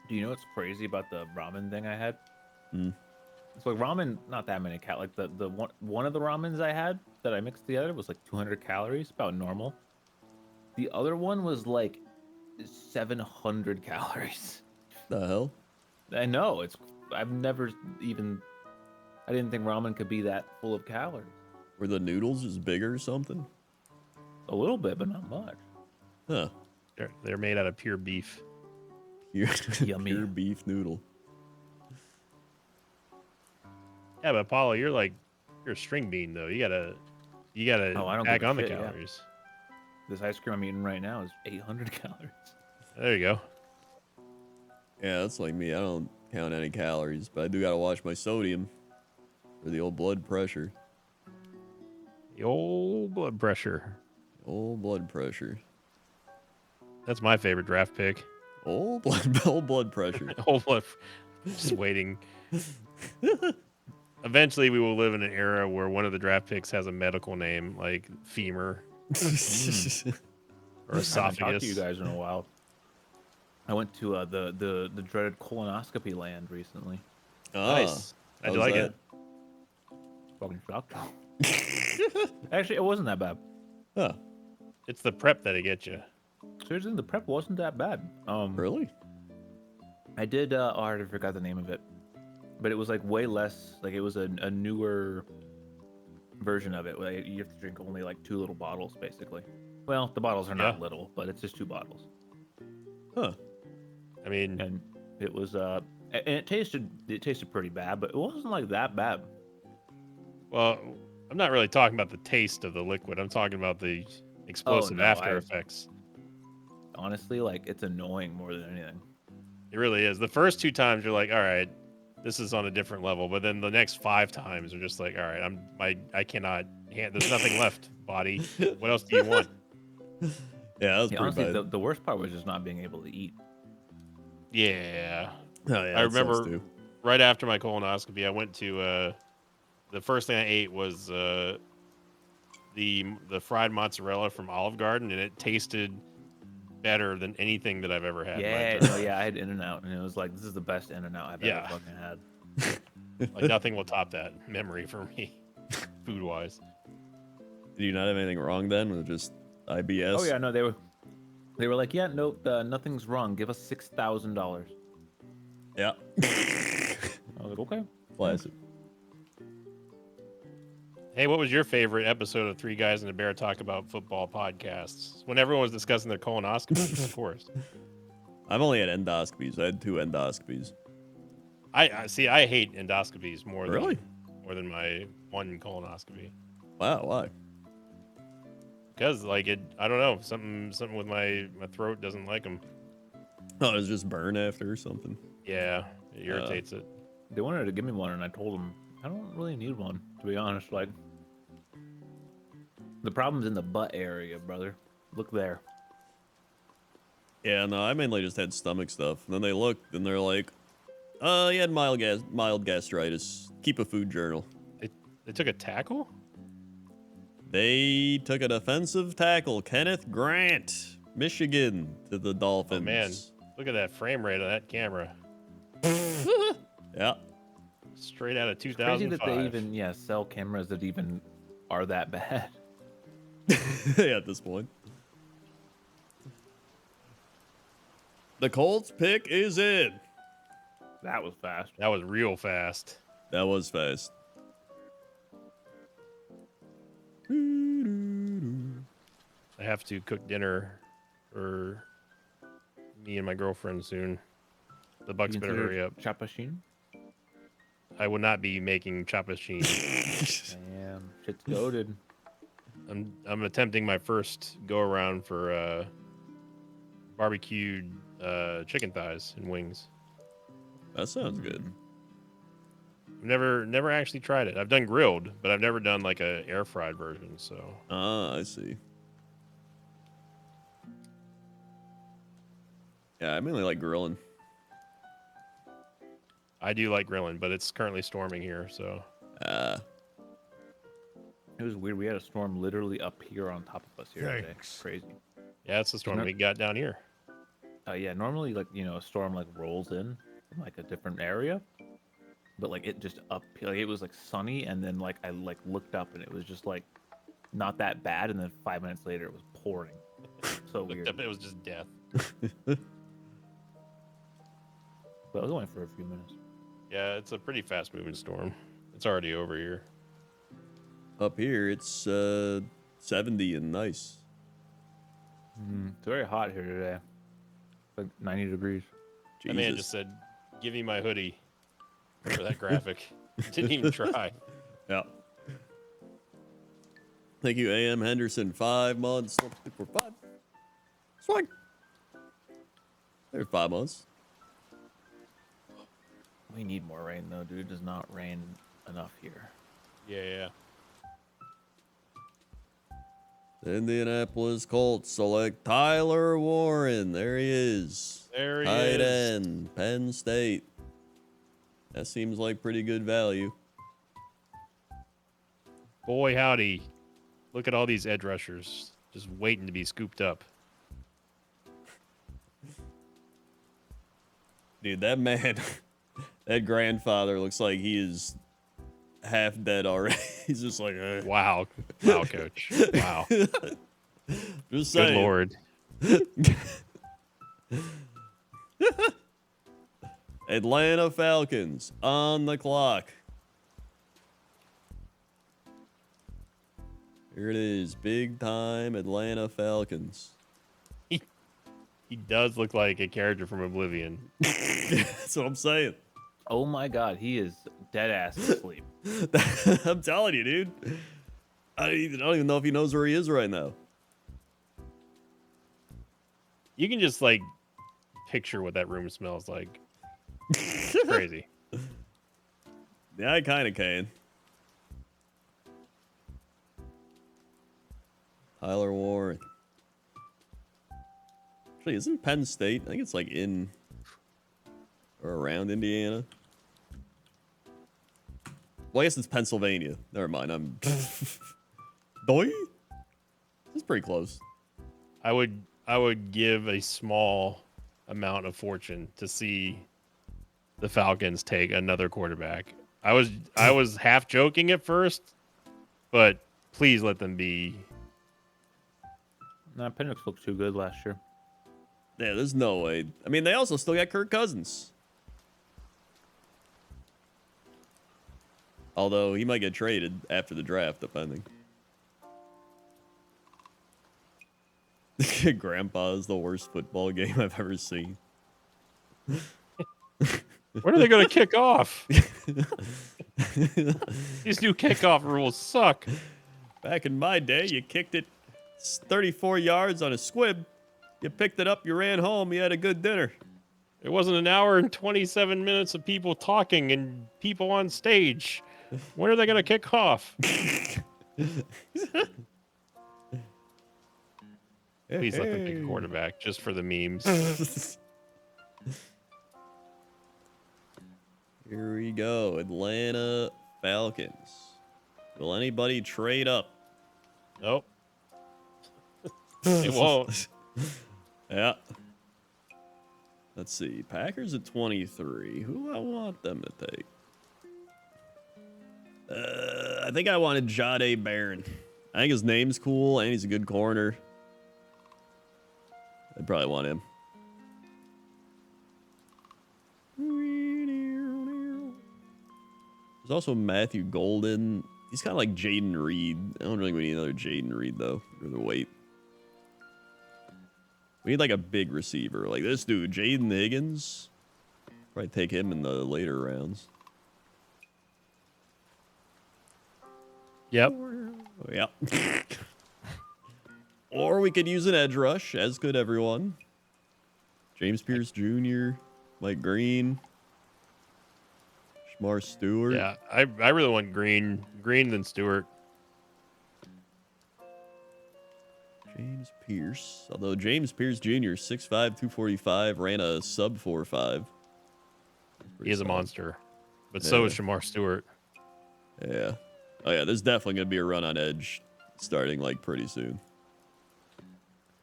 Do you know what's crazy about the ramen thing I had? Hmm. It's like ramen, not that many calories. Like the one of the ramens I had that I mixed together was like 200 calories, about normal. The other one was like 700 calories. The hell? I know, I've never even I didn't think ramen could be that full of calories. Were the noodles just bigger or something? A little bit, but not much. Huh. They're made out of pure beef. Yummy. Pure beef noodle. Yeah, but Paulo, you're a string bean though. You gotta Oh, I don't pack give a on the shit, yeah. calories. This ice cream I'm eating right now is 800 calories. There you go. Yeah, that's like me. I don't count any calories, but I do gotta watch my sodium for the old blood pressure. The old blood pressure. Old blood pressure. That's my favorite draft pick. Old blood pressure. Old blood. Just waiting. Eventually, we will live in an era where one of the draft picks has a medical name like femur or I haven't talked esophagus. to you guys in a while. I went to the dreaded colonoscopy land recently. Nice. How'd you how's like that? it? Fucking shocked. Actually, it wasn't that bad. Huh. It's the prep that'll get you. Seriously, the prep wasn't that bad. Really? I did. I forgot the name of it, but it was like way less. Like it was a newer version of it. Like, you have to drink only like 2 little bottles, basically. Well, the bottles are not little, but it's just 2 bottles. Huh. I mean, And it was and it tasted pretty bad, but it wasn't like that bad. well, I'm not really talking about the taste of the liquid. I'm talking about the explosive no, after effects. Honestly, like it's annoying more than anything. It really is. The first 2 times you're like, all right, this is on a different level, but then the next 5 times are just like, all right, I cannot. There's nothing left, body. What else do you want? Yeah, that was pretty Honestly, bad. the worst part was just not being able to eat. Yeah. Oh, yeah, I that sucks, remember too. right after my colonoscopy, I went to the first thing I ate was the fried mozzarella from Olive Garden, and it tasted better than anything that I've ever had. Yeah, no, yeah, I had In-N-Out, and it was like, this is the best In-N-Out I've ever fucking had. Like nothing will top that memory for me, food wise. Did you not have anything wrong then with just IBS? Oh yeah, no, they were like, yeah, no, nothing's wrong. Give us $6,000. Yeah. I was like, okay. Classic. Hey, what was your favorite episode of Three Guys and a Bear Talk About Football podcasts? When everyone was discussing their colonoscopies, of course. I've only had endoscopies. I had 2 endoscopies. I see. I hate endoscopies more than my one colonoscopy. Wow, why? Because like I don't know, something with my throat doesn't like them. Oh, it was just burn after or something. Yeah, it irritates it. They wanted to give me one, and I told them I don't really need one, to be honest. Like, the problem's in the butt area, brother. Look there. Yeah, no, I mainly just had stomach stuff. And then they looked and they're like, you had mild gastritis. Keep a food journal. They took a tackle? They took a defensive tackle, Kenneth Grant, Michigan, to the Dolphins. Oh, man. Look at that frame rate of that camera. Yeah. Straight out of It's 2005. crazy that they even sell cameras that even are that bad. Yeah, at this point. The Colts pick is in. That was fast. That was real fast. That was fast. I have to cook dinner for me and my girlfriend soon. The Bucks better hurry up. Chapachine? I will not be making chapachine. Damn, shit's goated. I'm attempting my first go around for barbecued chicken thighs and wings. That sounds good. I've never actually tried it. I've done grilled, but I've never done like a air fried version. So Ah, I see. Yeah, I mainly like grilling. I do like grilling, but it's currently storming here. So It was weird. We had a storm literally up here on top of us here today. Crazy. yeah, it's the storm we got down here. Yeah, normally like a storm like rolls in from like a different area, but like it just up like it was like sunny, and then like I like looked up and it was just like not that bad, and then 5 minutes later it was pouring. So Looked weird. up, it was just death. But I was only for a few minutes. Yeah, it's a pretty fast moving storm. It's already over here. Up here, it's 70 and nice. It's very hot here today. Like 90 degrees. That man just said, "Give me my hoodie." For that graphic. Didn't even try. Yeah. Thank you, A.M. Henderson. 5 months. 4, 5. Swag. There's 5 months. We need more rain, though, dude. It does not rain enough here. Yeah. The Indianapolis Colts select Tyler Warren. There he is. There he Tight is. end, Penn State. That seems like pretty good value. Boy, howdy. Look at all these edge rushers just waiting to be scooped up. Dude, that man, that grandfather looks like he is half dead already. He's just like, Wow. Wow, coach. Wow. Just Good saying. Lord. Atlanta Falcons on the clock. Here it is. Big time Atlanta Falcons. He does look like a character from Oblivion. That's what I'm saying. Oh my god, he is dead ass asleep. I'm telling you, dude. I don't even know if he knows where he is right now. You can just, like, picture what that room smells like. It's crazy. Yeah, I kind of can. Tyler Warren. Actually, isn't Penn State? I think it's like in or around Indiana. Well, I guess it's Pennsylvania. Never mind. I'm. Boy, this is pretty close. I would give a small amount of fortune to see the Falcons take another quarterback. I was half joking at first, but please let them be. Nah, Penix looked too good last year. Yeah, there's no way. I mean, they also still got Kirk Cousins. Although he might get traded after the draft, depending. Grandpa is the worst football game I've ever seen. When are they going to kick off? These new kickoff rules suck. Back in my day, you kicked it 34 yards on a squib. You picked it up, you ran home, you had a good dinner. It wasn't an hour and 27 minutes of people talking and people on stage. When are they going to kick off? Please let them pick a quarterback just for the memes. Here we go. Atlanta Falcons. Will anybody trade up? Nope. It won't. Yeah. Let's see. Packers at 23. Who do I want them to take? I think I wanted Jahdae Barron. I think his name's cool and he's a good corner. I'd probably want him. There's also Matthew Golden. He's kind of like Jaden Reed. I don't really need another Jaden Reed, though. For the weight. We need like a big receiver. Like this dude, Jaden Higgins. Probably take him in the later rounds. Yep. Oh, yeah. Or we could use an edge rush, as could everyone. James Pierce Jr., Mike Green, Shamar Stewart. Yeah, I really want Green than Stewart. James Pierce. Although James Pierce Jr., 6'5", 245, ran a sub 4.5. He is a monster. But so is Shamar Stewart. Yeah. Oh, yeah, there's definitely going to be a run on edge starting, like, pretty soon.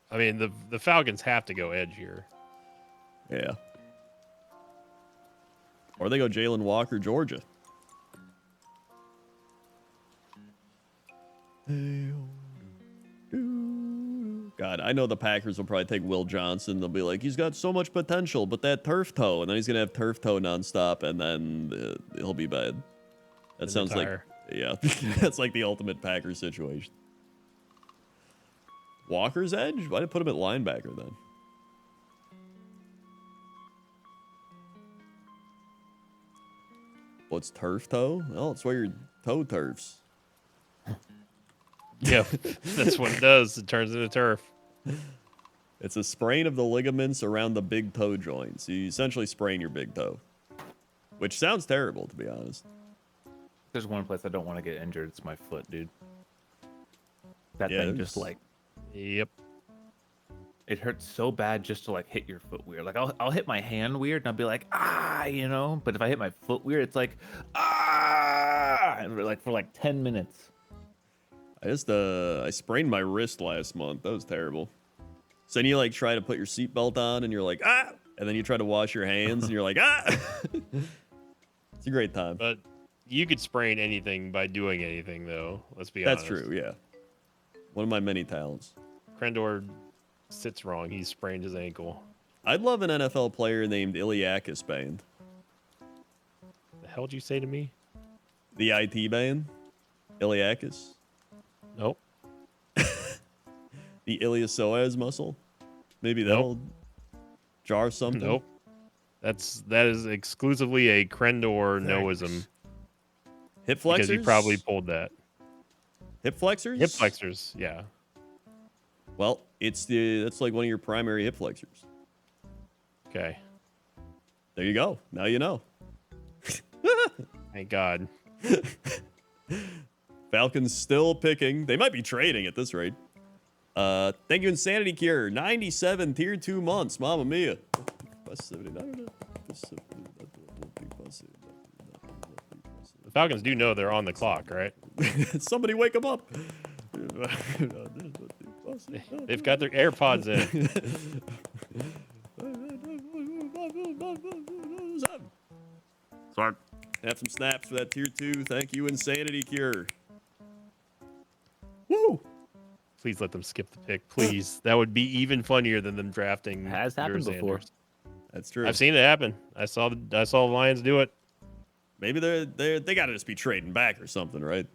I mean, the Falcons have to go edge here. Yeah. Or they go Jalen Walker, Georgia. God, I know the Packers will probably take Will Johnson. They'll be like, he's got so much potential, but that turf toe. And then he's going to have turf toe nonstop, and then he'll be bad. That and sounds retire. like, yeah, that's like the ultimate Packers situation. Walker's edge? Why did I put him at linebacker then? What's turf toe? Oh, it's where your toe turfs. Yep, that's what it does. It turns into turf. It's a sprain of the ligaments around the big toe joint. So you essentially sprain your big toe, which sounds terrible, to be honest. There's one place I don't want to get injured. It's my foot, dude. That Yeah, thing just like Yep. it hurts so bad just to like hit your foot weird. Like I'll hit my hand weird and I'll be like you know. But if I hit my foot weird, it's like like for like 10 minutes. I sprained my wrist last month. That was terrible. So then you like try to put your seatbelt on and you're like, and then you try to wash your hands and you're like, It's a great time. But you could sprain anything by doing anything, though. Let's be That's honest. true, yeah. One of my many talents. Krendor sits wrong. He sprained his ankle. I'd love an NFL player named Iliakis Band. The hell did you say to me? The IT band? Iliakis? Nope. The iliopsoas muscle? Maybe that'll jar something? Nope. That is exclusively a Krendor noism. Hip flexors? Because he probably pulled that. Hip flexors? Hip flexors, yeah. Well, that's like one of your primary hip flexors. Okay. There you go. Now you know. Thank God. Falcons still picking. They might be trading at this rate. Thank you, Insanity Cure. 97 tier 2 months. Mamma mia. The Falcons do know they're on the clock, right? Somebody wake them up. They've got their AirPods in. Sorry. Have some snaps for that tier 2. Thank you, Insanity Cure. Woo! Please let them skip the pick, please. That would be even funnier than them drafting. Has happened Sanders. before. That's true. I've seen it happen. I saw the Lions do it. Maybe they gotta just be trading back or something, right?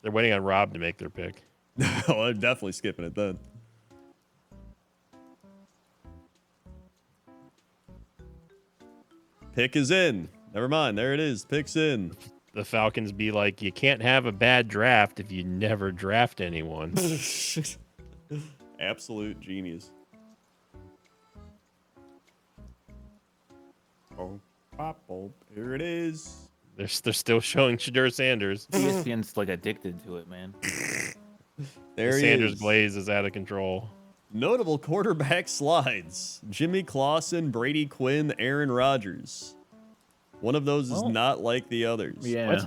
They're waiting on Rob to make their pick. Oh, I'm definitely skipping it then. Pick is in. Never mind. There it is. Pick's in. The Falcons be like, you can't have a bad draft if you never draft anyone. Absolute genius. Oh, pop, oh, here it is. They're still showing Shadur Sanders. ESPN's like addicted to it, man. There The he Sanders is. glaze is out of control. Notable quarterback slides. Jimmy Clausen, Brady Quinn, Aaron Rodgers. One of those is not like the others. Yeah.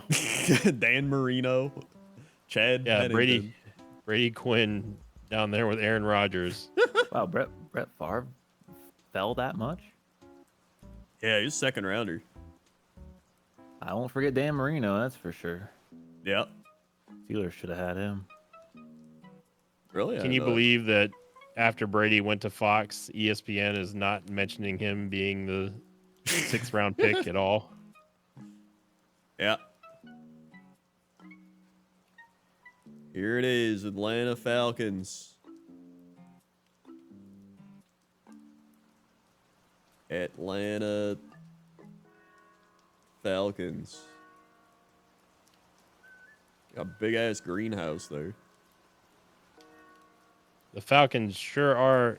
Dan Marino, Chad Yeah, Pennington. Brady Quinn down there with Aaron Rodgers. Wow, Brett Favre fell that much? Yeah, he's second rounder. I won't forget Dan Marino, that's for sure. Yeah. Steelers should have had him. Really? Can you believe that after Brady went to Fox, ESPN is not mentioning him being the 6th round pick at all? Yeah. Here it is, Atlanta Falcons. Atlanta Falcons. Got a big ass greenhouse there. The Falcons sure are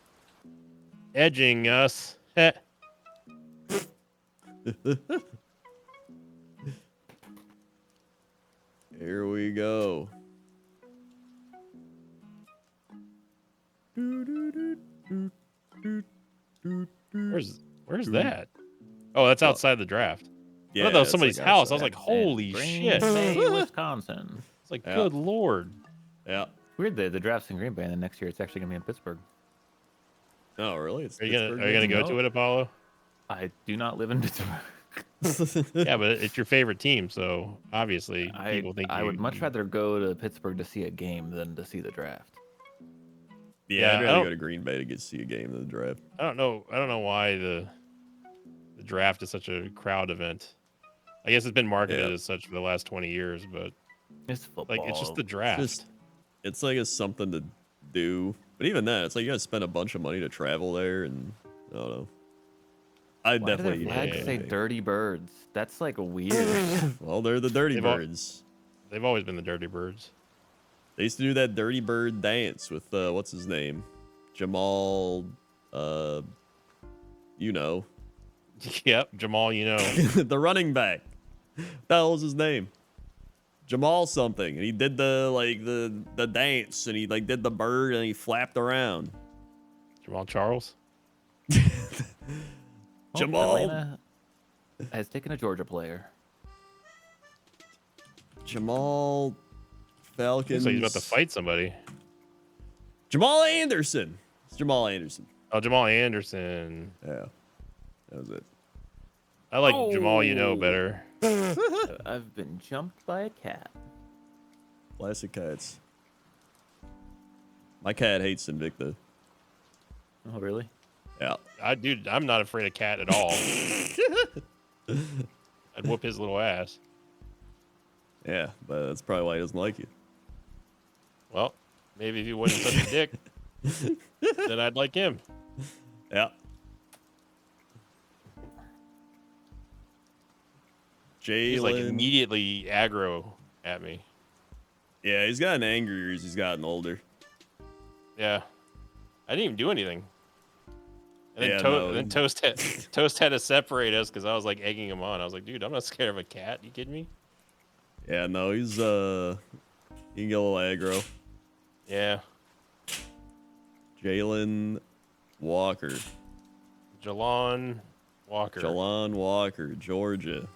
edging us. Heh. Here we go. Where's that? Oh, that's outside the draft. I thought that was it's somebody's like house. I was outside. like, holy Green shit. Bay, Wisconsin. It's like, Yeah. good lord. Yeah. Weird, the draft's in Green Bay, and then next year it's actually gonna be in Pittsburgh. Oh, really? It's Are you gonna Pittsburgh? go No. to it, Apollo? I do not live in Pittsburgh. Yeah, but it's your favorite team, so obviously I people think would much rather go to Pittsburgh to see a game than to see the draft. Yeah, Yeah, I'd I rather don't- go to Green Bay to get to see a game than the draft. I don't know why the draft is such a crowd event. I guess it's been marketed Yeah. as such for the last 20 years, but It's football. like it's just the draft. It's like it's something to do. But even that, it's like you gotta spend a bunch of money to travel there, and I don't know. I Why do definitely. their flags say Dirty Birds? That's like weird. Well, they're the Dirty They've Birds. They've always been the Dirty Birds. They used to do that Dirty Bird dance with what's his name, Jamal. You know, Yep, Jamal. You know, the running back. What the hell was his name? Jamal something, and he did the dance, and he like did the bird, and he flapped around. Jamal Charles. Jamal. Atlanta has taken a Georgia player. Jamal Falcons. Looks like he's about to fight somebody. Jamal Anderson. It's Jamal Anderson. Oh, Jamal Anderson. Yeah, that was it. I like Jamal. You know better. I've been jumped by a cat. Classic cats. My cat hates Invicta. Oh, really? Yeah. Dude, I'm not afraid of cat at all. I'd whoop his little ass. Yeah, but that's probably why he doesn't like you. Well, maybe if he wasn't such a dick, then I'd like him. Yeah. He's like Jalen. immediately aggro at me. Yeah, he's gotten angrier as he's gotten older. Yeah, I didn't even do anything. And then, Yeah, no. then Toast had to separate us because I was like egging him on. I was like, dude, I'm not scared of a cat. You kidding me? Yeah, no, he can get a little aggro. Yeah. Jalen Walker. Jalon Walker. Jalon Walker, Georgia.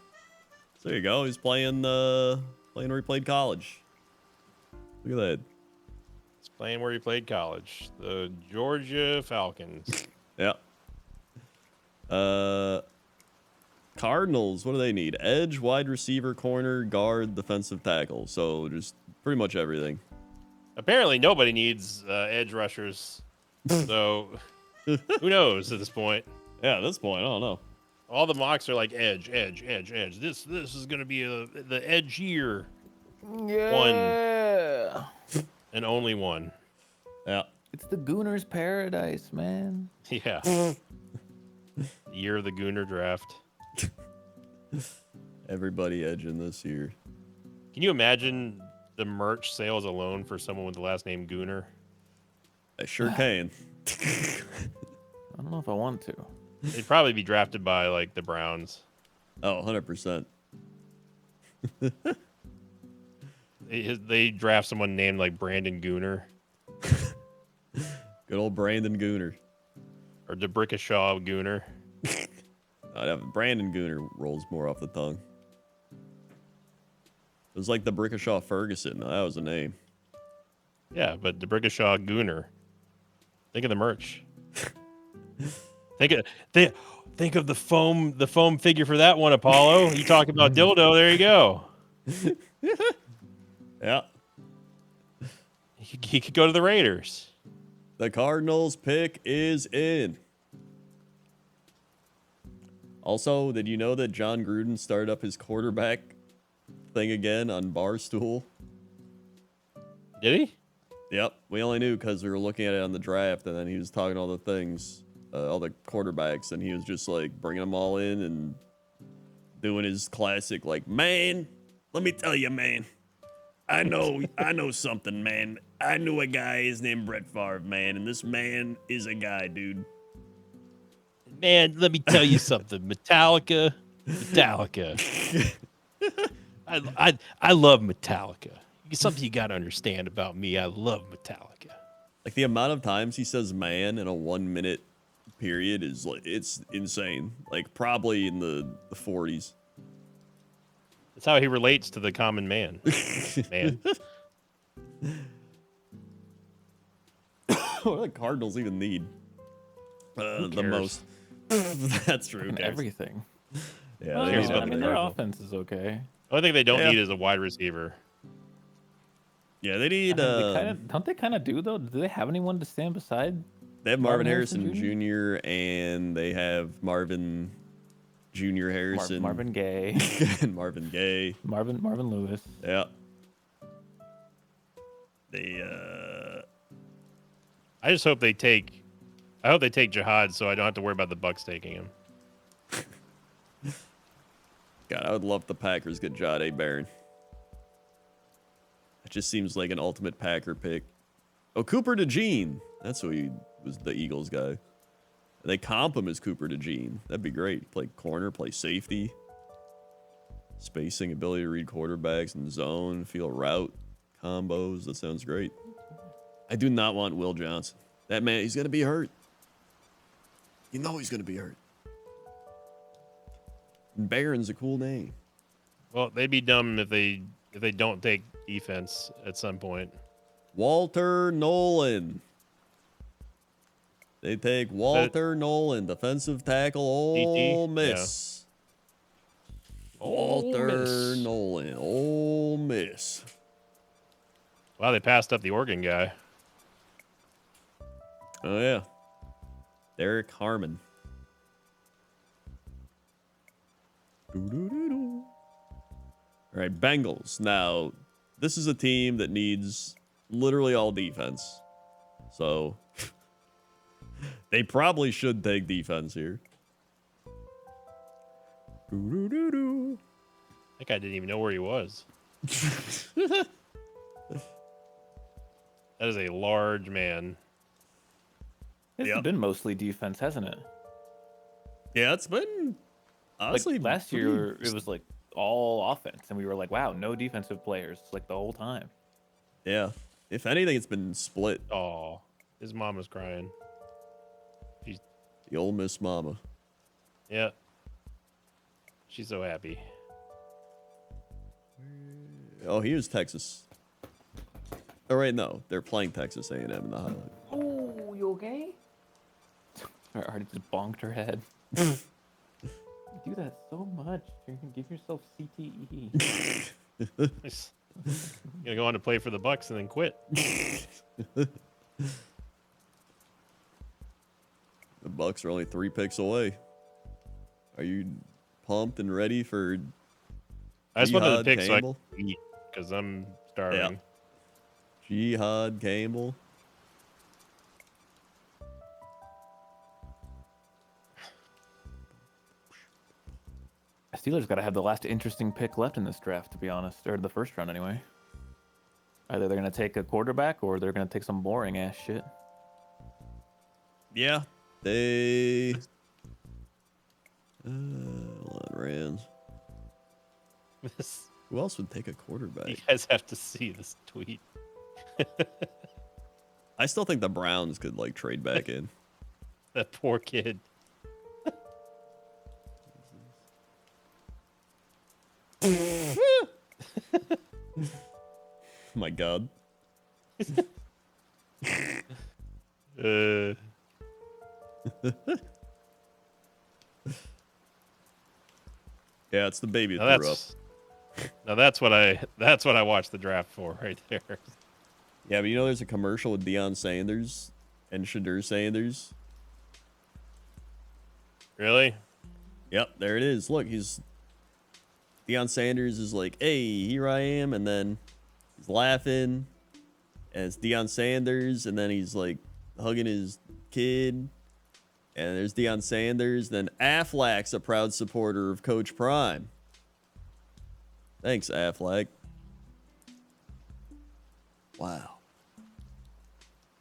So there you go. He's playing where he played college. Look at that. He's playing where he played college. The Georgia Falcons. Yeah. Cardinals, what do they need? Edge, wide receiver, corner, guard, defensive tackle. So just pretty much everything. Apparently, nobody needs edge rushers. So who knows at this point? Yeah, at this point, I don't know. All the mocks are like edge. This is gonna be the edge year. Yeah. One and only one. Yeah. It's the Gooner's paradise, man. Yeah. Year of the Gooner draft. Everybody edging this year. Can you imagine the merch sales alone for someone with the last name Gooner? I sure can. I don't know if I want to. They'd probably be drafted by like the Browns. Oh, 100%. They draft someone named like Brandon Gooner Good old Brandon Gooner. or DeBrickashaw Gooner. I'd have Brandon Gooner rolls more off the tongue. It was like the Brickashaw Ferguson. That was the name. Yeah, but DeBrickashaw Gooner. Think of the merch. Think of the foam figure for that one, Apollo. You talk about dildo, there you go. Yeah. He could go to the Raiders. The Cardinals pick is in. Also, did you know that John Gruden started up his quarterback thing again on Barstool? Did he? Yep. We only knew because we were looking at it on the draft, and then he was talking all the things, all the quarterbacks, and he was just like bringing them all in and doing his classic, like, man, let me tell you, man. I know something, man. I knew a guy, his name Brett Favre, man, and this man is a guy, dude. Man, let me tell you something. Metallica. I love Metallica. Something you got to understand about me. I love Metallica. Like the amount of times he says man in a 1 minute period is like, it's insane. Like probably in the 40s. That's how he relates to the common man. Man. What do the Cardinals even need? The cares? most. That's true. Fucking everything. Yeah, Well, they cares need about I the mean, everything. their Cardinals? offense is okay. The only thing they don't Yeah. need is a wide receiver. Yeah, they need. Don't they kind of do though? Do they have anyone to stand beside? They have Marvin Marvin Harrison Harrison Jr. and they have Marvin. Junior Harrison. Marvin Gaye. And Marvin Gaye. Marvin Lewis. Yeah. They I just hope they take. I hope they take Jihad, so I don't have to worry about the Bucks taking him. God, I would love the Packers get Jahdae Barron. It just seems like an ultimate Packer pick. Oh, Cooper DeJean. That's who he was, the Eagles guy. And they comp him as Cooper DeJean. That'd be great. Play corner, play safety. Spacing, ability to read quarterbacks and zone, feel route combos. That sounds great. I do not want Will Johnson. That man, he's going to be hurt. You know he's going to be hurt. Barron's a cool name. Well, they'd be dumb if they don't take defense at some point. Walter Nolan. They take Walter Nolan, defensive tackle, Ole Miss. Yeah. Walter Nolan, Ole Miss. Wow, they passed up the Oregon guy. Oh, yeah. Derek Harmon. Doo-doo-doo-doo. All right, Bengals. Now, this is a team that needs literally all defense. So, they probably should take defense here. Doo-doo-doo-doo. That guy didn't even know where he was. That is a large man. It's been mostly defense, hasn't it? Yeah, it's been honestly like last year. It was like all offense, and we were like, "Wow, no defensive players!" Like the whole time. Yeah, if anything, it's been split. Oh, his mama's crying. She's The Ole Miss mama. yeah. She's so happy. Oh, he was Texas. Oh, right, no, they're playing Texas A&M in the highlight. Oh, you okay? I already just bonked her head. You do that so much. You're gonna give yourself CTE. Gonna go on to play for the Bucks and then quit. The Bucks are only 3 picks away. Are you pumped and ready for I just wanted to Jihad pick Campbell? so I can eat because I'm starving. Jihad Campbell? Steelers got to have the last interesting pick left in this draft, to be honest, or the first round anyway. Either they're gonna take a quarterback or they're gonna take some boring ass shit. Yeah, they. Hold on, Rams. Who else would take a quarterback? You guys have to see this tweet. I still think the Browns could like trade back in. That poor kid. My God. Yeah, it's the baby that threw up. Now that's what I watched the draft for right there. Yeah, but you know there's a commercial with Deion Sanders and Shadur Sanders. Really? Yep, there it is. Look, Deion Sanders is like, "Hey, here I am," and then he's laughing as Deion Sanders, and then he's like hugging his kid, and there's Deion Sanders. Then Affleck's a proud supporter of Coach Prime. Thanks, Affleck. Wow.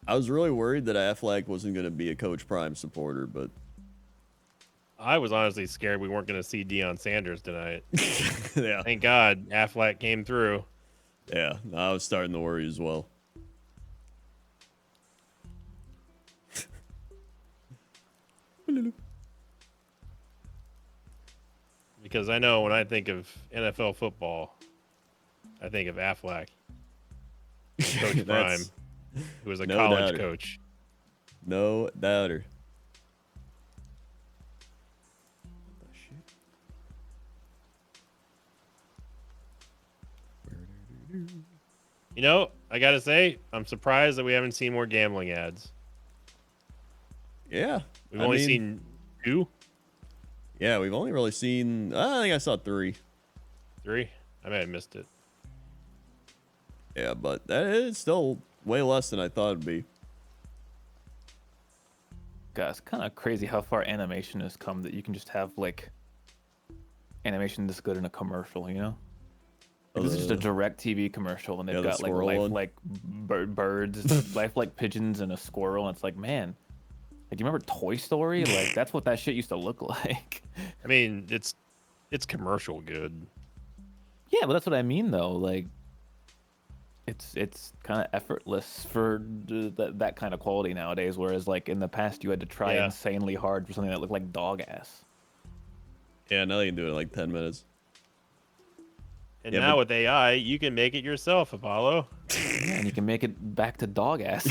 I was really worried that Affleck wasn't going to be a Coach Prime supporter, but I was honestly scared we weren't going to see Deion Sanders tonight. yeah. Thank God Affleck came through. Yeah, I was starting to worry as well. Because I know when I think of NFL football, I think of Affleck. Coach Prime, who was a no college doubter. coach. No doubter. You know, I got to say, I'm surprised that we haven't seen more gambling ads. Yeah. We've only seen 2. Yeah, we've only really seen. I think I saw 3. 3? I may have missed it. Yeah, but that is still way less than I thought it'd be. God, it's kind of crazy how far animation has come that you can just have like animation this good in a commercial, you know? Like, this is just a direct TV commercial, and they've the got like squirrel one. lifelike birds, lifelike pigeons, and a squirrel. And it's like, man, like, do you remember Toy Story? Like, that's what that shit used to look like. I mean, it's commercial good. Yeah, but that's what I mean, though. Like, it's kind of effortless for that kind of quality nowadays. Whereas, like, in the past, you had to try Yeah. insanely hard for something that looked like dog ass. Yeah, now you can do it in like 10 minutes. And Yeah, now but- with AI, you can make it yourself, Apollo. Yeah, and you can make it back to dog ass.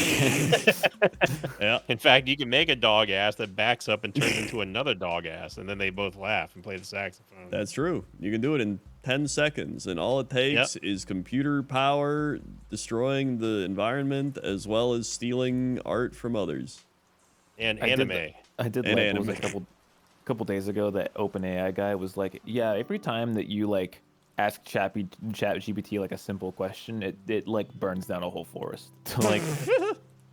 Yeah. In fact, you can make a dog ass that backs up and turns into another dog ass, and then they both laugh and play the saxophone. That's true. You can do it in 10 seconds, and all it takes is computer power, destroying the environment, as well as stealing art from others. And I did anime. I did And like what was it, anime. couple days ago, that OpenAI guy was like, yeah, every time that you like ask chat GPT like a simple question, it like burns down a whole forest. So, like,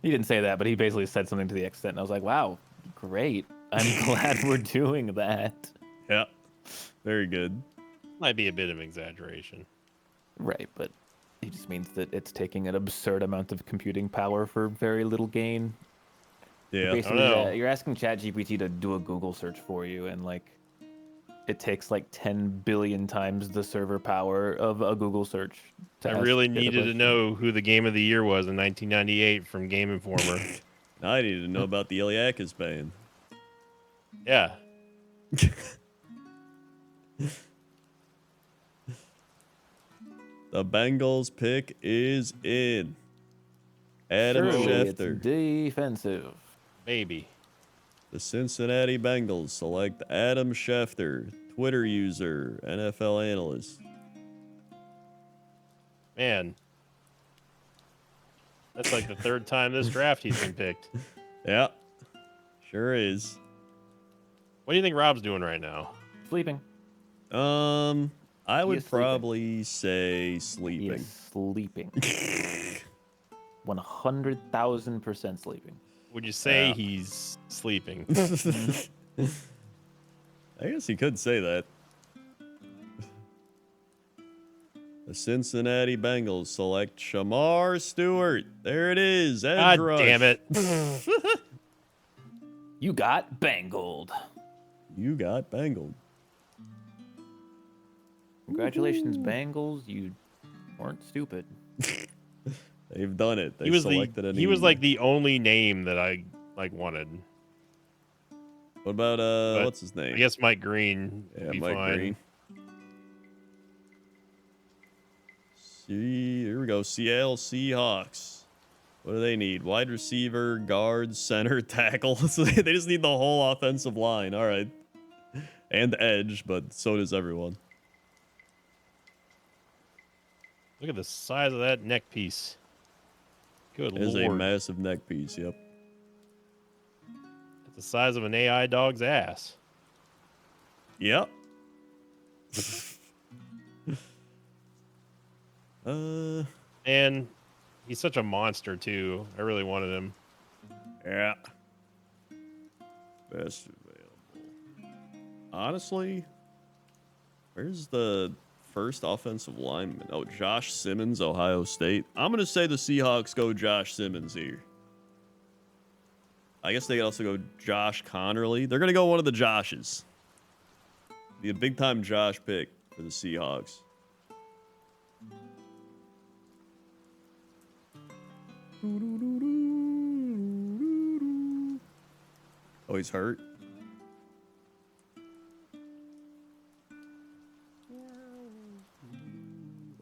he didn't say that, but he basically said something to the extent, and I was like, wow, great, I'm glad we're doing that. Yeah. Very good. Might be a bit of exaggeration. Right, but he just means that it's taking an absurd amount of computing power for very little gain. Yeah. Basically, know. you're asking ChatGPT to do a Google search for you, and like, it takes like 10 billion times the server power of a Google search. I really needed to know who the game of the year was in 1998 from Game Informer. Now I need to know about the Iliakis band. Yeah. The Bengals pick is in. Adam Surely it's Schefter. defensive. Baby. The Cincinnati Bengals select Adam Schefter, Twitter user, NFL analyst. Man. That's like the third time this draft he's been picked. Yeah, sure is. What do you think Rob's doing right now? Sleeping. I would is sleeping. probably say He sleeping. is sleeping. 100,000% sleeping. Would you say Yeah. he's sleeping? I guess he could say that. The Cincinnati Bengals select Shamar Stewart. There it is. Edge God rush. damn it. You got bangled. You got Bengal. Congratulations, Bengals. You weren't stupid. They've done it. They He was selected an he was E. like the only name that I like wanted. What about But what's his name? I guess Mike Green would Yeah, be Mike fine. Green. See, here we go. Seattle Seahawks. What do they need? Wide receiver, guard, center, tackle. So they just need the whole offensive line. All right. And edge, but so does everyone. Look at the size of that neck piece. Good It is a lord. massive neck piece. Yep. It's the size of an AI dog's ass. Yep. And he's such a monster too. I really wanted him. Yeah. Best available. Honestly, where's the first offensive lineman? Oh, Josh Simmons, Ohio State. I'm going to say the Seahawks go Josh Simmons here. I guess they could also go Josh Connerly. They're going to go one of the Joshes. Be a big time Josh pick for the Seahawks. Oh, he's hurt.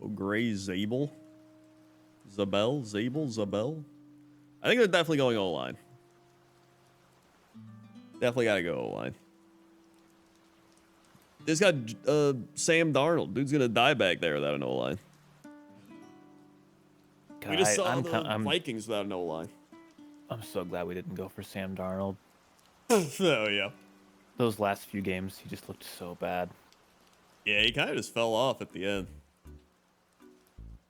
Oh, Gray Zabel. Zabel. I think they're definitely going O-line. Definitely got to go O-line. This got Sam Darnold. Dude's going to die back there without an O-line. We just saw the Vikings without an O-line. I'm so glad we didn't go for Sam Darnold. Oh, yeah. Those last few games, he just looked so bad. Yeah, he kind of just fell off at the end.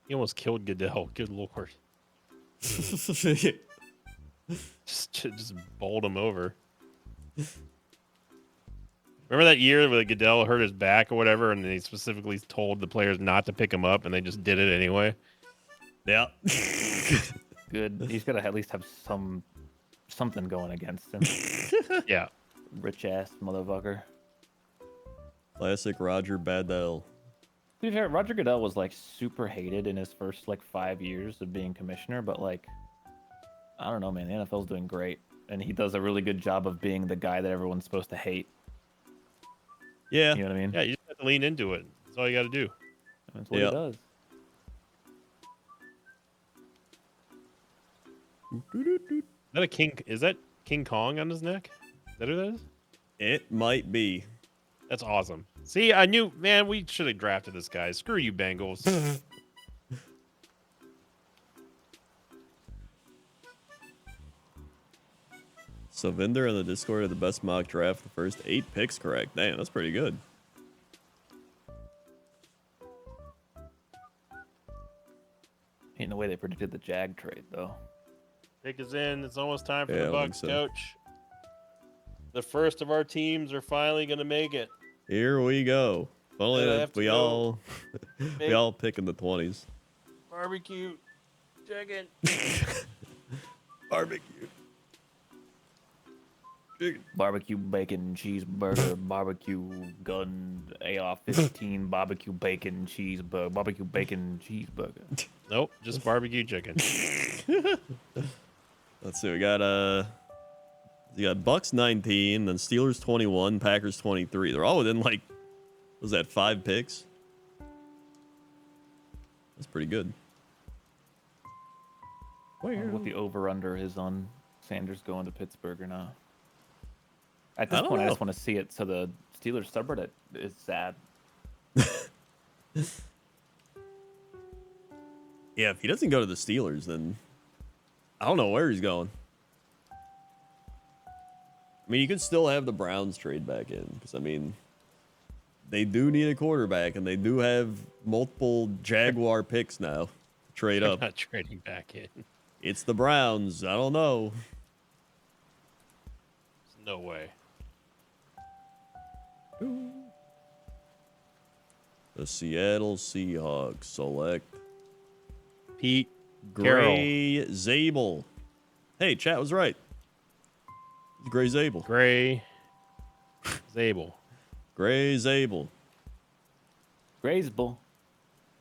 He almost killed Goodell. Good lord. Just bowled him over. Remember that year where Goodell hurt his back or whatever, and they specifically told the players not to pick him up, and they just did it anyway? Yeah. Good. He's got to at least have something going against him. Yeah. Rich ass motherfucker. Classic Roger Badell. To be fair, Roger Goodell was like super hated in his first like 5 years of being commissioner, but like, I don't know, man. The NFL's doing great, and he does a really good job of being the guy that everyone's supposed to hate. Yeah. You know what I mean? Yeah, you just have to lean into it. That's all you got to do. That's what Yep. he does. Is that a king? Is that King Kong on his neck? Is that who that is? It might be. That's awesome. See, I knew, man, we should have drafted this guy. Screw you, Bengals. So Vinder on the Discord had the best mock draft. The first 8 picks correct. Damn, that's pretty good. Ain't no way they predicted the Jag trade though. Pick is in. It's almost time for Yeah, the I think Bucks, so. coach. The first of our teams are finally going to make it. Here we go. If only And I that have to we go all we make- all pick in the 20s. Barbecue chicken. Barbecue. Chicken. Barbecue bacon cheeseburger, barbecue gun AR-15, barbecue bacon cheeseburger, barbecue bacon cheeseburger. Nope, just barbecue chicken. Let's see. We got Bucks 19, then Steelers 21, Packers 23. They're all within like, what was that 5 picks? That's pretty good. What the over/under is on Sanders going to Pittsburgh or not? At this I don't point, I know. just want to see it so the Steelers subreddit is sad. Yeah, if he doesn't go to the Steelers, then I don't know where he's going. I mean, you could still have the Browns trade back in because, I mean, they do need a quarterback, and they do have multiple Jaguar picks now to trade I'm up. not trading back in. It's the Browns. I don't know. There's no way. The Seattle Seahawks select Pete Carroll. Gray Zabel. Hey, chat was right. It's Gray Zabel. Gray Zabel. Gray Zabel. Grazeable.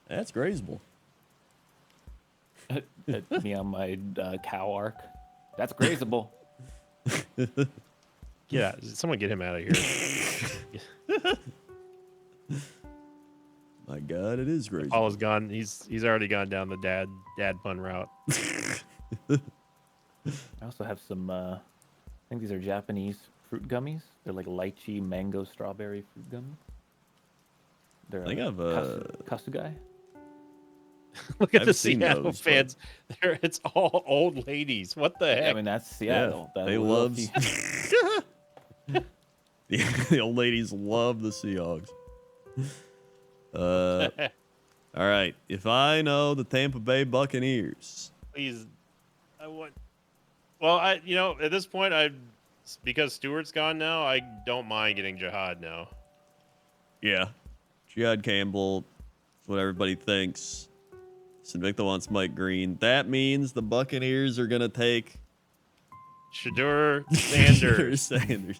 That's Graysable. Me on my cow arc. That's grazeable. Yeah, someone get him out of here. My God, it is Graysable. Paul is gone. He's already gone down the dad pun route. I also have some, I think these are Japanese fruit gummies. They're like lychee, mango, strawberry fruit gummies. They're I think I've Kasugai. Look at I've the seen Seattle those, but- fans. It's all old ladies. What the heck? I mean, that's Seattle. Yeah, That they little love. fe- The old ladies love the Seahawks. All right. If I know the Tampa Bay Buccaneers, Please, I want. Well, at this point, because Stewart's gone now, I don't mind getting Jihad now. yeah, Jihad Campbell, that's what everybody thinks. Sinvicta wants Mike Green. That means the Buccaneers are gonna take Shadur Sanders. Sanders.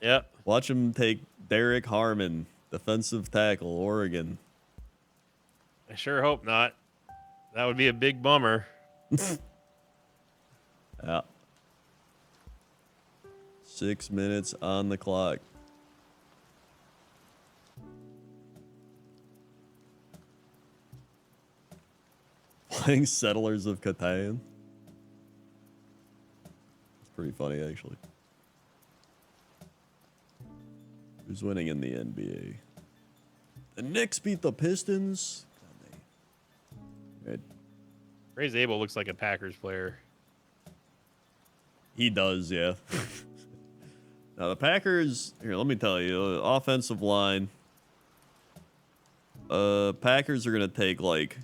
Yep. Watch him take Derek Harmon, defensive tackle, Oregon. I sure hope not. That would be a big bummer. Yeah. 6 minutes on the clock. Playing Settlers of Catan. It's pretty funny, actually. Who's winning in the NBA? The Knicks beat the Pistons. God, Ray Zabel looks like a Packers player. he does, yeah. Now the Packers, here, let me tell you, offensive line. Packers are gonna take like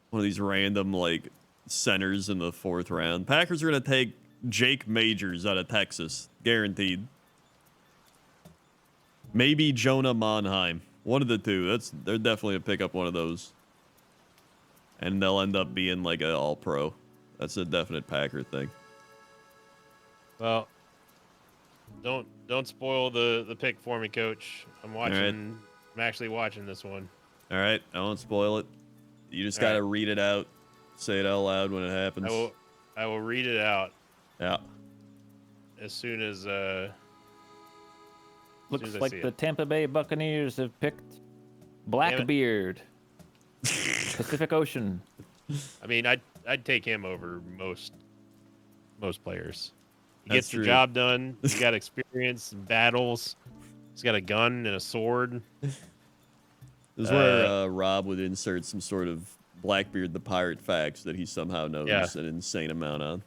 one of these random like centers in the 4th round. Packers are gonna take Jake Majors out of Texas, guaranteed. Maybe Jonah Monheim, one of the two. They're definitely gonna pick up one of those, and they'll end up being like an All-Pro. That's a definite Packer thing. Well, don't spoil the pick for me, Coach. I'm watching. I'm actually watching this one. All right, I won't spoil it. You just gotta read it out, say it out loud when it happens. I will read it out. Yeah. As soon as Looks like the Tampa Bay Buccaneers have picked Blackbeard, Pacific Ocean. I mean, I'd take him over most players. He That's gets true. the job done. He's got experience in battles. He's got a gun and a sword. This is where Rob would insert some sort of Blackbeard the Pirate facts that he somehow knows an insane amount on.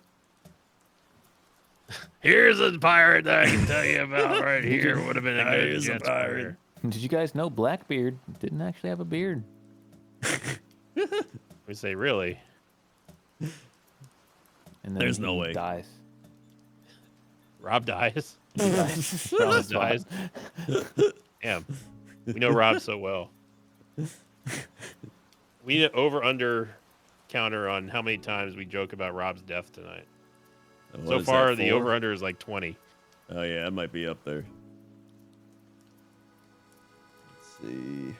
Here's a pirate that I can tell you about right here. Would have been a good Jets player. Did you guys know Blackbeard didn't actually have a beard? We say, really? And then There's no he way. Dies. Rob dies? Rob dies? Damn. We know Rob so well. We need an over-under counter on how many times we joke about Rob's death tonight. So far, the over-under is like 20. Oh, yeah, that might be up there. Let's see.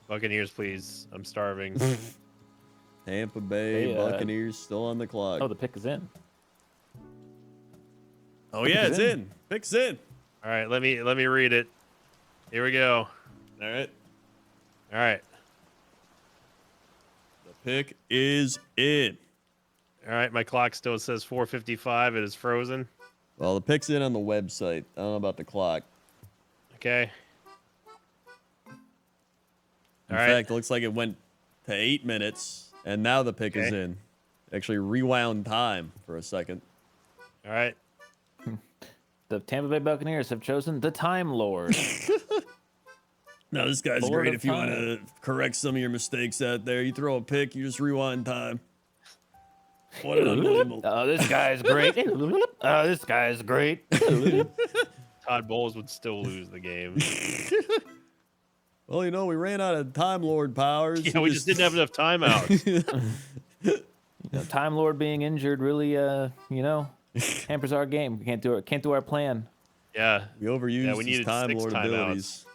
Buccaneers, please. I'm starving. Tampa Bay Buccaneers still on the clock. Oh, the pick is in. Oh, yeah, it's in. Pick's in. All right, let me read it. Here we go. All right. All right. The pick is in. All right, my clock still says 4:55. It is frozen. Well, the pick's in on the website. I don't know about the clock. Okay. In fact, it looks like it went to 8 minutes, and now the pick is in. Actually rewound time for a second. All right. The Tampa Bay Buccaneers have chosen the Time Lord. Now, this guy's Lord great of if you want Time. to correct some of your mistakes out there. You throw a pick, you just rewind time. What an unbelievable. Oh, this guy's great. Oh, this guy's great. Todd Bowles would still lose the game. Well, you know, we ran out of Time Lord powers. Yeah, we just didn't have enough timeouts. Time Lord being injured really, hampers our game. We can't do it. Can't do our plan. Yeah. We overused we his needed Time 6 Lord timeouts. abilities.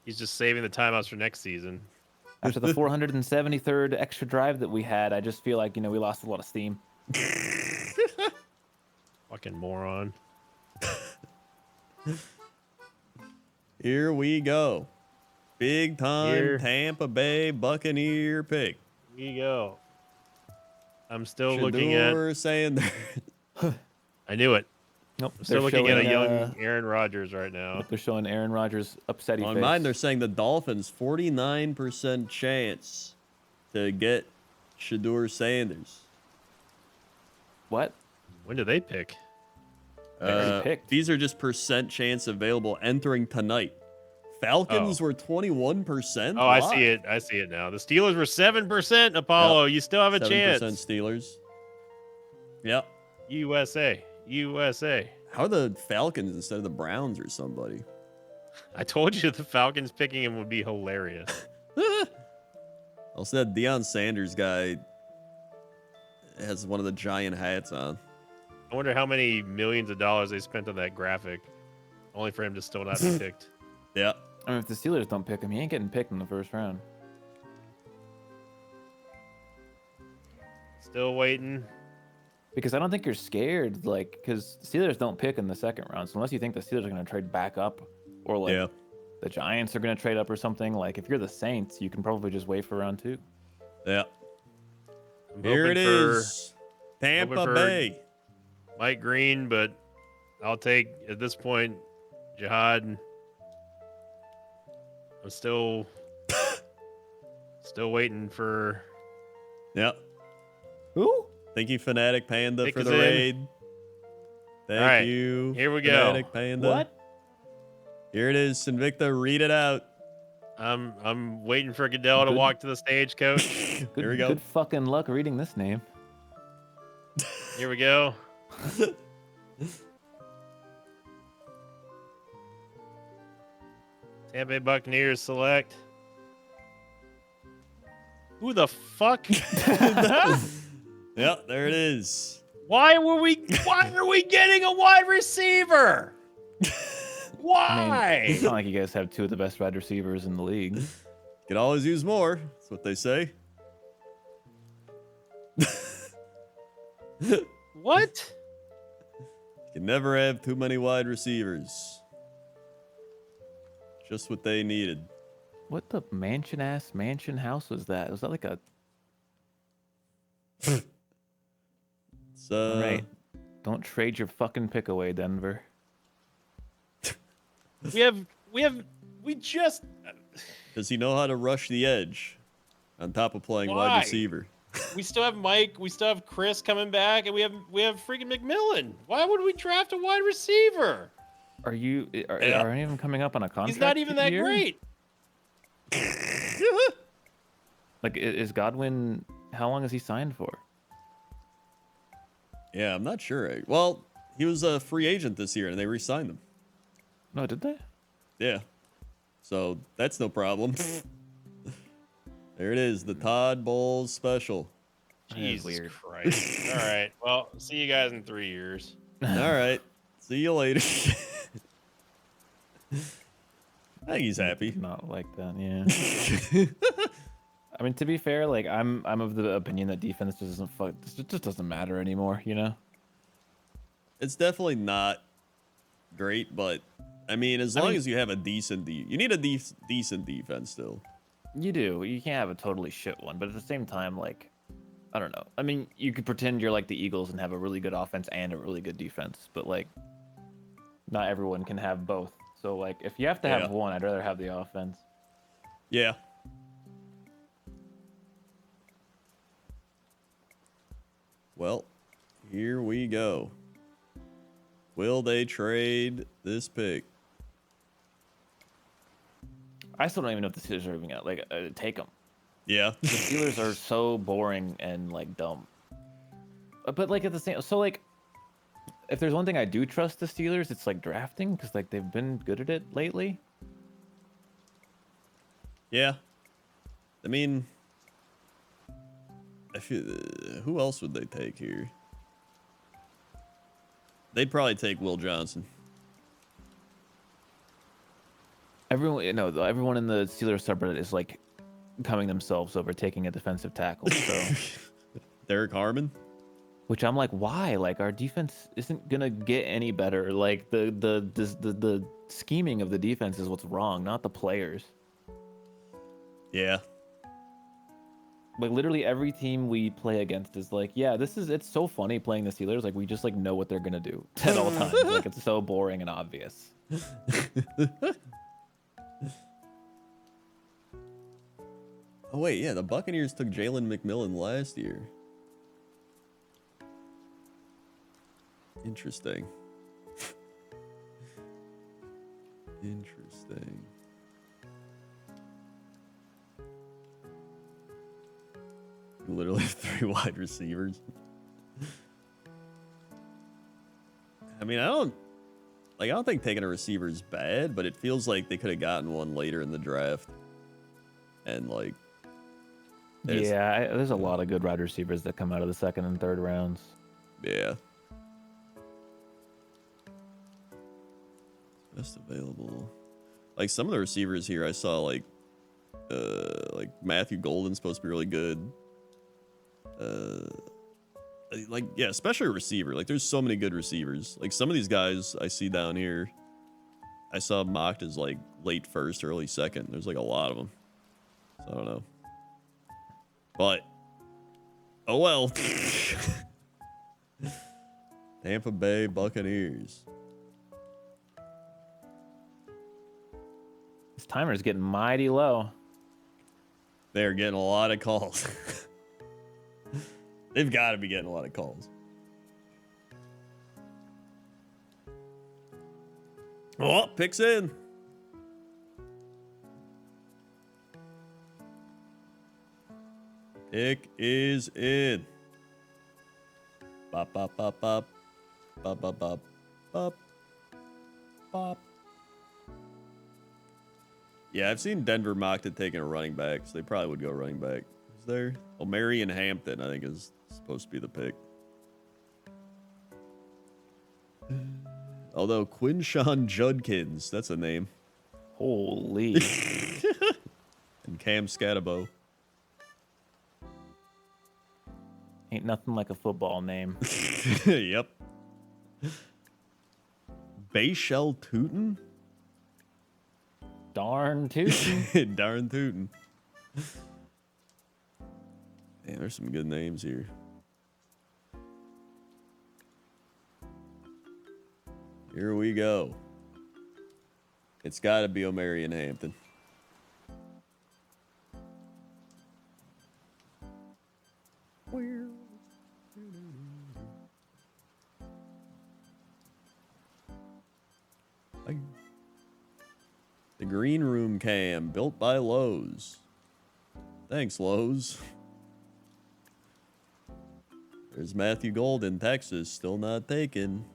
He's just saving the timeouts for next season. After the 473rd extra drive that we had, I just feel like we lost a lot of steam. Fucking moron. Here we go. Big time Here. Tampa Bay Buccaneer pick. Here you go. I'm still looking at. Shador saying I knew it. Nope. I'm still looking at a young Aaron Rodgers right now. They're showing Aaron Rodgers upsetty on face. mine, they're saying the Dolphins 49% chance to get Shador Sanders. What? When do they pick? picked. These are just percent chance available entering tonight. Falcons were 21%. Oh, I see it. I see it now. The Steelers were 7%. Apollo, you still have a 7% chance. Steelers. Yep. USA. How are the Falcons instead of the Browns or somebody? I told you the Falcons picking him would be hilarious. Also, that Deion Sanders guy has one of the giant hats on. I wonder how many millions of dollars they spent on that graphic, only for him to still not be picked. Yeah. I mean, if the Steelers don't pick him, he ain't getting picked in the first round. Still waiting. Because I don't think you're scared, because Steelers don't pick in the second round. So unless you think the Steelers are going to trade back up, or the Giants are going to trade up or something, if you're the Saints, you can probably just wait for round 2. Yeah. I'm Here it hoping for is. Tampa hoping for Bay. Mike Green, but I'll take, at this point, Jihad. I'm still Still waiting for. Yep. Who? Thank you, Fanatic Panda, Pick for us the in. raid. Thank All right, you, here we go. Fanatic Panda. What? Here it is, Invicta. Read it out. I'm waiting for Goodell to Good. walk to the stage, coach. Here we go. Good fucking luck reading this name. Here we go. Tampa Bay Buccaneers select. Who the fuck? Yep, there it is. Why are we getting a wide receiver? Why? It's not like you guys have two of the best wide receivers in the league. Could always use more. That's what they say. What? You can never have too many wide receivers. Just what they needed. What the mansion house was that? Was that like a... It's, All right. Don't trade your fucking pick away, Denver. We just. Does he know how to rush the edge on top of playing Why? wide receiver? We still have Mike. We still have Chris coming back, and we have freaking McMillan. Why would we draft a wide receiver? Are any of them coming up on a contract? He's not even that year? great. Like, is Godwin? How long is he signed for? Yeah, I'm not sure. Well, he was a free agent this year, and they re-signed him. No, did they? Yeah. So that's no problem. There it is, the Todd Bowles special. That is Jesus weird. Christ. All right. Well, see you guys in 3 years. All right. See you later. I think he's happy. Not like that, yeah. I mean, to be fair, like I'm of the opinion that defense just doesn't matter anymore, you know? It's definitely not great, but I mean, as long as you have a decent you need a decent defense still. You do. You can't have a totally shit one, but at the same time, like, I don't know. I mean, you could pretend you're like the Eagles and have a really good offense and a really good defense, but like, not everyone can have both. So like, if you have to have one, I'd rather have the offense. Yeah. Well, here we go. Will they trade this pick? I still don't even know if the Steelers are even gonna take them. Yeah. The Steelers are so boring and like dumb. But like at the same, so like, if there's one thing I do trust the Steelers, it's like drafting because like they've been good at it lately. Yeah. I mean, I feel, who else would they take here? They'd probably take Will Johnson. Everyone in the Steelers subreddit is like coming themselves over taking a defensive tackle. So, Derek Harmon. which I'm like, why? Like our defense isn't gonna get any better. Like the scheming of the defense is what's wrong, not the players. Yeah. Like literally every team we play against is like, yeah, it's so funny playing the Steelers. Like we just like know what they're gonna do at all times. Like it's so boring and obvious. Oh wait, yeah, the Buccaneers took Jalen McMillan last year. Interesting. Interesting. You literally have 3 wide receivers. I mean, I don't think taking a receiver is bad, but it feels like they could have gotten one later in the draft. And like, there's a lot of good wide receivers that come out of the second and third rounds. yeah. Best available. Like some of the receivers here I saw like Matthew Golden's supposed to be really good. Yeah, especially a receiver. Like there's so many good receivers. Like some of these guys I see down here, I saw mocked as like late first, early second. There's like a lot of them. So I don't know. But oh well. Tampa Bay Buccaneers. This timer's getting mighty low. They're getting a lot of calls. They've got to be getting a lot of calls. Oh, picks in. Pick is in. Bop, bop, bop, bop. Bop, bop, bop. Bop. Bop. Yeah, I've seen Denver mocked at taking a running back, so they probably would go running back. Is there? Oh, Marion Hampton, I think, is supposed to be the pick. Although Quinshawn Judkins, that's a name. Holy. And Cam Scatabo. Ain't nothing like a football name. Yep. Bayshell Tootin? Darn tootin'. Darn Tootin. Man, there's some good names here. Here we go. It's got to be O'Marion Hampton. The Green Room Cam, built by Lowe's. Thanks, Lowe's. There's Matthew Golden, Texas, still not taken.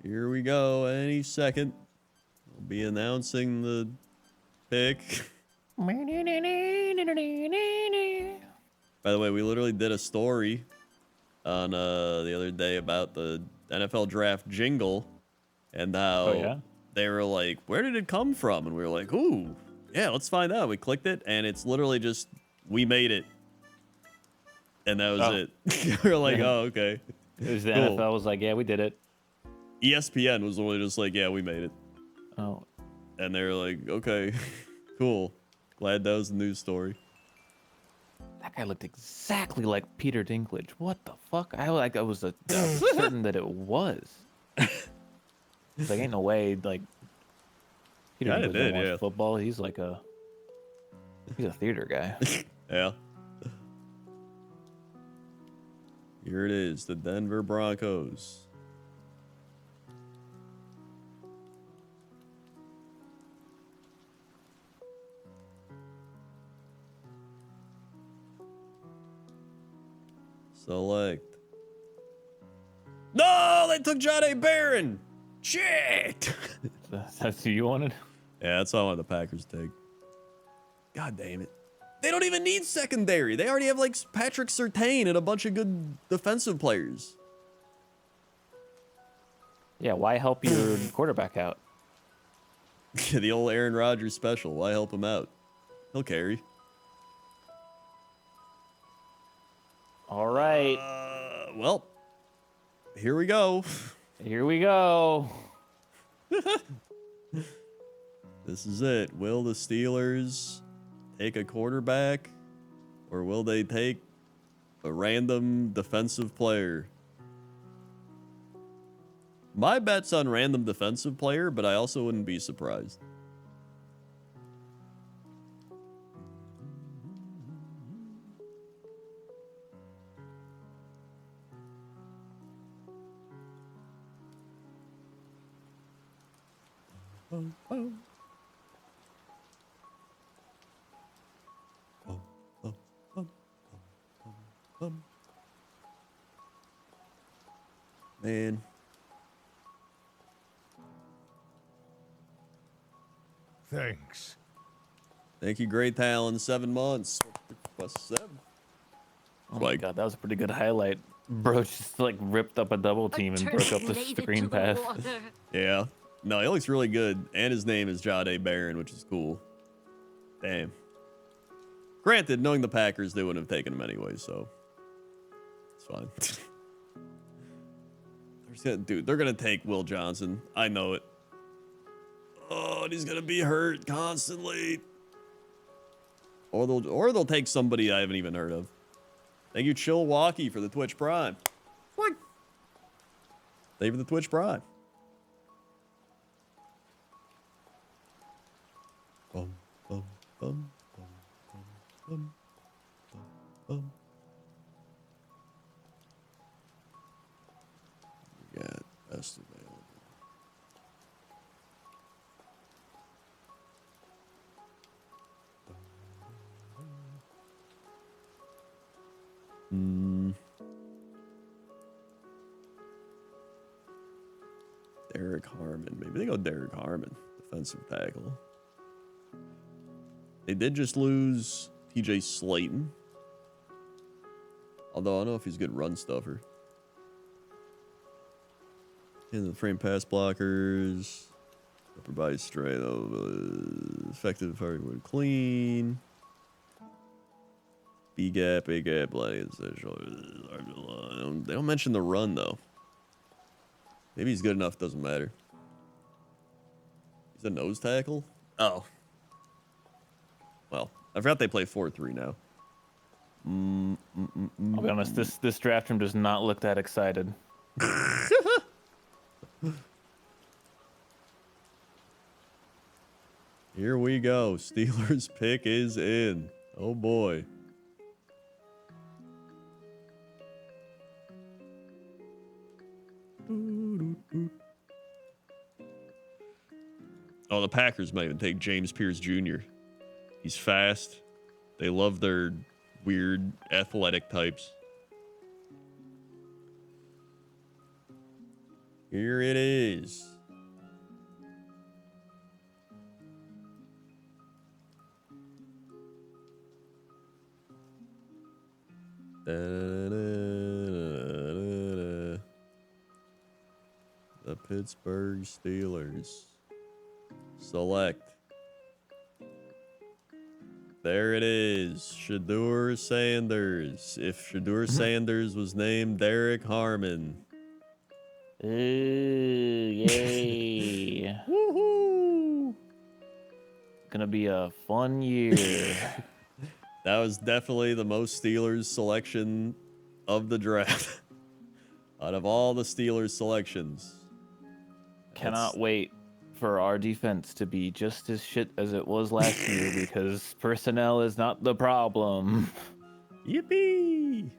Here we go. Any second, we'll be announcing the pick. By the way, we literally did a story on the other day about the NFL draft jingle and how they were like, "Where did it come from?" And we were like, "Ooh, yeah, let's find out." We clicked it, and it's literally just we made it, and that was it. We were like, "Oh, okay." It was the Cool. NFL was like, "Yeah, we did it." ESPN was literally just like, "Yeah, we made it," Oh, and they were like, "Okay, cool. Glad that was the news story." that guy looked exactly like Peter Dinklage. What the fuck? I was certain that it was. It's like, ain't no way. Like, Peter Kinda Dinklage did, don't watch yeah. football. He's a theater guy. Yeah. Here it is, the Denver Broncos. Select. No, they took John A. Barron. Shit. That's who you wanted. Yeah, that's all I wanted the Packers to take. God damn it. They don't even need secondary. They already have like Patrick Surtain and a bunch of good defensive players. Yeah, why help your quarterback out? The old Aaron Rodgers special. Why help him out? He'll carry. All right, Well, here we go. here we go. This is it. Will the Steelers take a quarterback, or will they take a random defensive player? My bet's on random defensive player, but I also wouldn't be surprised. Man. Thanks. Thank you, Great Talon. 7 months. Plus 7. Oh my god, that was a pretty good highlight. Bro just like ripped up a double team and broke up the screen pass. Yeah. No, he looks really good. And his name is John A. Barron, which is cool. Damn. Granted, knowing the Packers, they wouldn't have taken him anyway, so it's fine. Dude, they're going to take Will Johnson. I know it. Oh, and he's going to be hurt constantly. Or they'll take somebody I haven't even heard of. Thank you, Chilwaukee, for the Twitch Prime. What? Thank you for the Twitch Prime. Bum, bum, bum, bum, bum, bum, bum. We got best available. Derek Harmon. Maybe they go Derek Harmon, defensive tackle. They did just lose TJ Slayton. Although I don't know if he's a good run stuffer. In the frame pass blockers. Upper body straight. Effective hardwood clean. B gap, A gap, bloody. They don't mention the run though. Maybe he's good enough, doesn't matter. He's a nose tackle? Oh. Well, I forgot they play 4-3 now. I'll be honest, this draft room does not look that excited. Here we go. Steelers pick is in. Oh boy. Oh, the Packers might even take James Pierce Jr. He's fast. They love their weird athletic types. Here it is. The Pittsburgh Steelers. Select. There it is. Shadur Sanders. If Shadur Sanders was named Derek Harmon. Ooh, yay. Woohoo! Gonna be a fun year. That was definitely the most Steelers selection of the draft. Out of all the Steelers selections. Cannot wait for our defense to be just as shit as it was last year because personnel is not the problem. Yippee!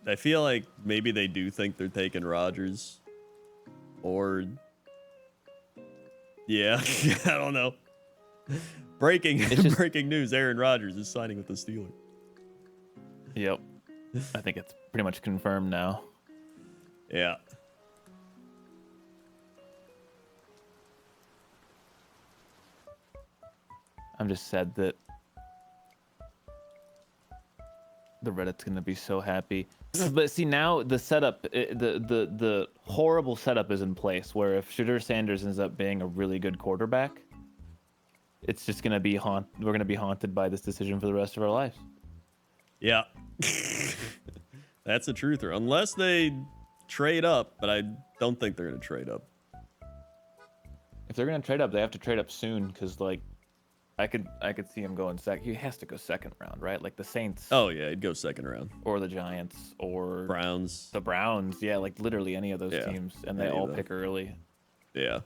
I feel like maybe they do think they're taking Rodgers. Or... yeah, I don't know. Breaking news, Aaron Rodgers is signing with the Steelers. Yep. I think it's pretty much confirmed now. Yeah. I'm just sad that the Reddit's gonna be so happy. But see, now the setup, the horrible setup is in place where if Shadur Sanders ends up being a really good quarterback, it's just gonna be we're gonna be haunted by this decision for the rest of our lives. Yeah. That's a truther. Unless they trade up, but I don't think they're gonna trade up. If they're gonna trade up, they have to trade up soon because like I could see him going second. He has to go second round, right? Like the Saints. Oh yeah, he'd go second round. Or the Giants or Browns. The Browns, yeah, like literally any of those teams, and they all pick early. Yeah.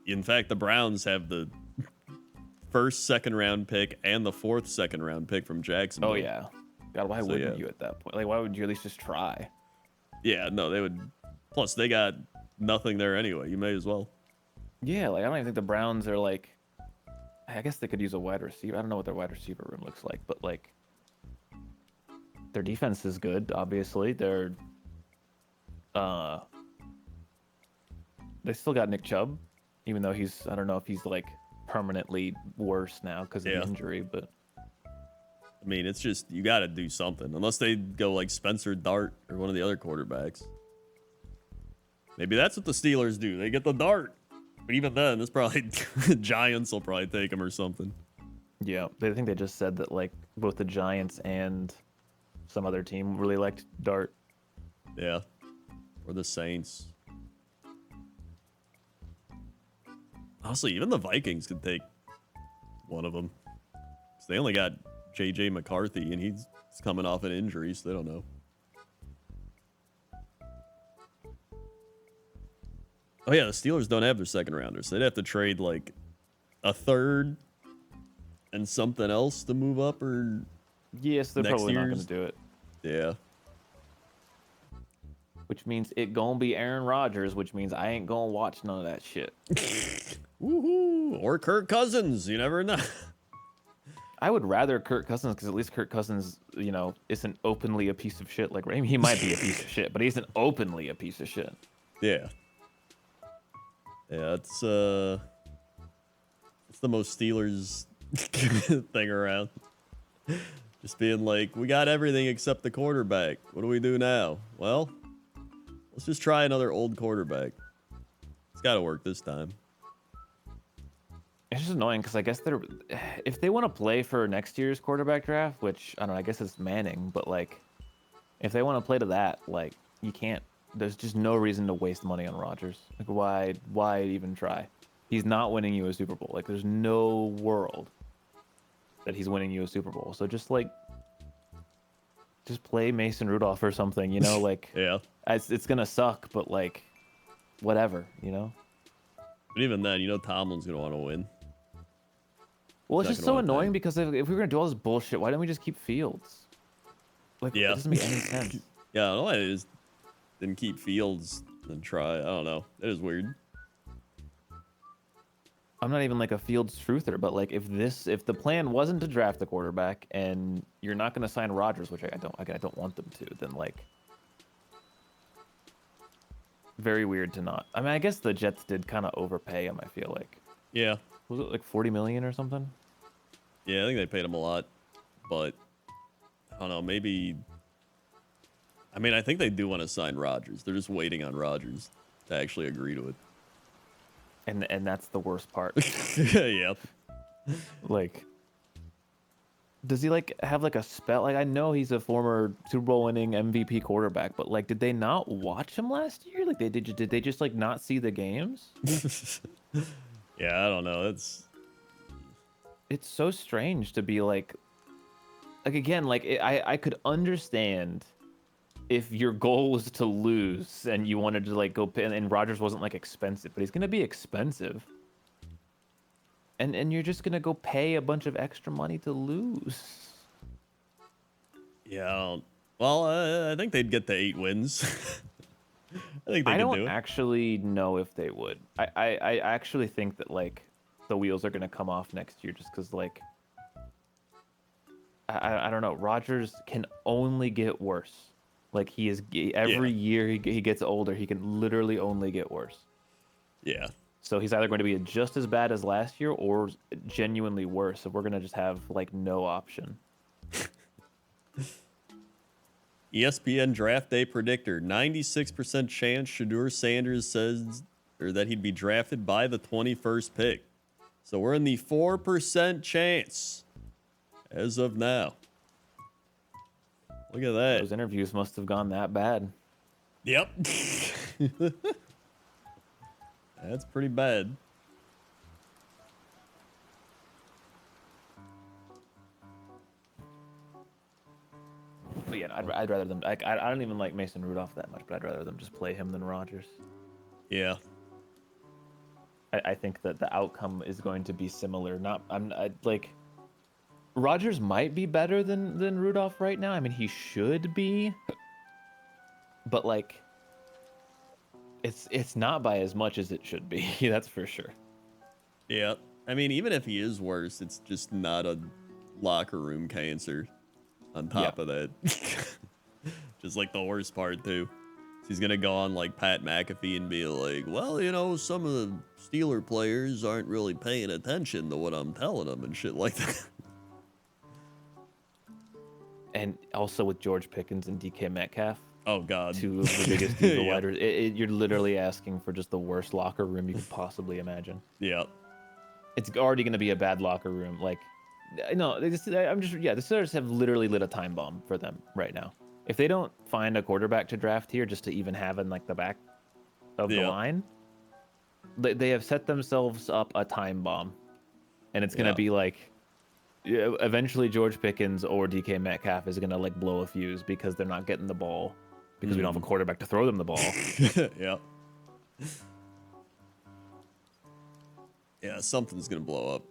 In fact, the Browns have the first second round pick and the fourth second round pick from Jacksonville. Oh yeah. God, why wouldn't you at that point? Like, why would you at least just try? Yeah, no, they would. Plus, they got nothing there anyway. You may as well. Yeah, like I don't even think the Browns are like. I guess they could use a wide receiver. I don't know what their wide receiver room looks like, but like, their defense is good. Obviously, they still got Nick Chubb, even though I don't know if he's like permanently worse now because of the injury, but. I mean, it's just, you got to do something. Unless they go like Spencer Dart or one of the other quarterbacks. Maybe that's what the Steelers do. They get the Dart. But even then, it's probably Giants will probably take him or something. Yeah, I think they just said that like both the Giants and some other team really liked Dart. Yeah. Or the Saints. Honestly, even the Vikings could take one of them. 'Cause they only got J.J. McCarthy, and he's coming off an injury, so they don't know. Oh yeah, the Steelers don't have their second rounders. So they'd have to trade like a third and something else to move up, or Yes, they're next probably not going year's. to do it. Yeah. Which means it gonna be Aaron Rodgers, which means I ain't gonna watch none of that shit. Woohoo! Or Kirk Cousins. You never know. I would rather Kirk Cousins, because at least Kirk Cousins, isn't openly a piece of shit. Like, I mean, he might be a piece of shit, but he isn't openly a piece of shit. Yeah. Yeah, it's the most Steelers thing around. Just being like, we got everything except the quarterback. What do we do now? Well, let's just try another old quarterback. It's got to work this time. It's just annoying because I guess if they want to play for next year's quarterback draft, which I don't know, I guess it's Manning, but like, if they want to play to that, like, you can't. There's just no reason to waste money on Rodgers. Like, why even try? He's not winning you a Super Bowl. Like, there's no world that he's winning you a Super Bowl. So just play Mason Rudolph or something, like, Yeah. it's gonna suck, but like, whatever, But even then, Tomlin's going to want to win. Well, it's Not just gonna so want that. annoying because if we were gonna do all this bullshit, why don't we just keep Fields? Like, Yeah. it doesn't make any sense. Yeah, I don't know why they just didn't keep Fields and try. I don't know. It is weird. I'm not even like a Fields truther, but like if the plan wasn't to draft a quarterback and you're not gonna sign Rodgers, which I don't want them to, then like, very weird to not. I mean, I guess the Jets did kind of overpay him. I feel like, Yeah. was it like 40 million or something? Yeah, I think they paid him a lot. But, I don't know, maybe... I mean, I think they do want to sign Rodgers. They're just waiting on Rodgers to actually agree to it. And that's the worst part. Yeah. Like, does he like have like a spell? Like, I know he's a former Super Bowl winning MVP quarterback, but like, did they not watch him last year? Like, did they just like not see the games? Yeah, I don't know. It's so strange to be like again, like I could understand if your goal was to lose and you wanted to like go pay, and Rodgers wasn't like expensive, but he's gonna be expensive. And you're just gonna go pay a bunch of extra money to lose. Yeah, I don't... Well, I think they'd get to 8 wins. I think they I could don't do it. actually know if they would. I actually think that like the wheels are gonna come off next year just because like I don't know. Rodgers can only get worse. Like he is every year he gets older, he can literally only get worse. Yeah. So he's either going to be just as bad as last year or genuinely worse. So we're gonna just have like no option. ESPN draft day predictor: 96% chance Shedeur Sanders says that he'd be drafted by the 21st pick. So we're in the 4% chance as of now. Look at that. Those interviews must have gone that bad. Yep. That's pretty bad. But yeah, I'd rather them. I don't even like Mason Rudolph that much, but I'd rather them just play him than Rodgers. Yeah. I think that the outcome is going to be similar. Like Rodgers might be better than Rudolph right now. I mean, he should be, but like it's not by as much as it should be. That's for sure. Yeah. I mean, even if he is worse, it's just not a locker room cancer on top of that. Just like the worst part, too. He's going to go on like Pat McAfee and be like, well, some of the Steeler players aren't really paying attention to what I'm telling them and shit like that. And also with George Pickens and DK Metcalf. Oh, God. Two of the biggest diesel Yeah. writers. You're literally asking for just the worst locker room you could possibly imagine. Yeah. It's already going to be a bad locker room. Like, no, the Steelers have literally lit a time bomb for them right now. If they don't find a quarterback to draft here just to even have in like the back of the line, they have set themselves up a time bomb, and it's gonna Yeah. be like, yeah, eventually George Pickens or DK Metcalf is gonna like blow a fuse because they're not getting the ball because we don't have a quarterback to throw them the ball. Yeah. Yeah, something's gonna blow up.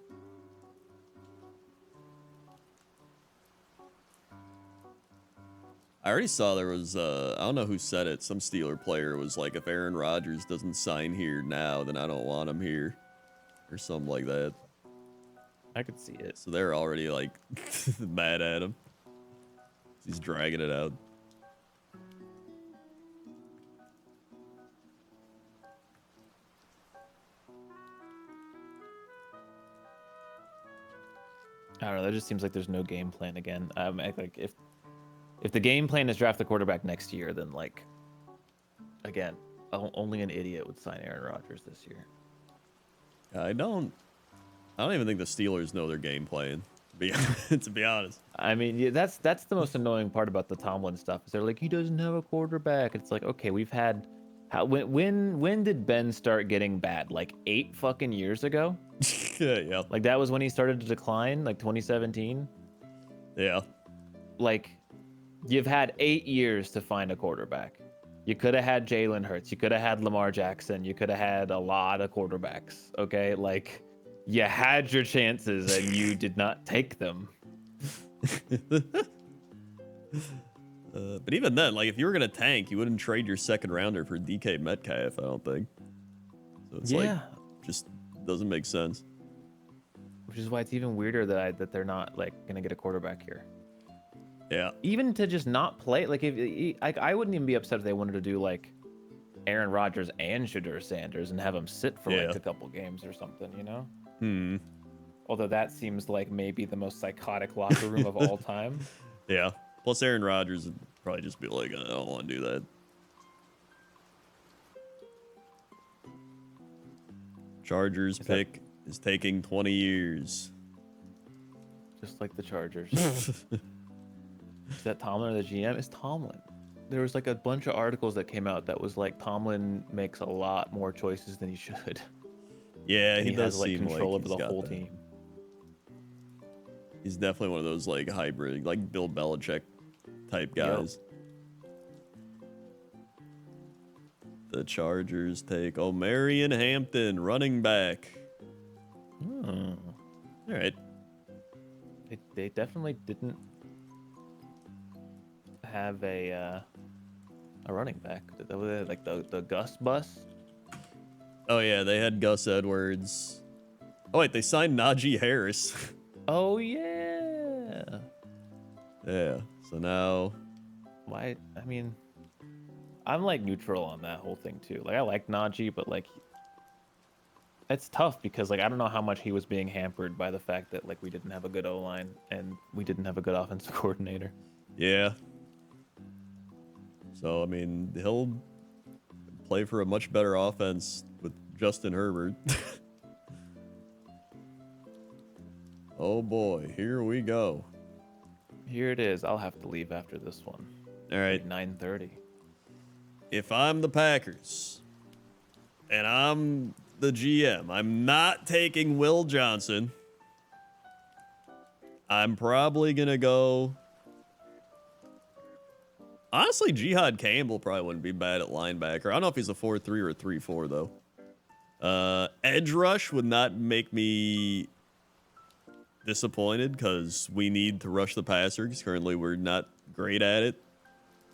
I already saw there was I don't know who said it. Some Steeler player was like, if Aaron Rodgers doesn't sign here now, then I don't want him here, or something like that. I could see it. So they're already like mad at him. He's dragging it out. I don't know. That just seems like there's no game plan again. Like if the game plan is draft the quarterback next year, then like again, only an idiot would sign Aaron Rodgers this year. I don't even think the Steelers know their game plan. To be honest. I mean, yeah, that's the most annoying part about the Tomlin stuff. Is they're like, he doesn't have a quarterback. It's like, okay, we've had when did Ben start getting bad? Like 8 fucking years ago? Yeah. Like that was when he started to decline, like 2017. Yeah. Like you've had 8 years to find a quarterback. You could have had Jalen Hurts. You could have had Lamar Jackson. You could have had a lot of quarterbacks. Okay, like you had your chances and you did not take them. But even then, like if you were gonna tank, you wouldn't trade your second rounder for DK Metcalf. I don't think. So it's like just doesn't make sense. Which is why it's even weirder that they're not like gonna get a quarterback here. Yeah. Even to just not play, like if I wouldn't even be upset if they wanted to do like Aaron Rodgers and Shedeur Sanders and have him sit for like a couple games or something, you know? Although that seems like maybe the most psychotic locker room of all time. Yeah. Plus Aaron Rodgers would probably just be like, I don't want to do that. Chargers pick is taking 20 years. Just like the Chargers. Is that Tomlin or the GM? It's Tomlin. There was like a bunch of articles that came out that was like Tomlin makes a lot more choices than he should. Yeah, and he does has like seem control like over the whole team. He's definitely one of those like hybrid, like Bill Belichick type guys. The Chargers take O'Marion Hampton, running back. Hmm. All right. They definitely didn't have a running back. Like the Gus bus. Oh yeah, they had Gus Edwards. Oh wait, they signed Najee Harris. Oh yeah. Yeah. So now, Why? I mean, I'm like neutral on that whole thing too. Like I like Najee, but like it's tough because like I don't know how much he was being hampered by the fact that like we didn't have a good O-line and we didn't have a good offensive coordinator. yeah. So I mean, he'll play for a much better offense with Justin Herbert. Oh boy, here we go. Here it is. I'll have to leave after this one. All right. 9:30. If I'm the Packers and I'm the GM, I'm not taking Will Johnson. I'm probably going to go. Honestly, Jihad Campbell probably wouldn't be bad at linebacker. I don't know if he's a 4-3 or a 3-4, though. Edge rush would not make me disappointed because we need to rush the passer because currently we're not great at it.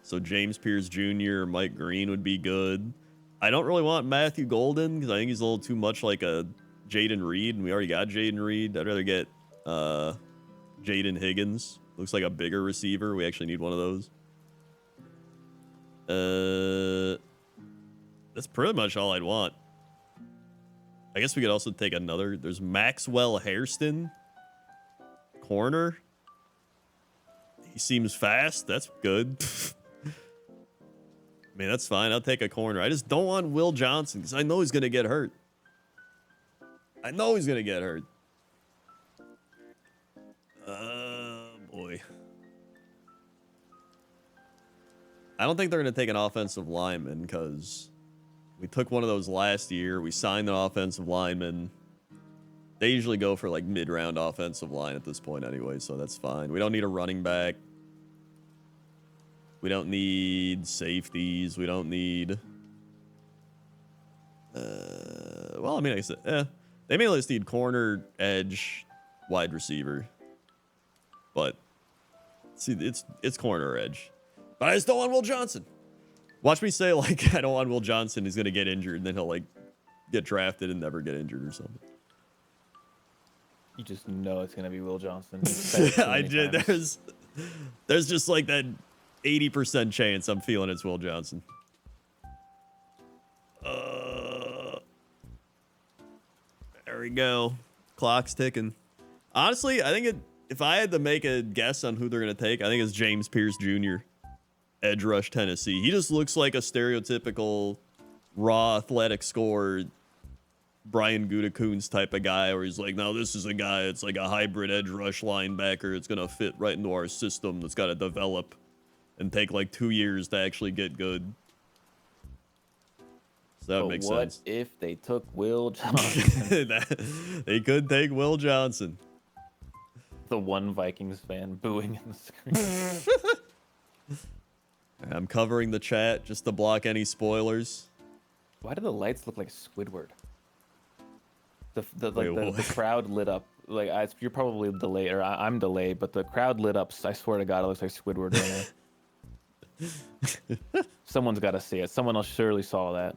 So James Pierce Jr. or Mike Green would be good. I don't really want Matthew Golden because I think he's a little too much like a Jaden Reed, and we already got Jaden Reed. I'd rather get Jaden Higgins. Looks like a bigger receiver. We actually need one of those. That's pretty much all I'd want. I guess we could also take another. There's Maxwell Hairston, corner. He seems fast. That's good. I mean, that's fine. I'll take a corner. I just don't want Will Johnson because I know he's going to get hurt. I know he's going to get hurt. Boy. I don't think they're going to take an offensive lineman because We took one of those last year. We signed an offensive lineman. They usually go for like mid-round offensive line at this point anyway, so that's fine. We don't need a running back. We don't need safeties. We don't need... well, I mean, I guess, they mainly just need corner, edge, wide receiver. But, see, it's corner or edge. But I just don't want Will Johnson. Watch me say, like, I don't want Will Johnson. He's going to get injured, and then he'll, like, get drafted and never get injured or something. You just know it's gonna be Will Johnson. I did. There's just like that 80% chance I'm feeling it's Will Johnson. There we go. Clock's ticking. Honestly, I think if I had to make a guess on who they're gonna take, I think it's James Pierce Jr. Edge rush Tennessee. He just looks like a stereotypical raw athletic scorer. Brian Gutekunst type of guy where he's like, no, this is a guy, it's like a hybrid edge rush linebacker. It's going to fit right into our system that's got to develop and take like 2 years to actually get good. So that would make sense. What if they took Will Johnson? They could take Will Johnson. The one Vikings fan booing in the screen. I'm covering the chat just to block any spoilers. Why do the lights look like Squidward? The crowd lit up. Like you're probably delayed, or I'm delayed, but the crowd lit up. I swear to God, it looks like Squidward right now. Someone's got to see it. Someone else surely saw that.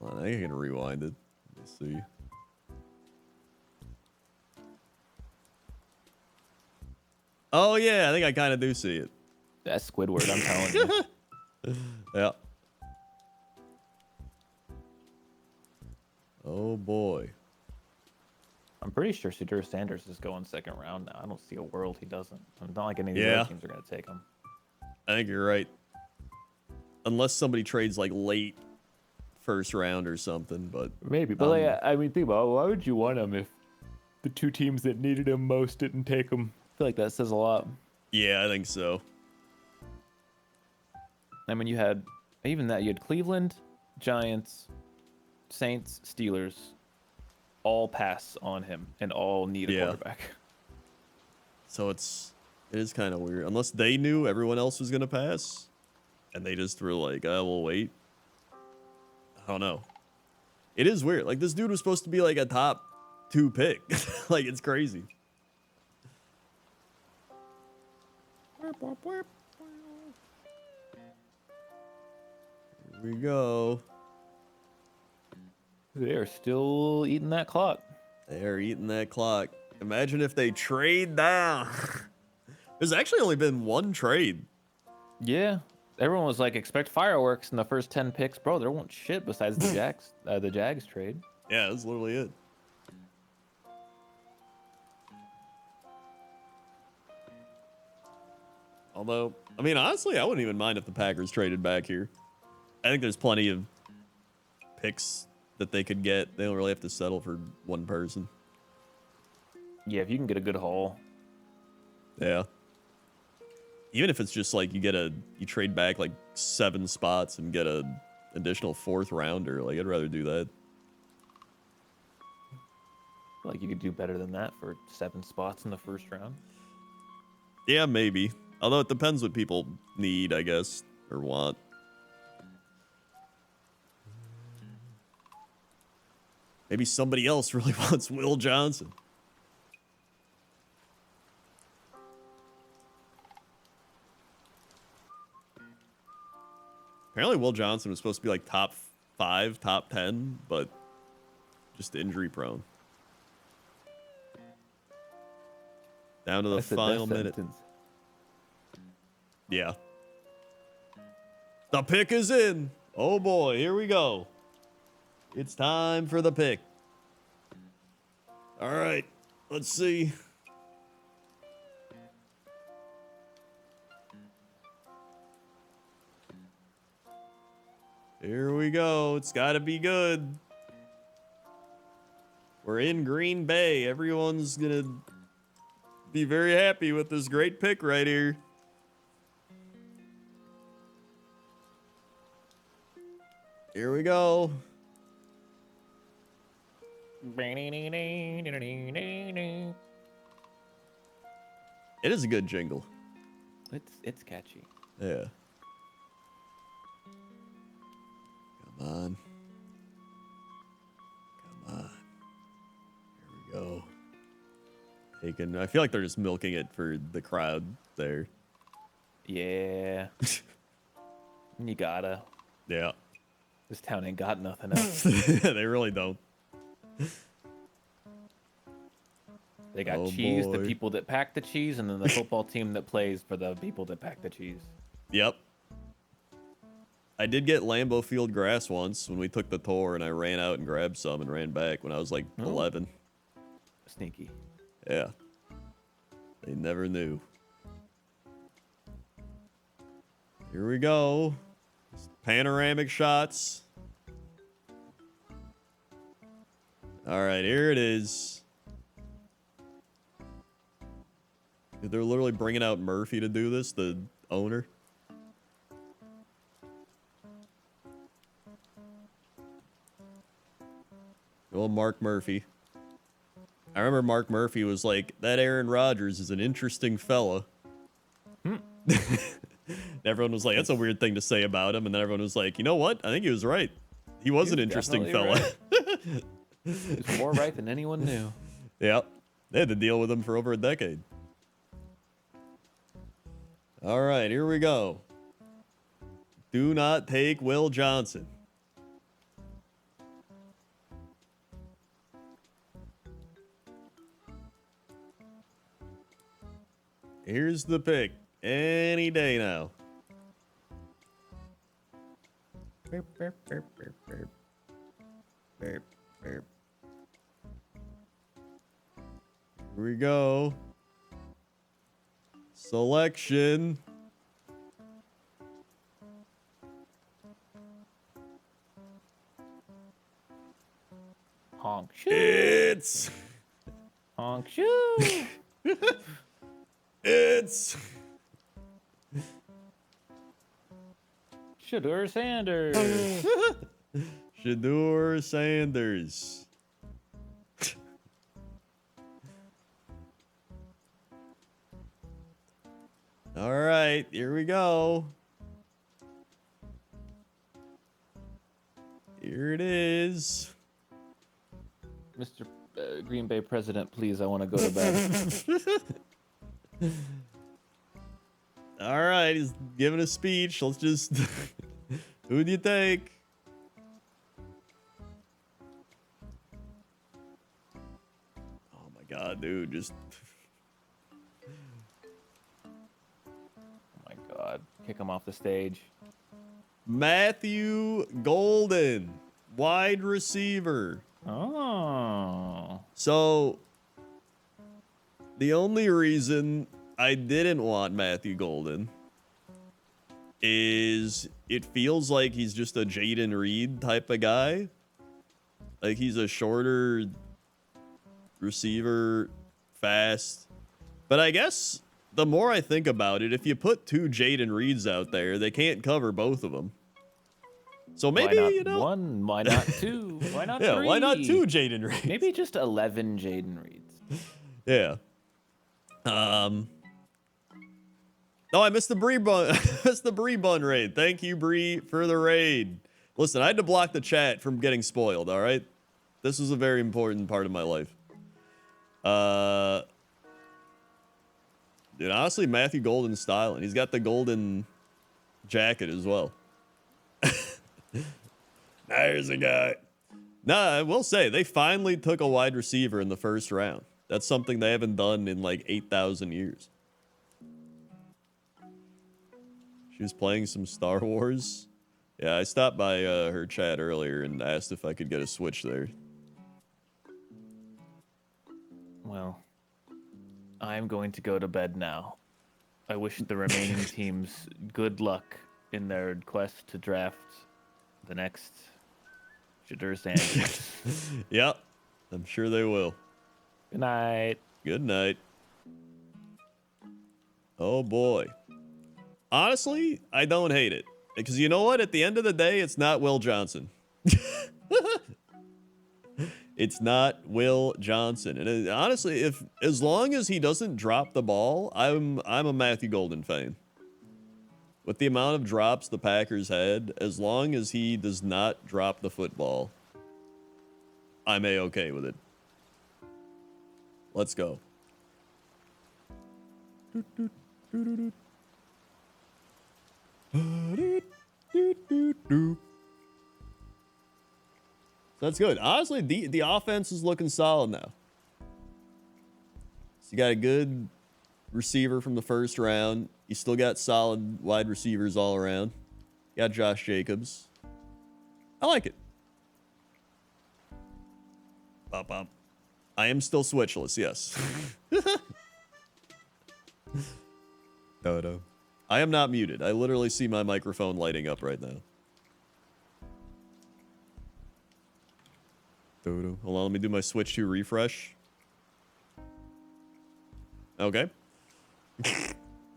Well, I think I can rewind it. Let's see. Oh yeah, I think I kind of do see it. That's Squidward, I'm telling you. Yeah. Oh boy. I'm pretty sure Shadur Sanders is going second round now. I don't see a world he doesn't. It's not like any of the other teams are going to take him. I think you're right. Unless somebody trades like late first round or something, but maybe. But like, I mean, think about it. Why would you want him if the two teams that needed him most didn't take him? I feel like that says a lot. Yeah, I think so. I mean, you had Cleveland, Giants, Saints, Steelers, all pass on him and all need a quarterback. So it is kind of weird. Unless they knew everyone else was gonna pass, and they just were like, we'll wait." I don't know. It is weird. Like this dude was supposed to be like a top 2 pick. Like it's crazy. Here we go. They are still eating that clock. They are eating that clock. Imagine if they trade down. There's actually only been one trade. Yeah. Everyone was like, expect fireworks in the first 10 picks. Bro, there won't shit besides the Jags trade. Yeah, that's literally it. Although, I mean, honestly, I wouldn't even mind if the Packers traded back here. I think there's plenty of picks that they could get. They don't really have to settle for one person. Yeah, if you can get a good haul. Yeah. Even if it's just like you trade back like 7 spots and get a additional 4th rounder, like I'd rather do that. I feel like you could do better than that for 7 spots in the first round. Yeah, maybe. Although it depends what people need, I guess, or want. Maybe somebody else really wants Will Johnson. Apparently Will Johnson was supposed to be like top 5, top 10, but just injury prone. Down to the final minute. Yeah. The pick is in. Oh boy, here we go. It's time for the pick. All right, let's see. Here we go. It's got to be good. We're in Green Bay. Everyone's going to be very happy with this great pick right here. Here we go. It is a good jingle. It's catchy. Yeah. Come on. Come on. Here we go. I feel like they're just milking it for the crowd there. Yeah. You gotta. Yeah. This town ain't got nothing else. They really don't. They got Oh, cheese, the boy. people that pack the cheese, and then the football team that plays for the people that pack the cheese. Yep. I did get Lambeau Field grass once when we took the tour, and I ran out and grabbed some and ran back when I was like 11. Sneaky. Yeah. They never knew. Here we go. Panoramic shots. All right, here it is. Dude, they're literally bringing out Murphy to do this, the owner. Well, Mark Murphy. I remember Mark Murphy was like, that Aaron Rodgers is an interesting fella. Everyone was like, that's a weird thing to say about him. And then everyone was like, you know what? I think he was right. He was an interesting fella. Right. He's more right than anyone knew. Yeah. They had to deal with him for over a decade. All right, here we go. Do not take Will Johnson. Here's the pick. Any day now. Here we go. Selection. Honk shoo. It's Honk shoo. it's Shadur Sanders. Shadur Sanders. All right, here we go. Here it is. Mr. Green Bay president, please, I want to go to bed. All right, he's giving a speech. Let's just... Who do you take? Oh my god, dude, just... Oh my God. Kick him off the stage. Matthew Golden, wide receiver. Oh. So, the only reason I didn't want Matthew Golden is it feels like he's just a Jaden Reed type of guy. Like, he's a shorter receiver, fast. But I guess the more I think about it, if you put two Jaden Reeds out there, they can't cover both of them. So maybe, why not you know. one? Why not two? Why not Yeah, three? why not two Jaden Reeds? Maybe just 11 Jaden Reeds. Yeah. Oh, I missed the Bree bun. Missed the Bree bun raid. Thank you, Bree, for the raid. Listen, I had to block the chat from getting spoiled. All right, this was a very important part of my life. Dude, honestly, Matthew Golden's styling. He's got the golden jacket as well. There's a guy. Nah, I will say they finally took a wide receiver in the first round. That's something they haven't done in like 8,000 years. She was playing some Star Wars. Yeah, I stopped by her chat earlier and asked if I could get a Switch there. Well, I'm going to go to bed now. I wish the remaining teams good luck in their quest to draft the next Shadur Sanders. Yep, I'm sure they will. Good night. Good night. Oh boy. Honestly, I don't hate it. Because you know what? At the end of the day, it's not Will Johnson. It's not Will Johnson. And honestly, as long as he doesn't drop the ball, I'm a Matthew Golden fan. With the amount of drops the Packers had, as long as he does not drop the football, I'm A-okay with it. Let's go. That's good. Honestly, the offense is looking solid now. So you got a good receiver from the first round. You still got solid wide receivers all around. You got Josh Jacobs. I like it. Bop, bop. I am still switchless, yes. Dodo. I am not muted. I literally see my microphone lighting up right now. Dodo. Hold on, let me do my switch to refresh. Okay.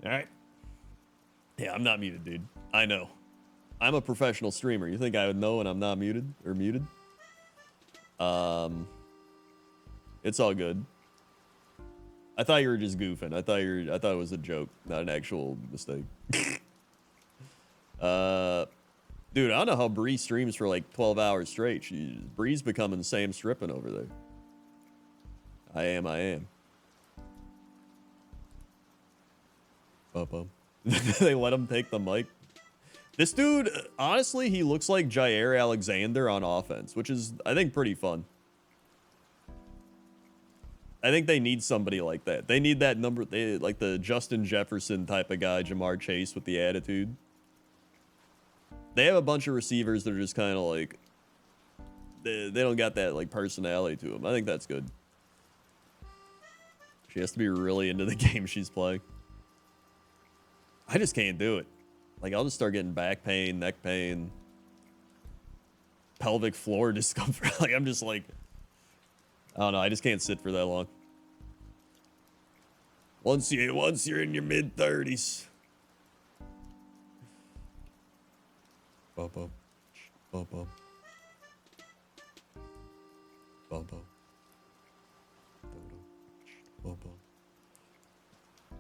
Alright. Yeah, I'm not muted, dude. I know. I'm a professional streamer. You think I would know when I'm not muted or muted? It's all good. I thought you were just goofing. I thought it was a joke, not an actual mistake. Dude, I don't know how Bree streams for like 12 hours straight. Bree's becoming Sam Strippin over there. I am. They let him take the mic. This dude, honestly, he looks like Jair Alexander on offense, which is, I think, pretty fun. I think they need somebody like that. They need that number, like the Justin Jefferson type of guy, Jamar Chase with the attitude. They have a bunch of receivers that are just kind of like, they don't got that like personality to them. I think that's good. She has to be really into the game she's playing. I just can't do it. Like, I'll just start getting back pain, neck pain, pelvic floor discomfort. Like, I'm just like, I don't know. I just can't sit for that long. Once you're in your mid-30s. Bum, bum. Bum, bum. Bum, bum. Bum, bum.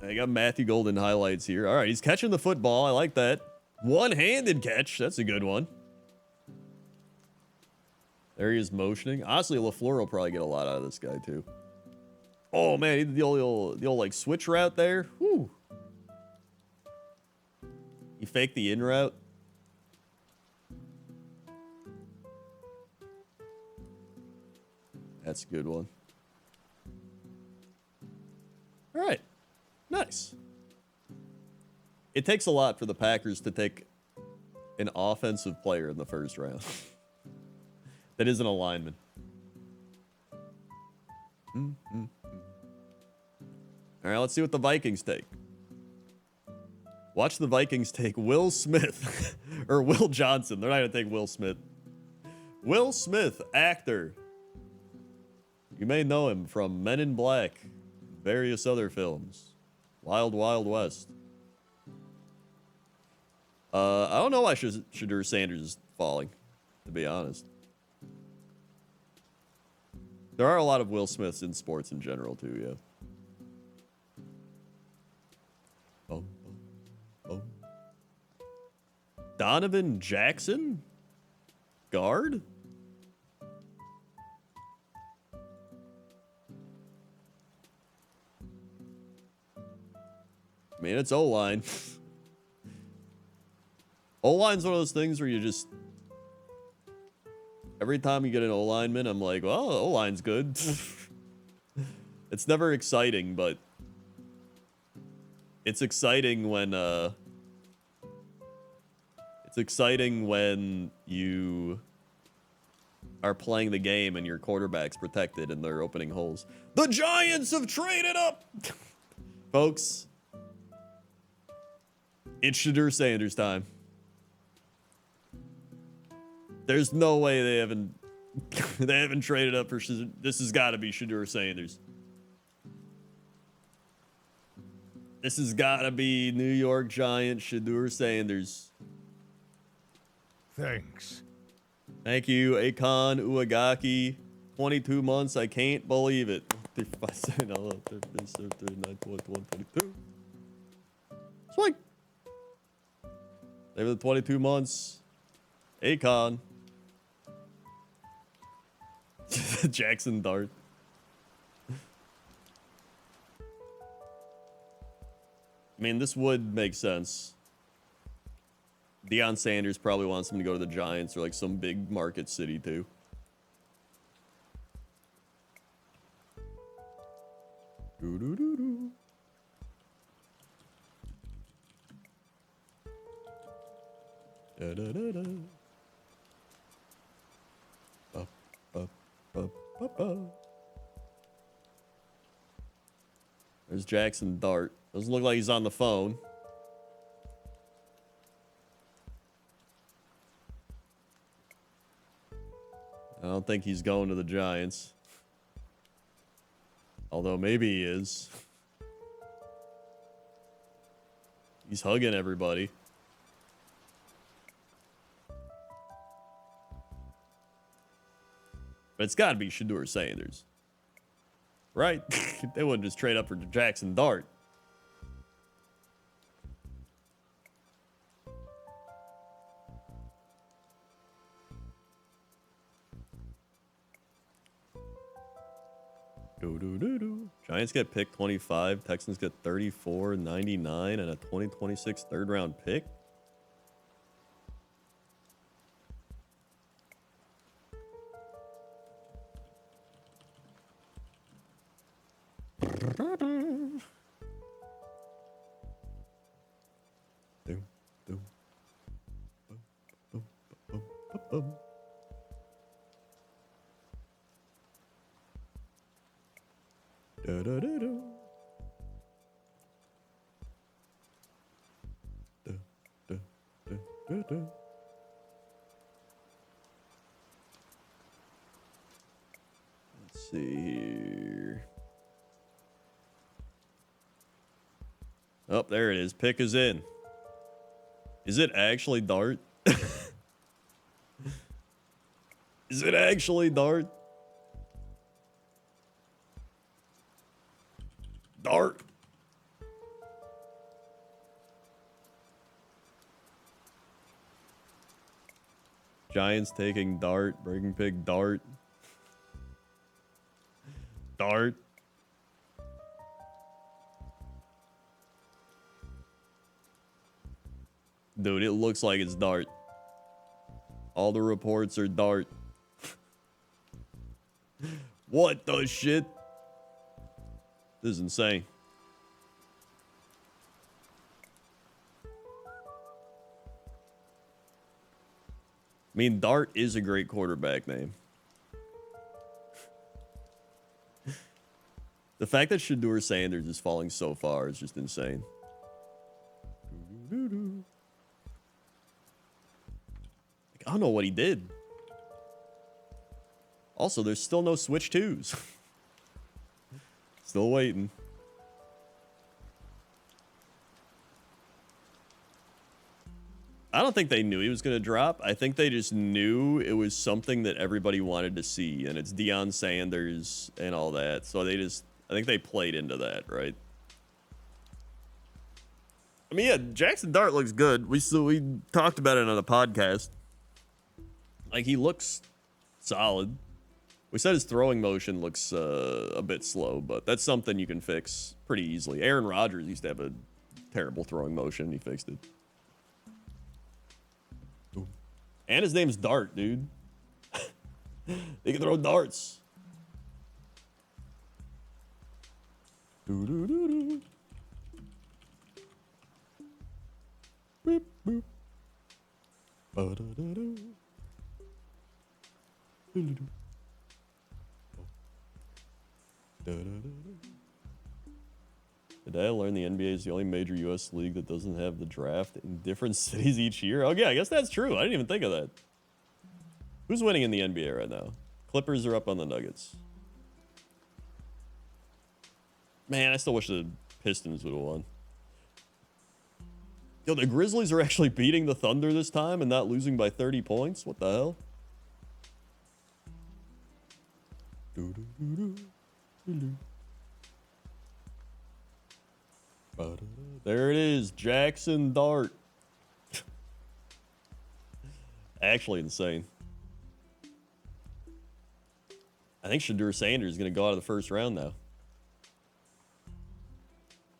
I got Matthew Golden highlights here. All right, he's catching the football. I like that. One-handed catch. That's a good one. There he is motioning. Honestly, LaFleur will probably get a lot out of this guy, too. Oh, man, he did the old like, switch route there. Whew. He faked the in route. That's a good one. All right. Nice. It takes a lot for the Packers to take an offensive player in the first round. That isn't a lineman. All right, let's see what the Vikings take. Watch the Vikings take Will Smith. Or Will Johnson. They're not going to take Will Smith. Will Smith, actor. You may know him from Men in Black, various other films. Wild Wild West. I don't know why Shadur Sanders is falling, to be honest. There are a lot of Will Smiths in sports in general, too, yeah. Boom, boom, boom. Donovan Jackson? Guard? I mean, it's O-line. O-line's one of those things where you just... Every time you get an O-lineman, I'm like, well, O-line's good. It's never exciting, but... It's exciting when, It's exciting when you are playing the game and your quarterback's protected and they're opening holes. The Giants have traded up! Folks... It's Shadur Sanders time. There's no way they haven't traded up for Shadur. This has got to be Shadur Sanders. This has got to be New York Giants Shadur Sanders. Thanks. Thank you, Akon Uagaki. 22 months. I can't believe it. 22. Swing. They were the 22 months. Akon. Jackson Dart. I mean, this would make sense. Deion Sanders probably wants him to go to the Giants or like some big market city too. Doo-doo-doo-doo. Da-da-da-da. Up, up, up, up, up. There's Jackson Dart. Doesn't look like he's on the phone. I don't think he's going to the Giants. Although maybe he is. He's hugging everybody. But it's got to be Shedeur Sanders. Right? They wouldn't just trade up for Jackson Dart. Do-do-do-do. Giants get pick 25. Texans get 34, 99, and a 2026 third round pick. Da-da-da-da. Da-da-da-da-da. Let's see here. Oh, there it is. Pick is in. Is it actually Dart? Is it actually Dart? Dart. Giants taking Dart. Breaking pick Dart. Dart. Dude, it looks like it's Dart. All the reports are Dart. What the shit? This is insane. I mean, Dart is a great quarterback name. The fact that Shedeur Sanders is falling so far is just insane. Like, I don't know what he did. Also, there's still no Switch 2s. Still waiting. I don't think they knew he was going to drop. I think they just knew it was something that everybody wanted to see, and it's Deion Sanders and all that. So they just, I think they played into that, right? I mean, yeah, Jackson Dart looks good. We talked about it on the podcast. Like, he looks solid. We said his throwing motion looks a bit slow, but that's something you can fix pretty easily. Aaron Rodgers used to have a terrible throwing motion. He fixed it. Ooh. And his name's Dart, dude. They can throw darts. Doo-doo-doo-doo. Boop, boop. Ba-da-da-doo. Doo-doo-doo. Today I learned the NBA is the only major U.S. league that doesn't have the draft in different cities each year. Oh, yeah, I guess that's true. I didn't even think of that. Who's winning in the NBA right now? Clippers are up on the Nuggets. Man, I still wish the Pistons would have won. Yo, the Grizzlies are actually beating the Thunder this time and not losing by 30 points? What the hell? There it is, Jackson Dart. Actually insane. I think Shadur Sanders is going to go out of the first round now.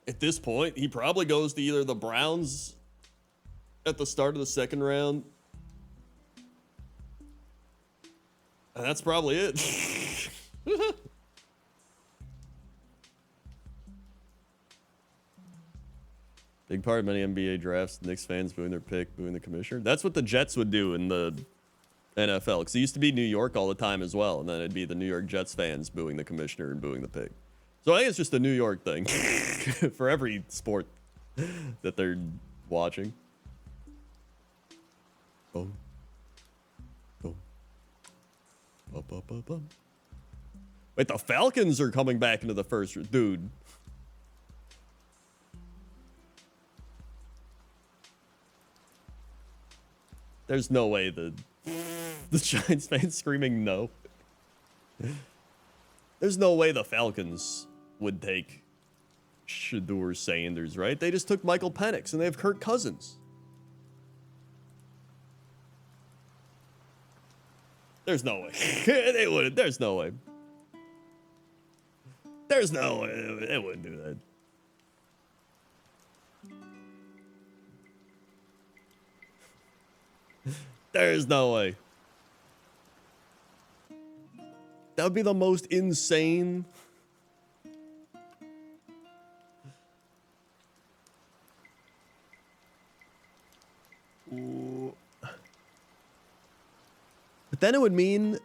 At this point, he probably goes to either the Browns at the start of the second round. And that's probably it. Big part of many NBA drafts, Knicks fans booing their pick, booing the commissioner. That's what the Jets would do in the NFL. Because it used to be New York all the time as well. And then it'd be the New York Jets fans booing the commissioner and booing the pick. So I think it's just a New York thing for every sport that they're watching. Boom. Boom. Bum. Wait, the Falcons are coming back into the first. Dude. There's no way the Giants fans screaming no. There's no way the Falcons would take Shadur Sanders, right? They just took Michael Penix and they have Kirk Cousins. There's no way. They wouldn't. There's no way. There's no way. They wouldn't do that. There's no way. That would be the most insane. Ooh. But then it would mean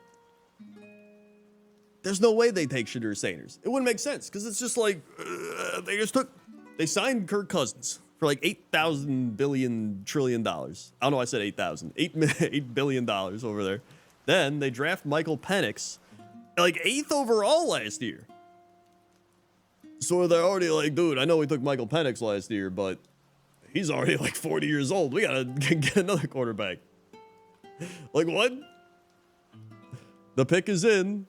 there's no way they take Shadur Sanders. It wouldn't make sense because it's just like they signed Kirk Cousins for like $8,000 billion trillion. I don't know. I said 8,000, $8 billion over there. Then they draft Michael Penix, like 8th overall last year. So they're already like, dude, I know we took Michael Penix last year, but he's already like 40 years old. We gotta get another quarterback. Like what? The pick is in.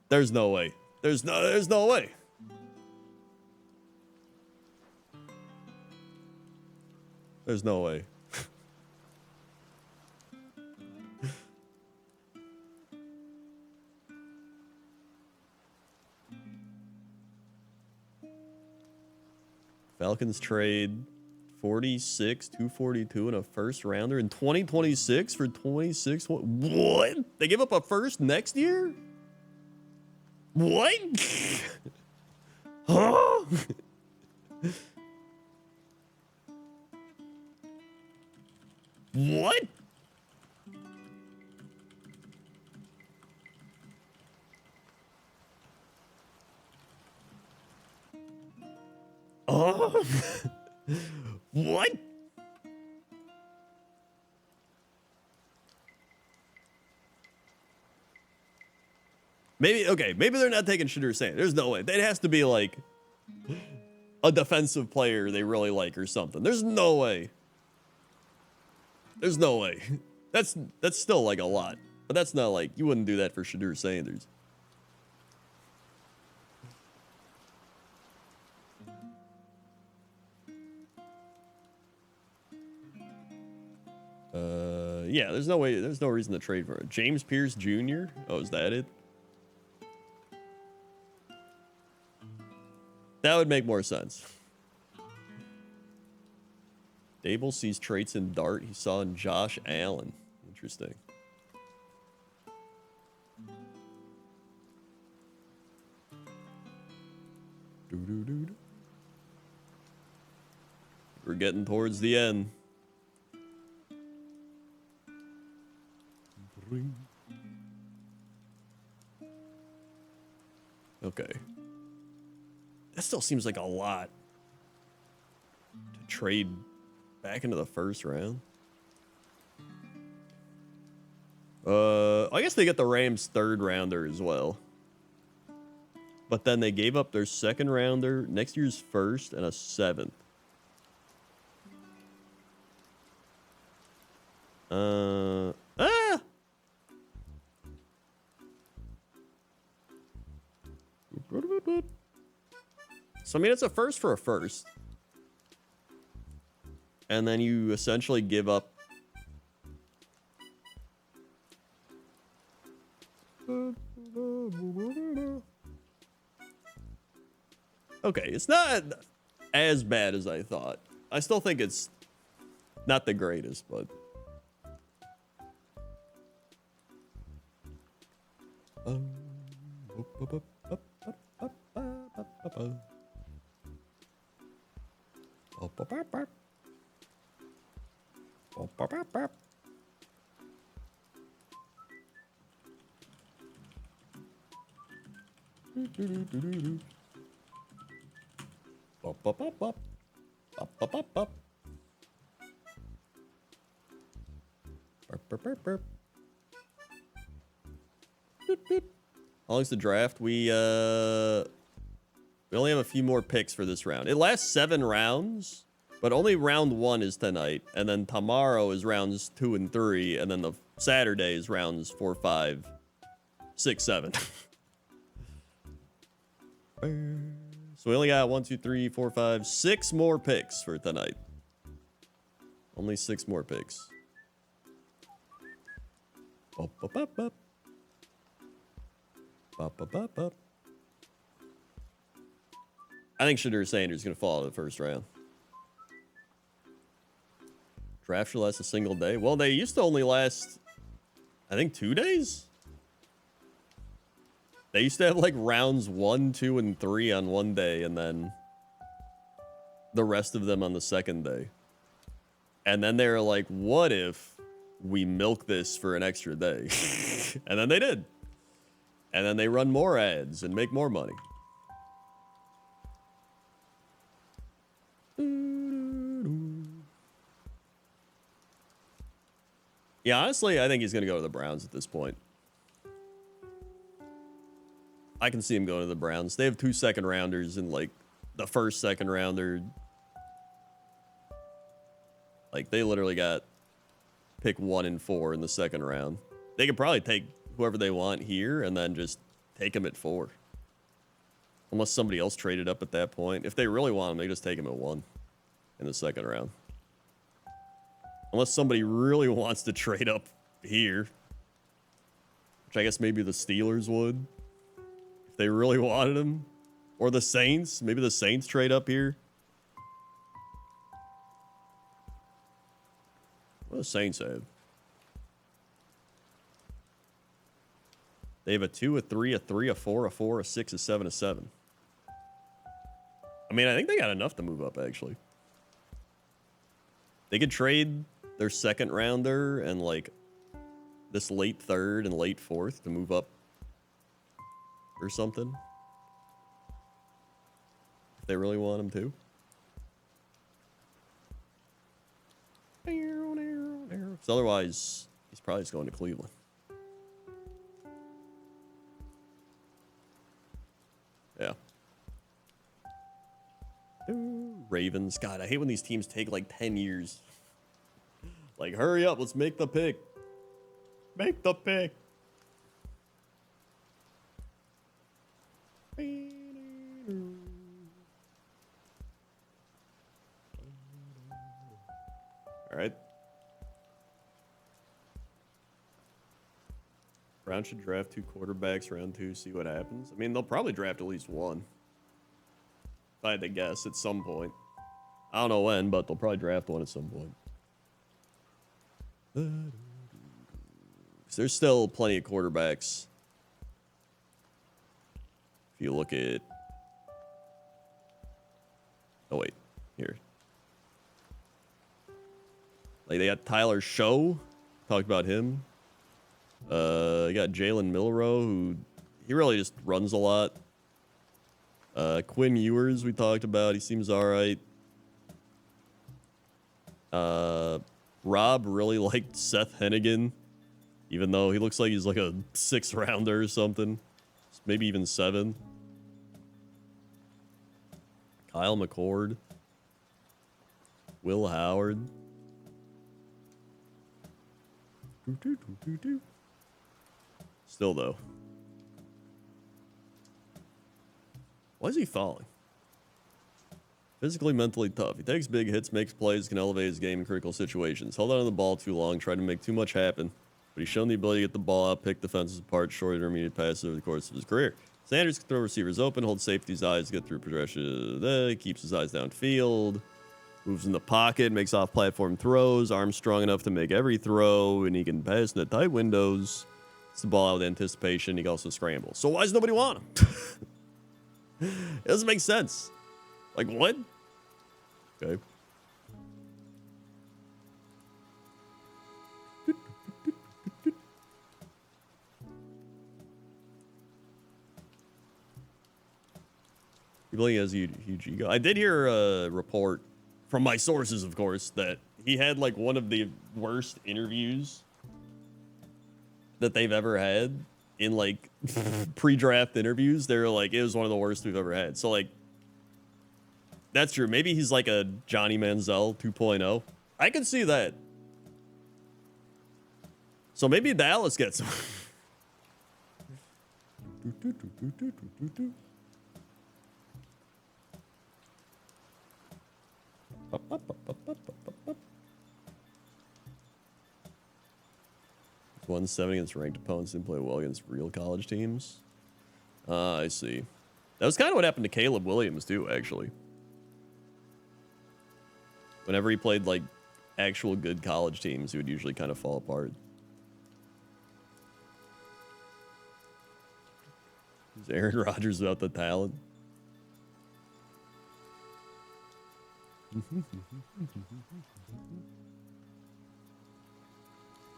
There's no way. There's no way. There's no way. Falcons trade 46, 242 and a first rounder in 2026 for 26. What? They give up a first next year? What? Huh? What? Oh. What? Maybe they're not taking Shadur Sanders. There's no way. That has to be like a defensive player they really like or something. There's no way. There's no way. That's still like a lot. But that's not like, you wouldn't do that for Shadur Sanders. Yeah, there's no way, there's no reason to trade for it. James Pierce Jr.? Oh, is that it? That would make more sense. Dable sees traits in Dart he saw in Josh Allen. Interesting. We're getting towards the end. Okay. That still seems like a lot to trade back into the first round. I guess they get the Rams' third rounder as well. But then they gave up their second rounder, next year's first, and a 7th. So, I mean, it's a first for a first. And then you essentially give up... Okay, it's not as bad as I thought. I still think it's not the greatest, but... How long's the draft? We only have a few more picks for this round. It lasts 7 rounds, but only round 1 is tonight, and then tomorrow is rounds 2 and 3, and then the Saturday is rounds 4, 5, 6, 7. So we only got 1, 2, 3, 4, 5, 6 more picks for tonight. Only 6 more picks. Up, up, up, up. Up, up, up, up. I think Shadur Sanders is going to fall in the first round. Draft should last a single day. Well, they used to only last, I think, 2 days. They used to have like rounds 1, 2, and 3 on one day, and then the rest of them on the second day. And then they were like, what if we milk this for an extra day? And then they did. And then they run more ads and make more money. Yeah, honestly, I think he's going to go to the Browns at this point. I can see him going to the Browns. They have 2 second rounders and like the first second rounder. Like they literally got pick 1 and 4 in the second round. They could probably take whoever they want here and then just take him at 4. Unless somebody else traded up at that point. If they really want him, they just take him at 1 in the second round. Unless somebody really wants to trade up here. Which I guess maybe the Steelers would. If they really wanted him. Or the Saints. Maybe the Saints trade up here. What do the Saints have? They have a 2, a 3, a 3, a 4, a 4, a 6, a 7, a 7. I mean, I think they got enough to move up, actually. They could trade their second rounder and, like, this late 3rd and late 4th to move up or something. If they really want him to. Because otherwise, he's probably just going to Cleveland. Yeah. Ravens. God, I hate when these teams take like 10 years. Like, hurry up, let's make the pick. Make the pick. All right. Brown should draft 2 quarterbacks round 2, see what happens. I mean, they'll probably draft at least 1. If I had to guess, at some point. I don't know when, but they'll probably draft 1 at some point. There's still plenty of quarterbacks. If you look at... Oh, wait. Here. Like, they got Tyler Show. Talked about him. You got Jalen Milroe, who he really just runs a lot. Quinn Ewers, we talked about. He seems all right. Rob really liked Seth Hennigan, even though he looks like he's like a 6th rounder or something. Maybe even 7. Kyle McCord. Will Howard. Still, though. Why is he falling? Physically, mentally tough. He takes big hits, makes plays, can elevate his game in critical situations. Held on to the ball too long, tried to make too much happen. But he's shown the ability to get the ball out, pick defenses apart, short intermediate passes over the course of his career. Sanders can throw receivers open, hold safety's eyes, get through progression. He keeps his eyes downfield. Moves in the pocket, makes off-platform throws. Arms strong enough to make every throw, and he can pass in the tight windows. It's the ball out with anticipation. He can also scramble. So why does nobody want him? It doesn't make sense. Like, what? Okay. He really has a huge ego. I did hear a report from my sources, of course, that he had like one of the worst interviews that they've ever had in like pre-draft interviews. They're like, it was one of the worst we've ever had. So like, that's true. Maybe he's like a Johnny Manziel 2.0. I can see that. So maybe Dallas gets him. It's 170 against ranked opponents, didn't play well against real college teams. I see. That was kind of what happened to Caleb Williams too, actually. Whenever he played like actual good college teams, he would usually kind of fall apart. Is Aaron Rodgers without the talent?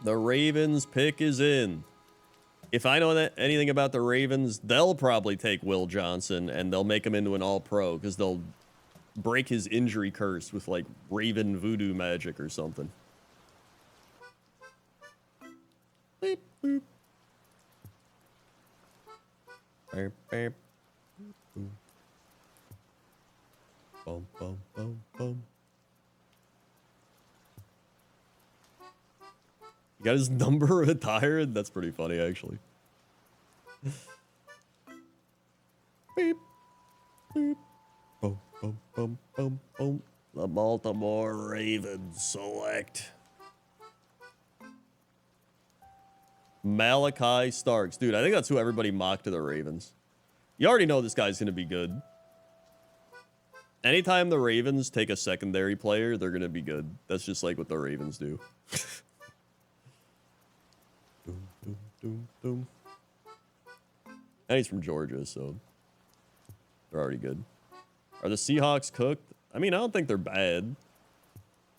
The Ravens pick is in. If I know anything about the Ravens, they'll probably take Will Johnson and they'll make him into an all-pro because they'll break his injury curse with like Raven voodoo magic or something. Beep, boop. Beep, beep. Boop. Boom, boom, boom, boom. You got his number retired? That's pretty funny, actually. Beep, beep. Boom, boom, boom, boom, boom. The Baltimore Ravens select Malachi Starks. Dude, I think that's who everybody mocked to the Ravens. You already know this guy's going to be good. Anytime the Ravens take a secondary player, they're going to be good. That's just like what the Ravens do. Doom, doom, doom, doom. And he's from Georgia, so they're already good. Are the Seahawks cooked? I mean, I don't think they're bad.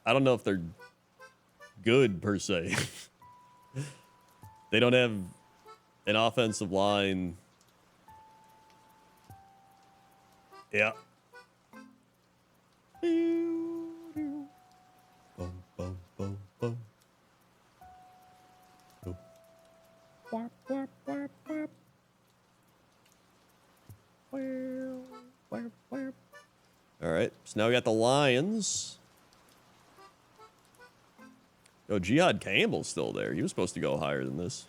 I don't know if they're good, per se. They don't have an offensive line. Yeah. Boom, boom, boom, boom. Boom. Wap, wap, wap, wap. Wap, wap. All right, so now we got the Lions. Yo, Jihad Campbell's still there. He was supposed to go higher than this.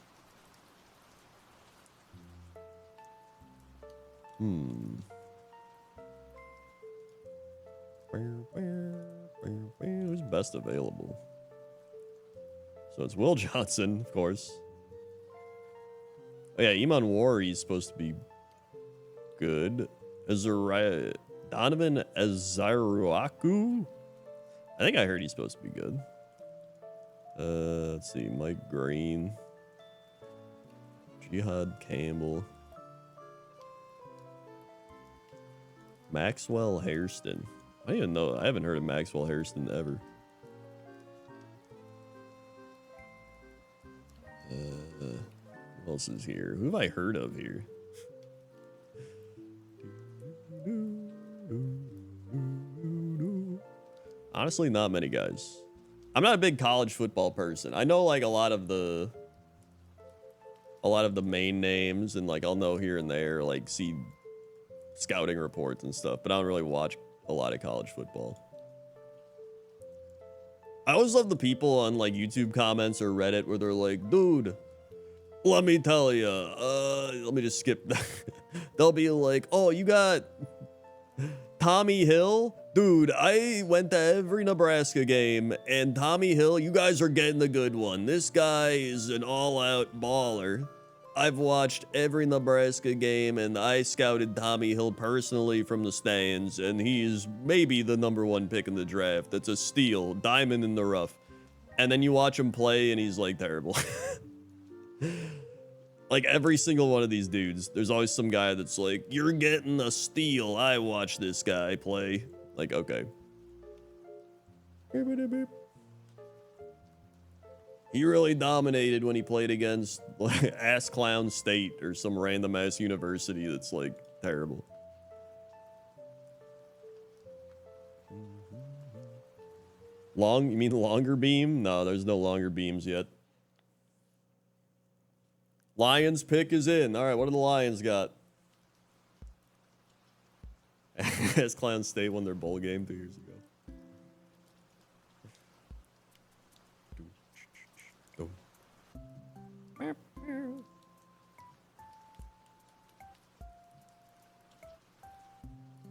Who's best available? So it's Will Johnson, of course. Oh yeah, Iman Wari's supposed to be good. Donovan Azaruaku? I think I heard he's supposed to be good. Let's see. Mike Green. Jihad Campbell. Maxwell Hairston. I don't even know. I haven't heard of Maxwell Hairston ever. Who else is here? Who have I heard of here? Honestly, not many guys. I'm not a big college football person. I know like a lot of the main names, and like I'll know here and there, like see scouting reports and stuff, but I don't really watch a lot of college football. I always love the people on like YouTube comments or Reddit where they're like, dude, let me tell you, let me just skip that. They'll be like, oh, you got Tommy Hill? Dude, I went to every Nebraska game, and Tommy Hill, you guys are getting the good one. This guy is an all-out baller. I've watched every Nebraska game, and I scouted Tommy Hill personally from the stands, and he's maybe the #1 pick in the draft. That's a steal, diamond in the rough. And then you watch him play, and he's, like, terrible. Like, every single one of these dudes, there's always some guy that's like, you're getting a steal. I watched this guy play. Like, okay. He really dominated when he played against like, Ass Clown State or some random ass university that's like terrible. You mean longer beam? No, there's no longer beams yet. Lions pick is in. All right, what do the Lions got? Ass Clown State won their bowl game 2 years ago.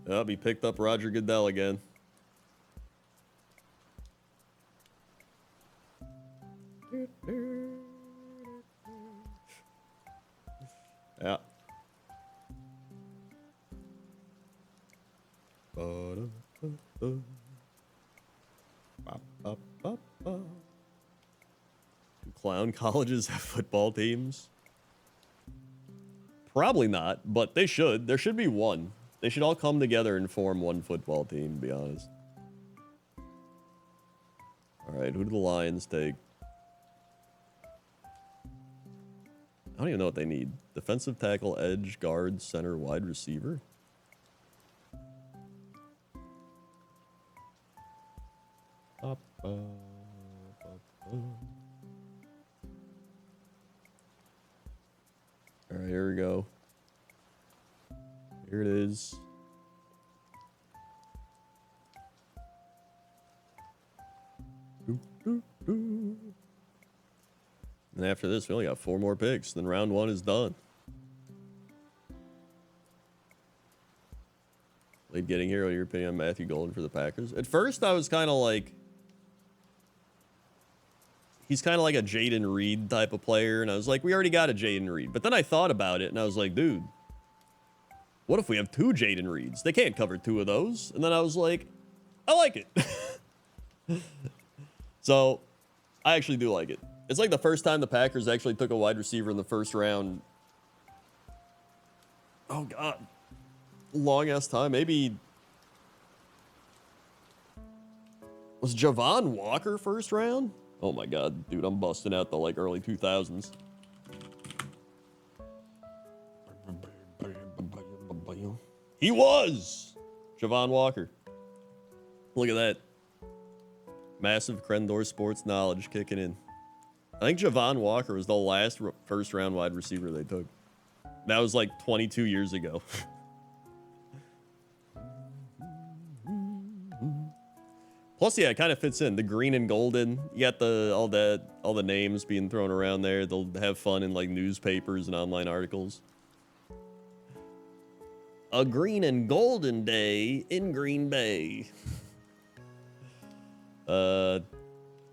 Yep, he picked up Roger Goodell again. Yeah. Do clown colleges have football teams? Probably not, but they should. There should be one. They should all come together and form one football team, to be honest. All right, who do the Lions take? I don't even know what they need. Defensive tackle, edge, guard, center, wide receiver. All right, here we go. Here it is. And after this, we only got 4 more picks. Then round 1 is done. Late getting here. What are your opinion on Matthew Golden for the Packers? At first, I was kind of like, he's kind of like a Jaden Reed type of player. And I was like, we already got a Jaden Reed. But then I thought about it, and I was like, dude, what if we have 2 Jaden Reeds? They can't cover 2 of those. And then I was like, I like it. So, I actually do like it. It's like the first time the Packers actually took a wide receiver in the first round. Oh, God. Long ass time. Maybe. Was Javon Walker first round? Oh, my God. Dude, I'm busting out the like early 2000s. He was Javon Walker. Look at that. Massive Crendor sports knowledge kicking in. I think Javon Walker was the last first round wide receiver they took. That was like 22 years ago. Plus, yeah, it kind of fits in. The green and golden. You got all the names being thrown around there. They'll have fun in like newspapers and online articles. A green and golden day in Green Bay.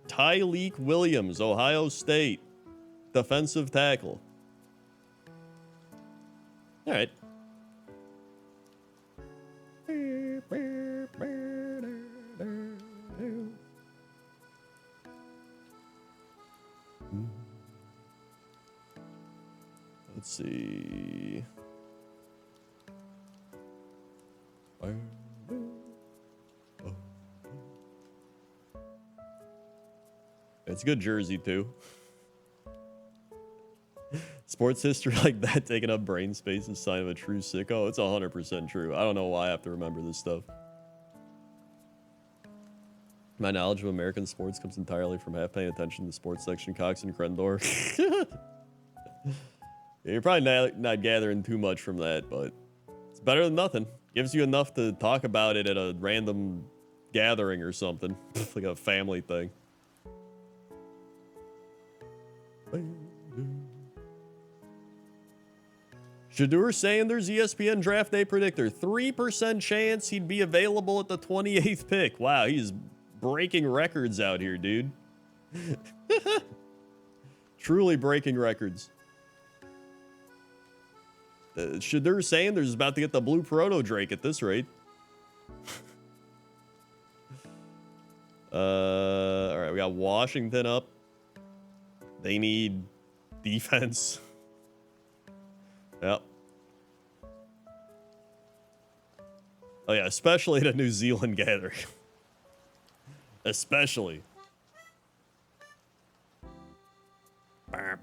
Tyleek Williams, Ohio State. Defensive tackle. All right. Let's see. It's a good jersey, too. Sports history like that taking up brain space is a sign of a true sicko. It's 100% true. I don't know why I have to remember this stuff. My knowledge of American sports comes entirely from half paying attention to the sports section, Cox and Crendor. You're probably not gathering too much from that, but it's better than nothing. Gives you enough to talk about it at a random gathering or something. Like a family thing. Shadur Sanders, ESPN Draft Day Predictor. 3% chance he'd be available at the 28th pick. Wow, he's breaking records out here, dude. Truly breaking records. Shadur Sanders is about to get the blue proto Drake at this rate. All right, we got Washington up. They need defense. Yep. Oh yeah, especially at a New Zealand gathering. Especially. Barp.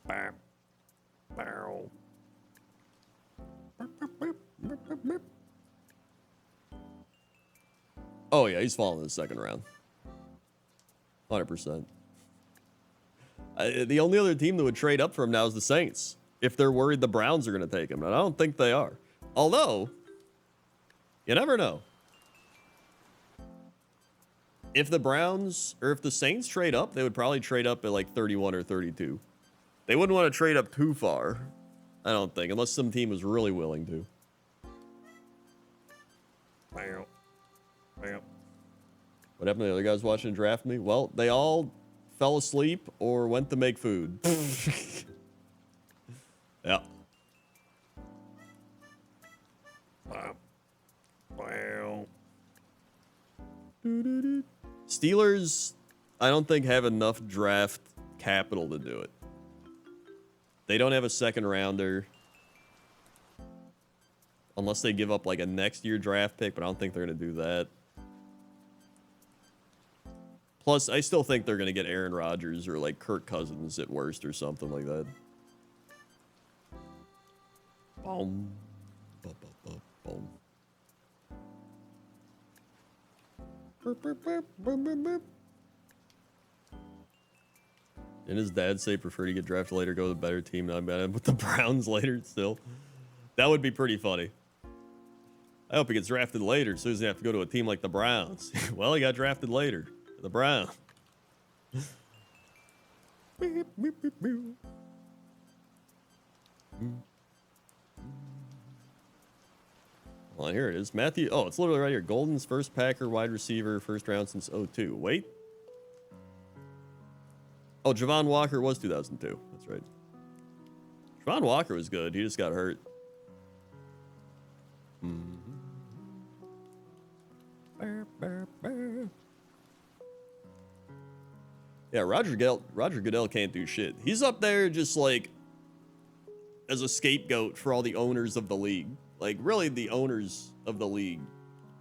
Barp. Barrel. Oh yeah, he's falling in the second round. 100%. The only other team that would trade up for him now is the Saints, if they're worried the Browns are going to take him. And I don't think they are. Although, you never know. If the Browns, or if the Saints trade up, they would probably trade up at like 31 or 32. They wouldn't want to trade up too far, I don't think, unless some team was really willing to. What happened to the other guys watching Draft Me? Well, they all fell asleep or went to make food. Yeah. Steelers, I don't think have enough draft capital to do it. They don't have a second rounder. Unless they give up like a next year draft pick, but I don't think they're going to do that. Plus, I still think they're going to get Aaron Rodgers or like Kirk Cousins at worst or something like that. Boom. Boom, boom, boom, boom. Didn't his dad say prefer to get drafted later, go to a better team? I'm bad with the Browns later still. That would be pretty funny. I hope he gets drafted later so he doesn't have to go to a team like the Browns. Well, he got drafted later. The Browns. Well, here it is. Matthew. Oh, it's literally right here. Golden's first Packer wide receiver, first round since 2002. Wait. Oh, Javon Walker was 2002. That's right. Javon Walker was good. He just got hurt. Yeah, Roger Goodell can't do shit. He's up there just like as a scapegoat for all the owners of the league. Like really the owners of the league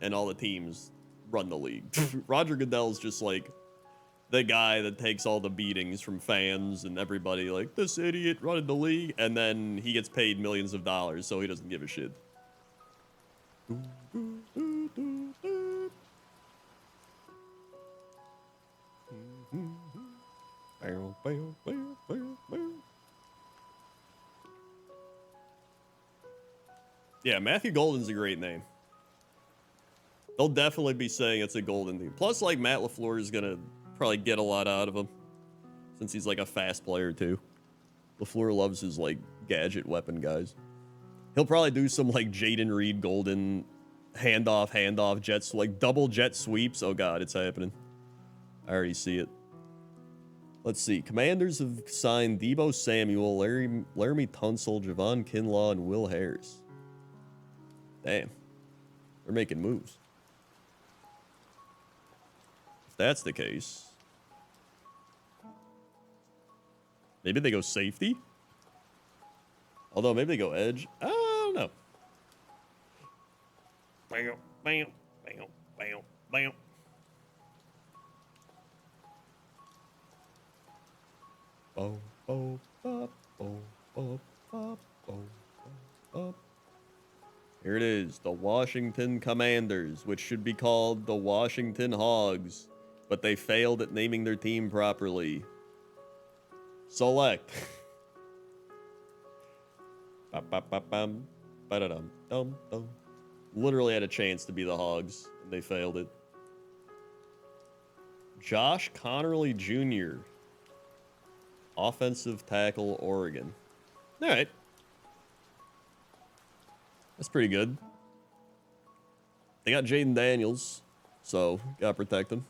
and all the teams run the league. Roger Goodell's just like the guy that takes all the beatings from fans and everybody like this idiot running the league, and then he gets paid millions of dollars so he doesn't give a shit. Yeah, Matthew Golden's a great name. They'll definitely be saying it's a Golden team. Plus, like, Matt LaFleur is going to probably get a lot out of him since he's, like, a fast player, too. LaFleur loves his, like, gadget weapon guys. He'll probably do some, like, Jaden Reed Golden handoff, jets, like, double jet sweeps. Oh, God, it's happening. I already see it. Let's see. Commanders have signed Deebo Samuel, Laramie Tunsil, Javon Kinlaw, and Will Harris. Damn. They're making moves. If that's the case, maybe they go safety? Although maybe they go edge. I don't know. Bam, bam, bam, bam, bam. Oh, oh, oh, oh, oh, oh, oh, oh. Here it is, the Washington Commanders, which should be called the Washington Hogs, but they failed at naming their team properly. Select. Ba-da-dum, dum, dum. Literally had a chance to be the Hogs, and they failed it. Josh Connerly Jr., offensive tackle, Oregon. All right. That's pretty good. They got Jaden Daniels, so gotta protect him.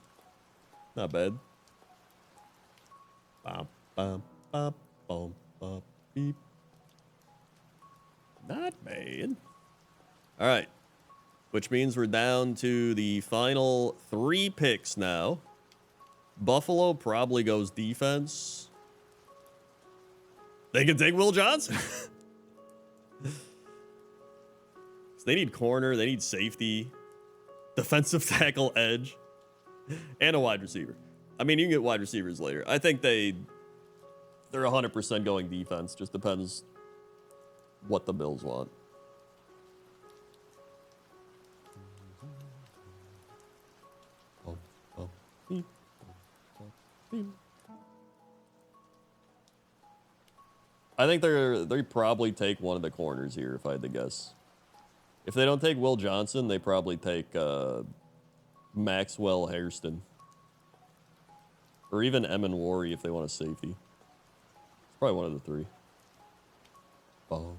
Not bad. Bum, bum, bum, bum, bum, beep. Not bad. All right. Which means we're down to the final 3 picks now. Buffalo probably goes defense. They can take Will Johnson. They need corner. They need safety. Defensive tackle, edge. And a wide receiver. I mean, you can get wide receivers later. I think they're 100% going defense. Just depends what the Bills want. I think they probably take one of the corners here, if I had to guess. If they don't take Will Johnson, they probably take Maxwell Hairston. Or even Emin Worry if they want a safety. It's probably one of the 3. All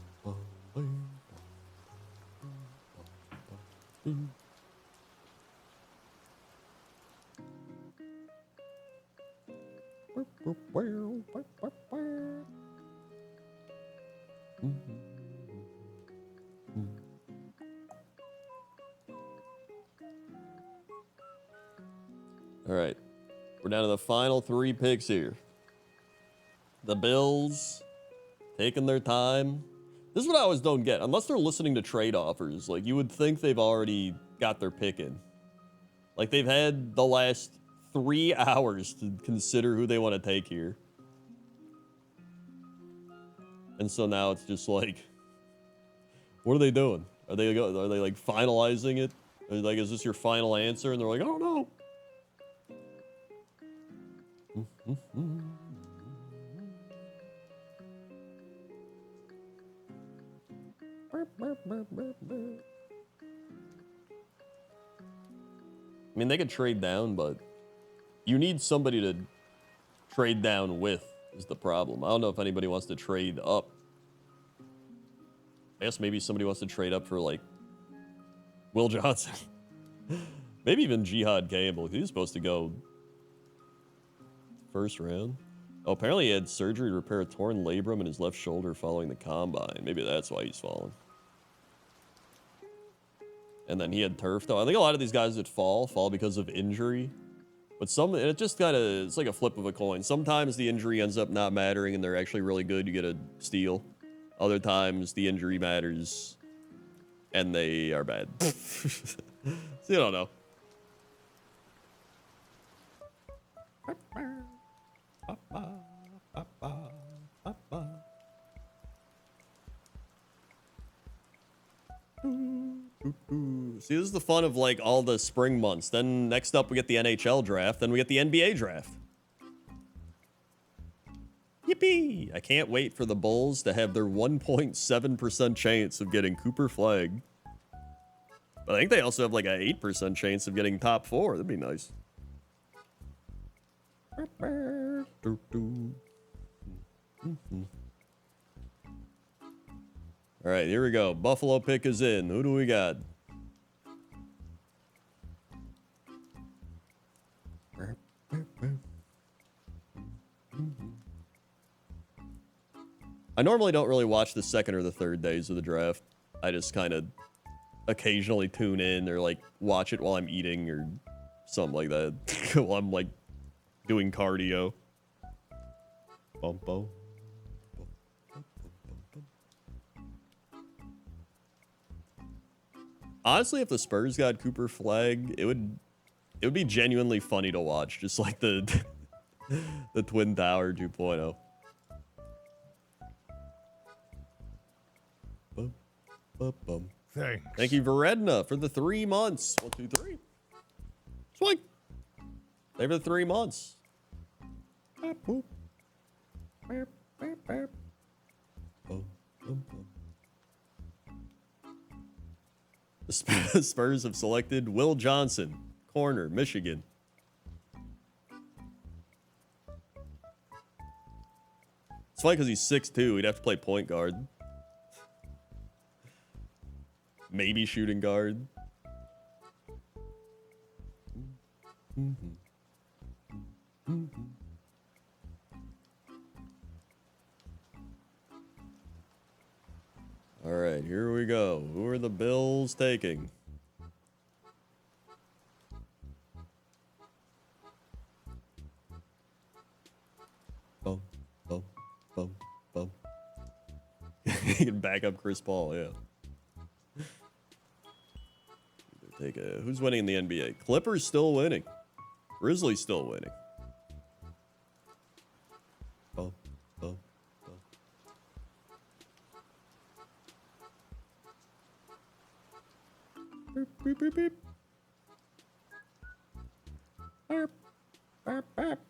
right. We're down to the final 3 picks here. The Bills taking their time. This is what I always don't get. Unless they're listening to trade offers, like you would think they've already got their pick in. Like they've had the last 3 hours to consider who they want to take here. And so now it's just like, what are they doing? Are they like finalizing it? Are they like, is this your final answer? And they're like, I don't know. I mean, they could trade down, but you need somebody to trade down with is the problem. I don't know if anybody wants to trade up. I guess maybe somebody wants to trade up for, like, Will Johnson. Maybe even Jihad Campbell. He's supposed to go first round. Oh, apparently he had surgery to repair a torn labrum in his left shoulder following the combine. Maybe that's why he's falling. And then he had turf toe. I think a lot of these guys that fall because of injury. But some, and it just kind of, it's like a flip of a coin. Sometimes the injury ends up not mattering and they're actually really good. You get a steal. Other times the injury matters and they are bad. So you don't know. See, this is the fun of like all the spring months. Then next up we get the NHL draft, then we get the NBA draft. Yippee! I can't wait for the Bulls to have their 1.7% chance of getting Cooper Flagg. But I think they also have like an 8% chance of getting top 4. That'd be nice. All right, here we go. Buffalo pick is in. Who do we got? I normally don't really watch the second or the third days of the draft. I just kind of occasionally tune in or like watch it while I'm eating or something like that. While I'm like doing cardio. Bumpo. Honestly, if the Spurs got Cooper Flagg, it would be genuinely funny to watch, just like the the Twin Tower 2.0. Bum, bum, bum. Thanks. Thank you, Veredna, for the 3 months. 1, 2, 3. Swing. They for the 3 months. Bum, bum, bum, bum. The Spurs have selected Will Johnson, corner, Michigan. It's funny because he's 6'2". He'd have to play point guard. Maybe shooting guard. All right, here we go. Who are the Bills taking? Bum, bum, bum, bum. You can back up Chris Paul, yeah. Take a, who's winning in the NBA? Clippers still winning. Grizzlies still winning. Bum, bum, bum. Beep, beep, beep, beep. Burp, burp, burp.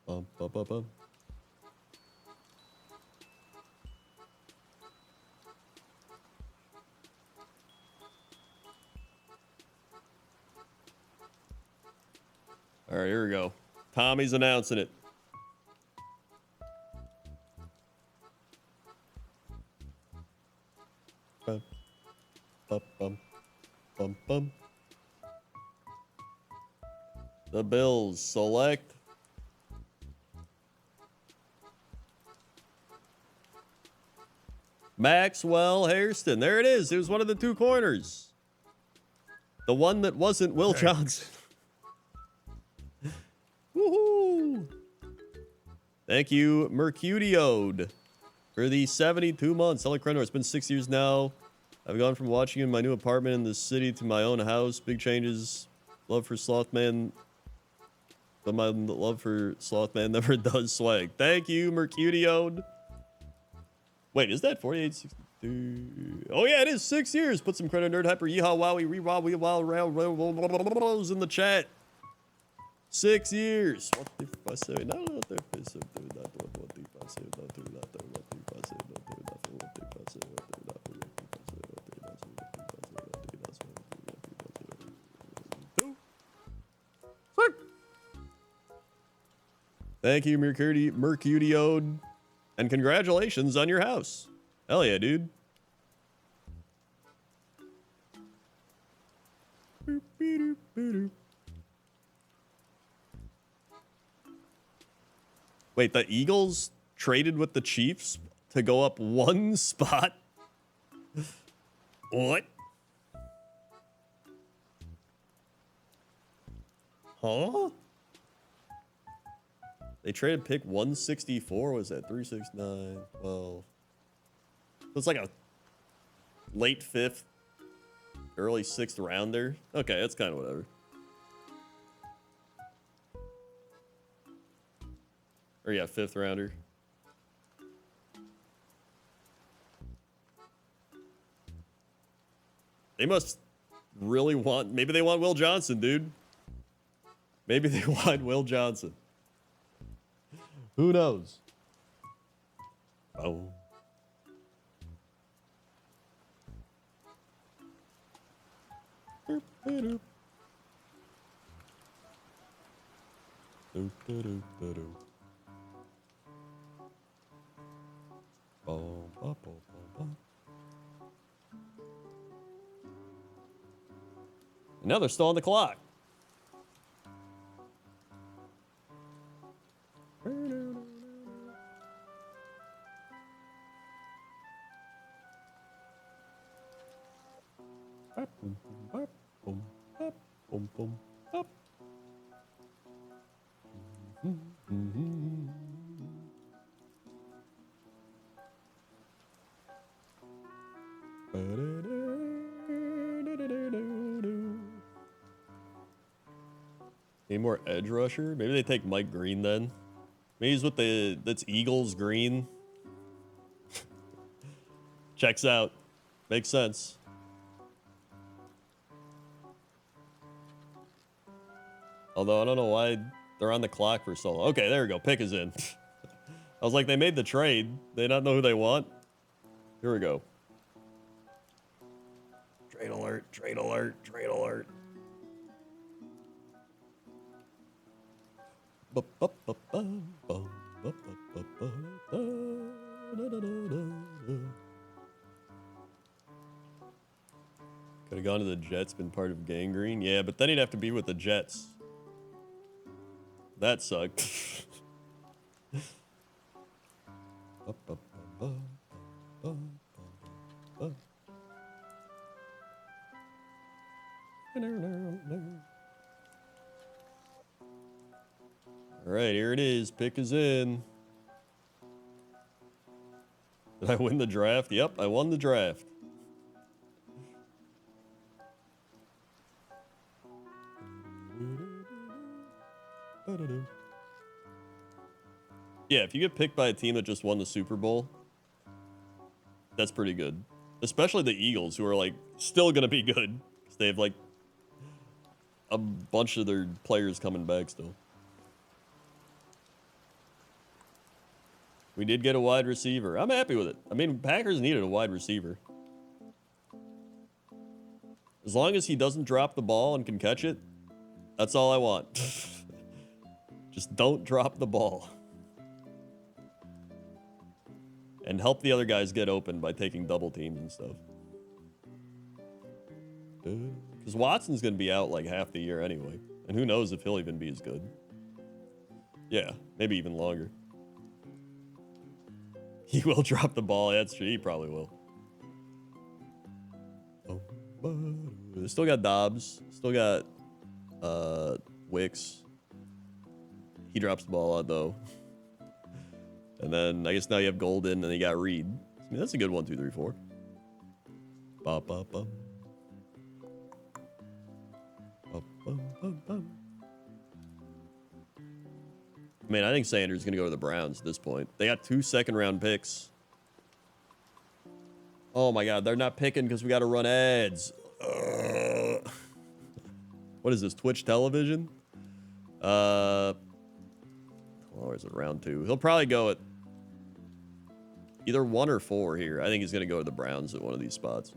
Bum, bum, bum, bum. All right, here we go. Tommy's announcing it. Bum, bum, bum, bum, bum. The Bills select Maxwell Hairston. There it is. It was one of the two corners. The one that wasn't Will Johnson. Woohoo! Thank you, Mercutiode, for the 72 months. Hello, Krenor. It's been 6 years now. I've gone from watching you in my new apartment in the city to my own house. Big changes. Love for Slothman. But my love for Slothman never does swag. Thank you, Mercutiode. Wait, is that 4862? Oh, yeah, it is 6 years. Put some credit, Nerd Hyper. Yeehaw, wowie, re-wow, we-wow, rail, in the chat. 6 years. What if I say no? What if I say no? What if I say no? What if I say no? What if I say no? What if I say no? Thank you, Mercutiode, and congratulations on your house. Hell yeah, dude. Wait, the Eagles traded with the Chiefs to go up one spot? What? Huh? They traded pick 164. Was that 369? 12. It's like a late fifth, early sixth rounder. Okay, that's kind of whatever. Or yeah, fifth rounder. They must really want, maybe they want Will Johnson, dude. Maybe they want Will Johnson. Who knows? Oh. And now they're still on the clock. Any more edge rusher? Maybe they take Mike Green then. Maybe he's with that's Eagles Green. Checks out. Makes sense. Although I don't know why they're on the clock for so long. Okay, there we go. Pick is in. I was like, they made the trade. They not know who they want. Here we go. alert, trade alert, trade alert. Could have gone to the Jets, been part of Gangrene. Yeah, but then he'd have to be with the Jets. That sucked. All right, here it is. Pick is in. Did I win the draft? Yep, I won the draft. Yeah, if you get picked by a team that just won the Super Bowl, that's pretty good. Especially the Eagles, who are, like, still going to be good. Because they have, like, a bunch of their players coming back still. We did get a wide receiver. I'm happy with it. I mean, Packers needed a wide receiver. As long as he doesn't drop the ball and can catch it, that's all I want. Just don't drop the ball. And help the other guys get open by taking double teams and stuff. Because Watson's going to be out like half the year anyway. And who knows if he'll even be as good. Yeah, maybe even longer. He will drop the ball. That's true. He probably will. Still got Dobbs. Still got Wicks. He drops the ball a lot, though. And then I guess now you have Golden, and you got Reed. I mean, that's a good 1, 2, 3, 4. Ba, ba, ba. Ba, ba, ba, ba. I mean, I think Sanders is going to go to the Browns at this point. They got 2 second-round picks. Oh, my God. They're not picking because we got to run ads. What is this, Twitch television? Or is it round 2? He'll probably go at either 1 or 4 here. I think he's going to go to the Browns at one of these spots.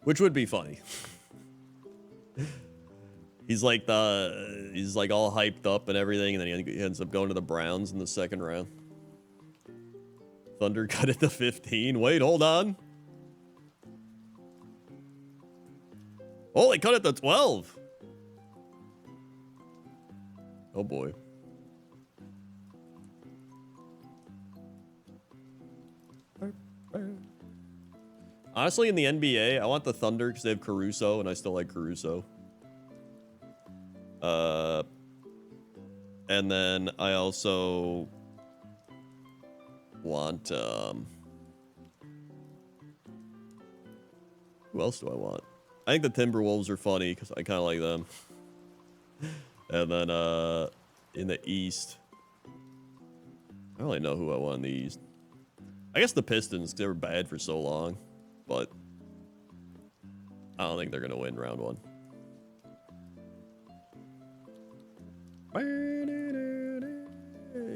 Which would be funny. He's like all hyped up and everything, and then he ends up going to the Browns in the 2nd round. Thunder cut it to 15. Wait, hold on. Oh, they cut it to 12. Oh boy. Honestly, in the NBA, I want the Thunder because they have Caruso, and I still like Caruso. And then I also want, who else do I want? I think the Timberwolves are funny because I kind of like them. And then, in the East, I don't really know who I want in the East. I guess the Pistons, 'cause they were bad for so long, but I don't think they're going to win round 1.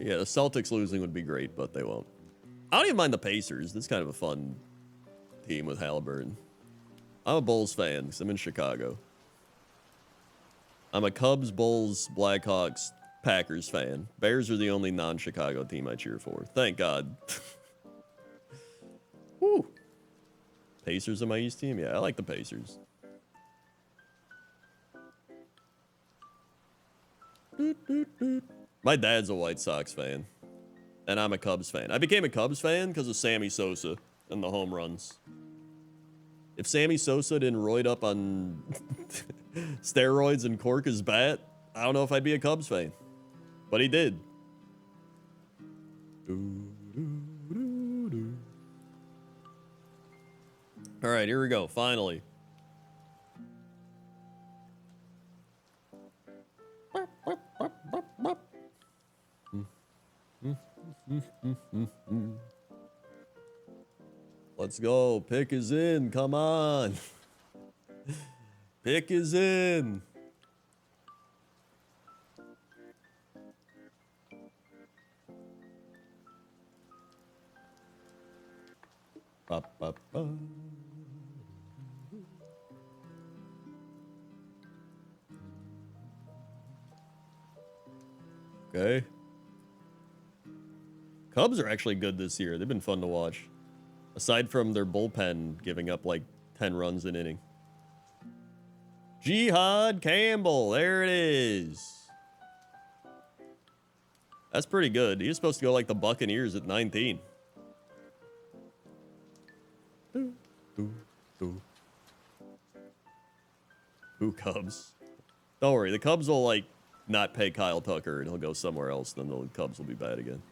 Yeah, the Celtics losing would be great, but they won't. I don't even mind the Pacers. This is kind of a fun team with Halliburton. I'm a Bulls fan because I'm in Chicago. I'm a Cubs, Bulls, Blackhawks, Packers fan. Bears are the only non-Chicago team I cheer for. Thank God. Woo. Pacers are my East team? Yeah, I like the Pacers. My dad's a White Sox fan, and I'm a Cubs fan. I became a Cubs fan because of Sammy Sosa and the home runs. If Sammy Sosa didn't roid up on steroids and cork his bat, I don't know if I'd be a Cubs fan. But he did. All right, here we go. Finally. Let's go. Pick is in. Come on. Pick is in. Ba, ba, ba. Okay. Cubs are actually good this year. They've been fun to watch. Aside from their bullpen giving up like 10 runs an inning. Jihad Campbell. There it is. That's pretty good. He was supposed to go like the Buccaneers at 19. Ooh, Cubs. Don't worry. The Cubs will like not pay Kyle Tucker and he'll go somewhere else. Then the Cubs will be bad again.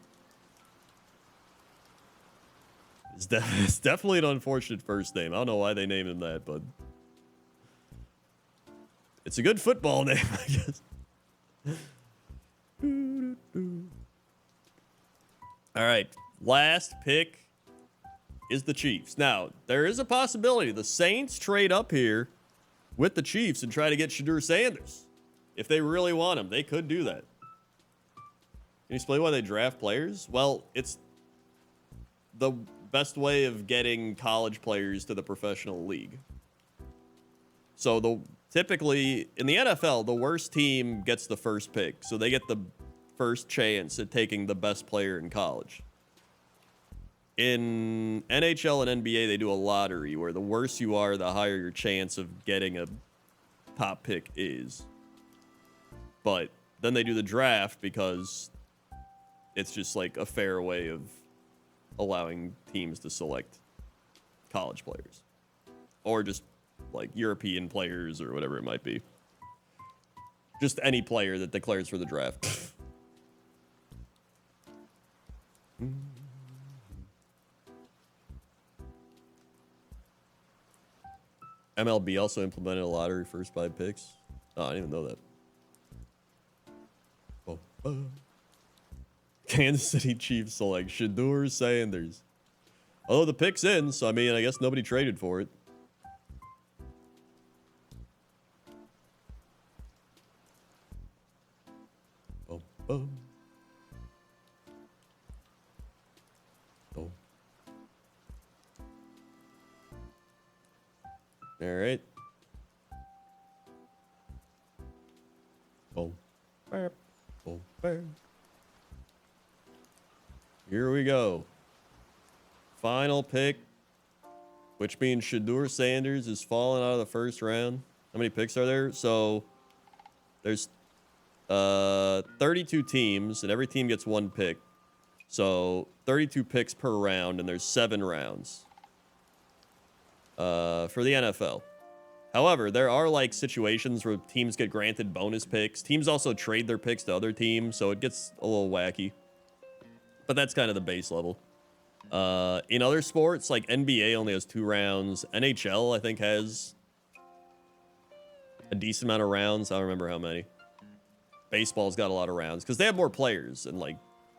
It's definitely an unfortunate first name. I don't know why they named him that, but it's a good football name, I guess. All right, last pick is the Chiefs. Now, there is a possibility the Saints trade up here with the Chiefs and try to get Shadur Sanders. If they really want him, they could do that. Can you explain why they draft players? Well, it's the best way of getting college players to the professional league. So typically in the NFL, the worst team gets the first pick. So they get the first chance at taking the best player in college. In NHL and NBA, they do a lottery where the worse you are, the higher your chance of getting a top pick is. But then they do the draft because it's just like a fair way of allowing teams to select college players or just like European players or whatever it might be. Just any player that declares for the draft. MLB also implemented a lottery first 5 picks. Oh, I didn't even know that. Kansas City Chiefs select Shadur Sanders. Although the pick's in, so I mean, I guess nobody traded for it. Oh. Oh. All right. Oh. Oh. Here we go. Final pick, which means Shadur Sanders is falling out of the first round. How many picks are there? So there's 32 teams, and every team gets 1 pick. So 32 picks per round, and there's 7 rounds for the NFL. However, there are like situations where teams get granted bonus picks. Teams also trade their picks to other teams, so it gets a little wacky. But that's kind of the base level. In other sports, like NBA only has 2 rounds. NHL, I think, has a decent amount of rounds. I don't remember how many. Baseball's got a lot of rounds because they have more players. And like,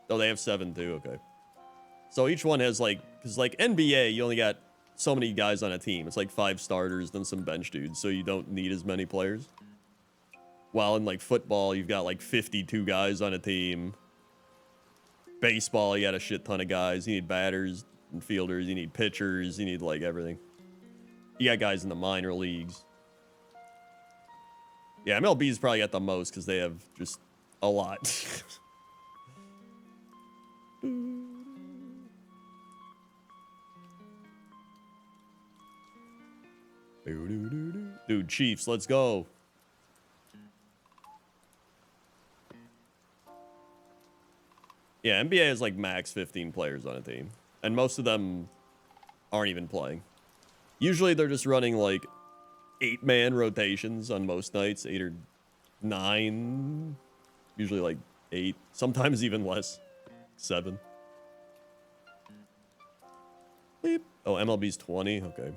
oh, they have 7 too. Okay. So each one has like, because like NBA, you only got so many guys on a team. It's like 5 starters, then some bench dudes. So you don't need as many players. While in like football, you've got like 52 guys on a team. Baseball, you got a shit ton of guys. You need batters and fielders. You need pitchers. You need like everything. You got guys in the minor leagues. Yeah, MLB's probably got the most because they have just a lot. Dude, Chiefs, let's go. Yeah, NBA is like max 15 players on a team. And most of them aren't even playing. Usually they're just running like 8-man rotations on most nights, 8 or 9. Usually like 8, sometimes even less. 7. Beep. Oh, MLB's 20, okay.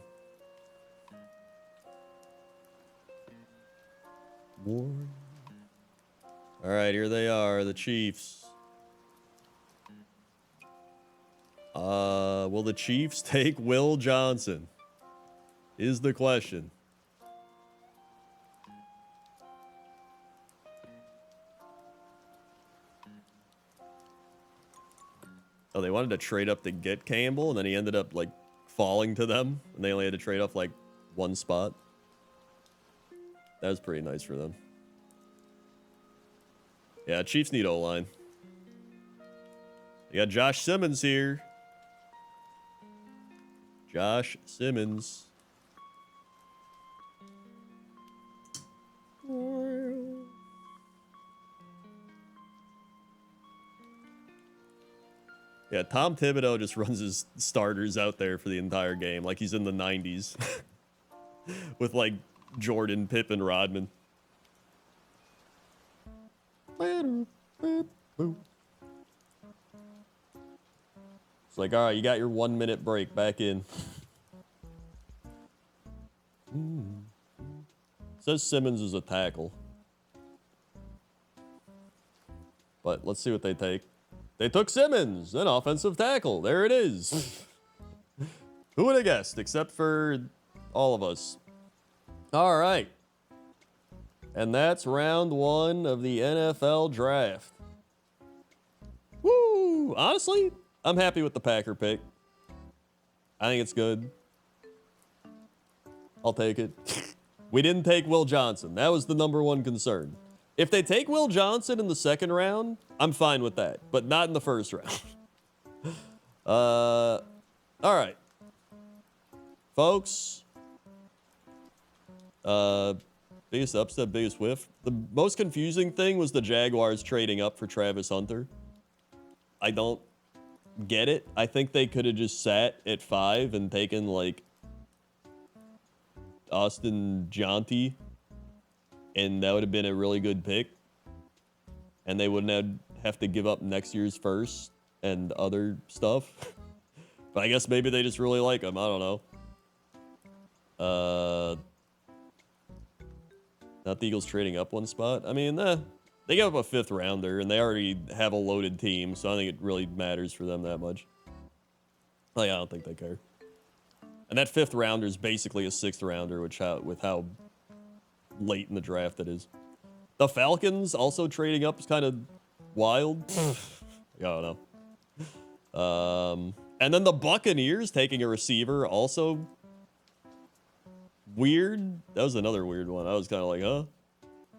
All right, here they are, the Chiefs. Will the Chiefs take Will Johnson? Is the question. Oh, they wanted to trade up to get Campbell, and then he ended up, like, falling to them, and they only had to trade off, like, 1 spot. That was pretty nice for them. Yeah, Chiefs need O-line. You got Josh Simmons here. Josh Simmons. Yeah, Tom Thibodeau just runs his starters out there for the entire game like he's in the 90s. With, like, Jordan, Pippen, Rodman. It's like, all right, you got your 1 minute break. Back in. Says Simmons is a tackle. But let's see what they take. They took Simmons, an offensive tackle. There it is. Who would have guessed, except for all of us. All right. And that's round 1 of the NFL draft. Woo! Honestly, I'm happy with the Packer pick. I think it's good. I'll take it. We didn't take Will Johnson. That was the #1 concern. If they take Will Johnson in the 2nd round, I'm fine with that, but not in the 1st round. All right. Folks. Biggest upset, biggest whiff. The most confusing thing was the Jaguars trading up for Travis Hunter. I don't get it. I think they could have just sat at 5 and taken, like, Austin Jonty, and that would have been a really good pick. And they wouldn't have to give up next year's first and other stuff. But I guess maybe they just really like him. I don't know. Not the Eagles trading up 1 spot. I mean, they gave up a 5th rounder, and they already have a loaded team, so I don't think it really matters for them that much. Like, I don't think they care. And that 5th rounder is basically a 6th rounder, with how late in the draft it is. The Falcons also trading up is kind of wild. I don't know. And then the Buccaneers taking a receiver, also weird. That was another weird one. I was kind of like, huh?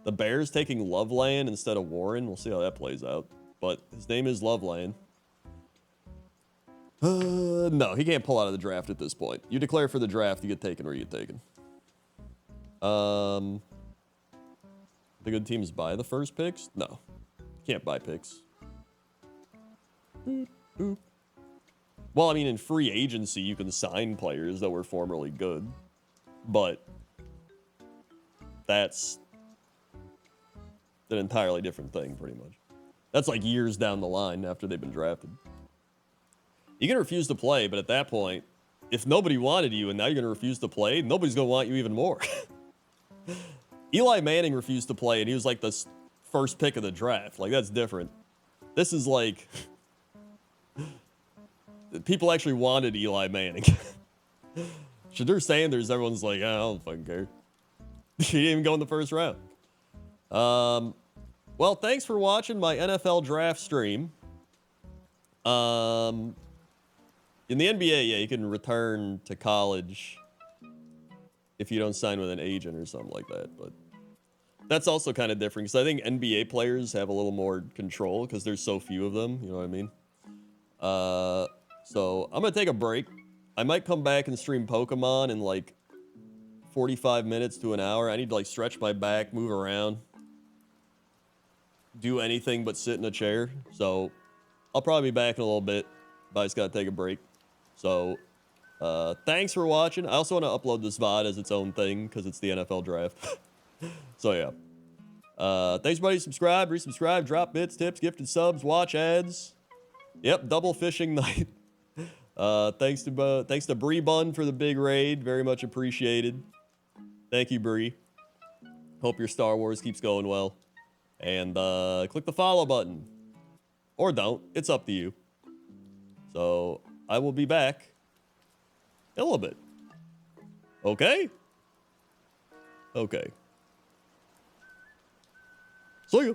The Bears taking Loveland instead of Warren. We'll see how that plays out. But his name is Loveland. No, he can't pull out of the draft at this point. You declare for the draft, you get taken or you get taken. The good teams buy the first picks? No. Can't buy picks. Boop, boop. Well, I mean, in free agency, you can sign players that were formerly good. But that's an entirely different thing, pretty much. That's like years down the line after they've been drafted. You can refuse to play, but at that point, if nobody wanted you and now you're going to refuse to play, nobody's going to want you even more. Eli Manning refused to play, and he was like the first pick of the draft. Like, that's different. This is like... people actually wanted Eli Manning. Shadur Sanders, everyone's like, I don't fucking care. He didn't even go in the 1st round. Well, thanks for watching my NFL draft stream. In the NBA, yeah, you can return to college if you don't sign with an agent or something like that. But that's also kind of different because I think NBA players have a little more control because there's so few of them. You know what I mean? So I'm going to take a break. I might come back and stream Pokemon in like 45 minutes to an hour. I need to like stretch my back, move around, do anything but sit in a chair. So I'll probably be back in a little bit, but I just got to take a break. So thanks for watching. I also want to upload this VOD as its own thing because it's the NFL draft. So yeah. Thanks everybody. Subscribe, resubscribe, drop bits, tips, gifted subs, watch ads. Yep, double fishing night. Thanks to Bree Bun for the big raid. Very much appreciated. Thank you, Bree. Hope your Star Wars keeps going well. And click the follow button. Or don't. It's up to you. So I will be back in a little bit. Okay? Okay. See ya.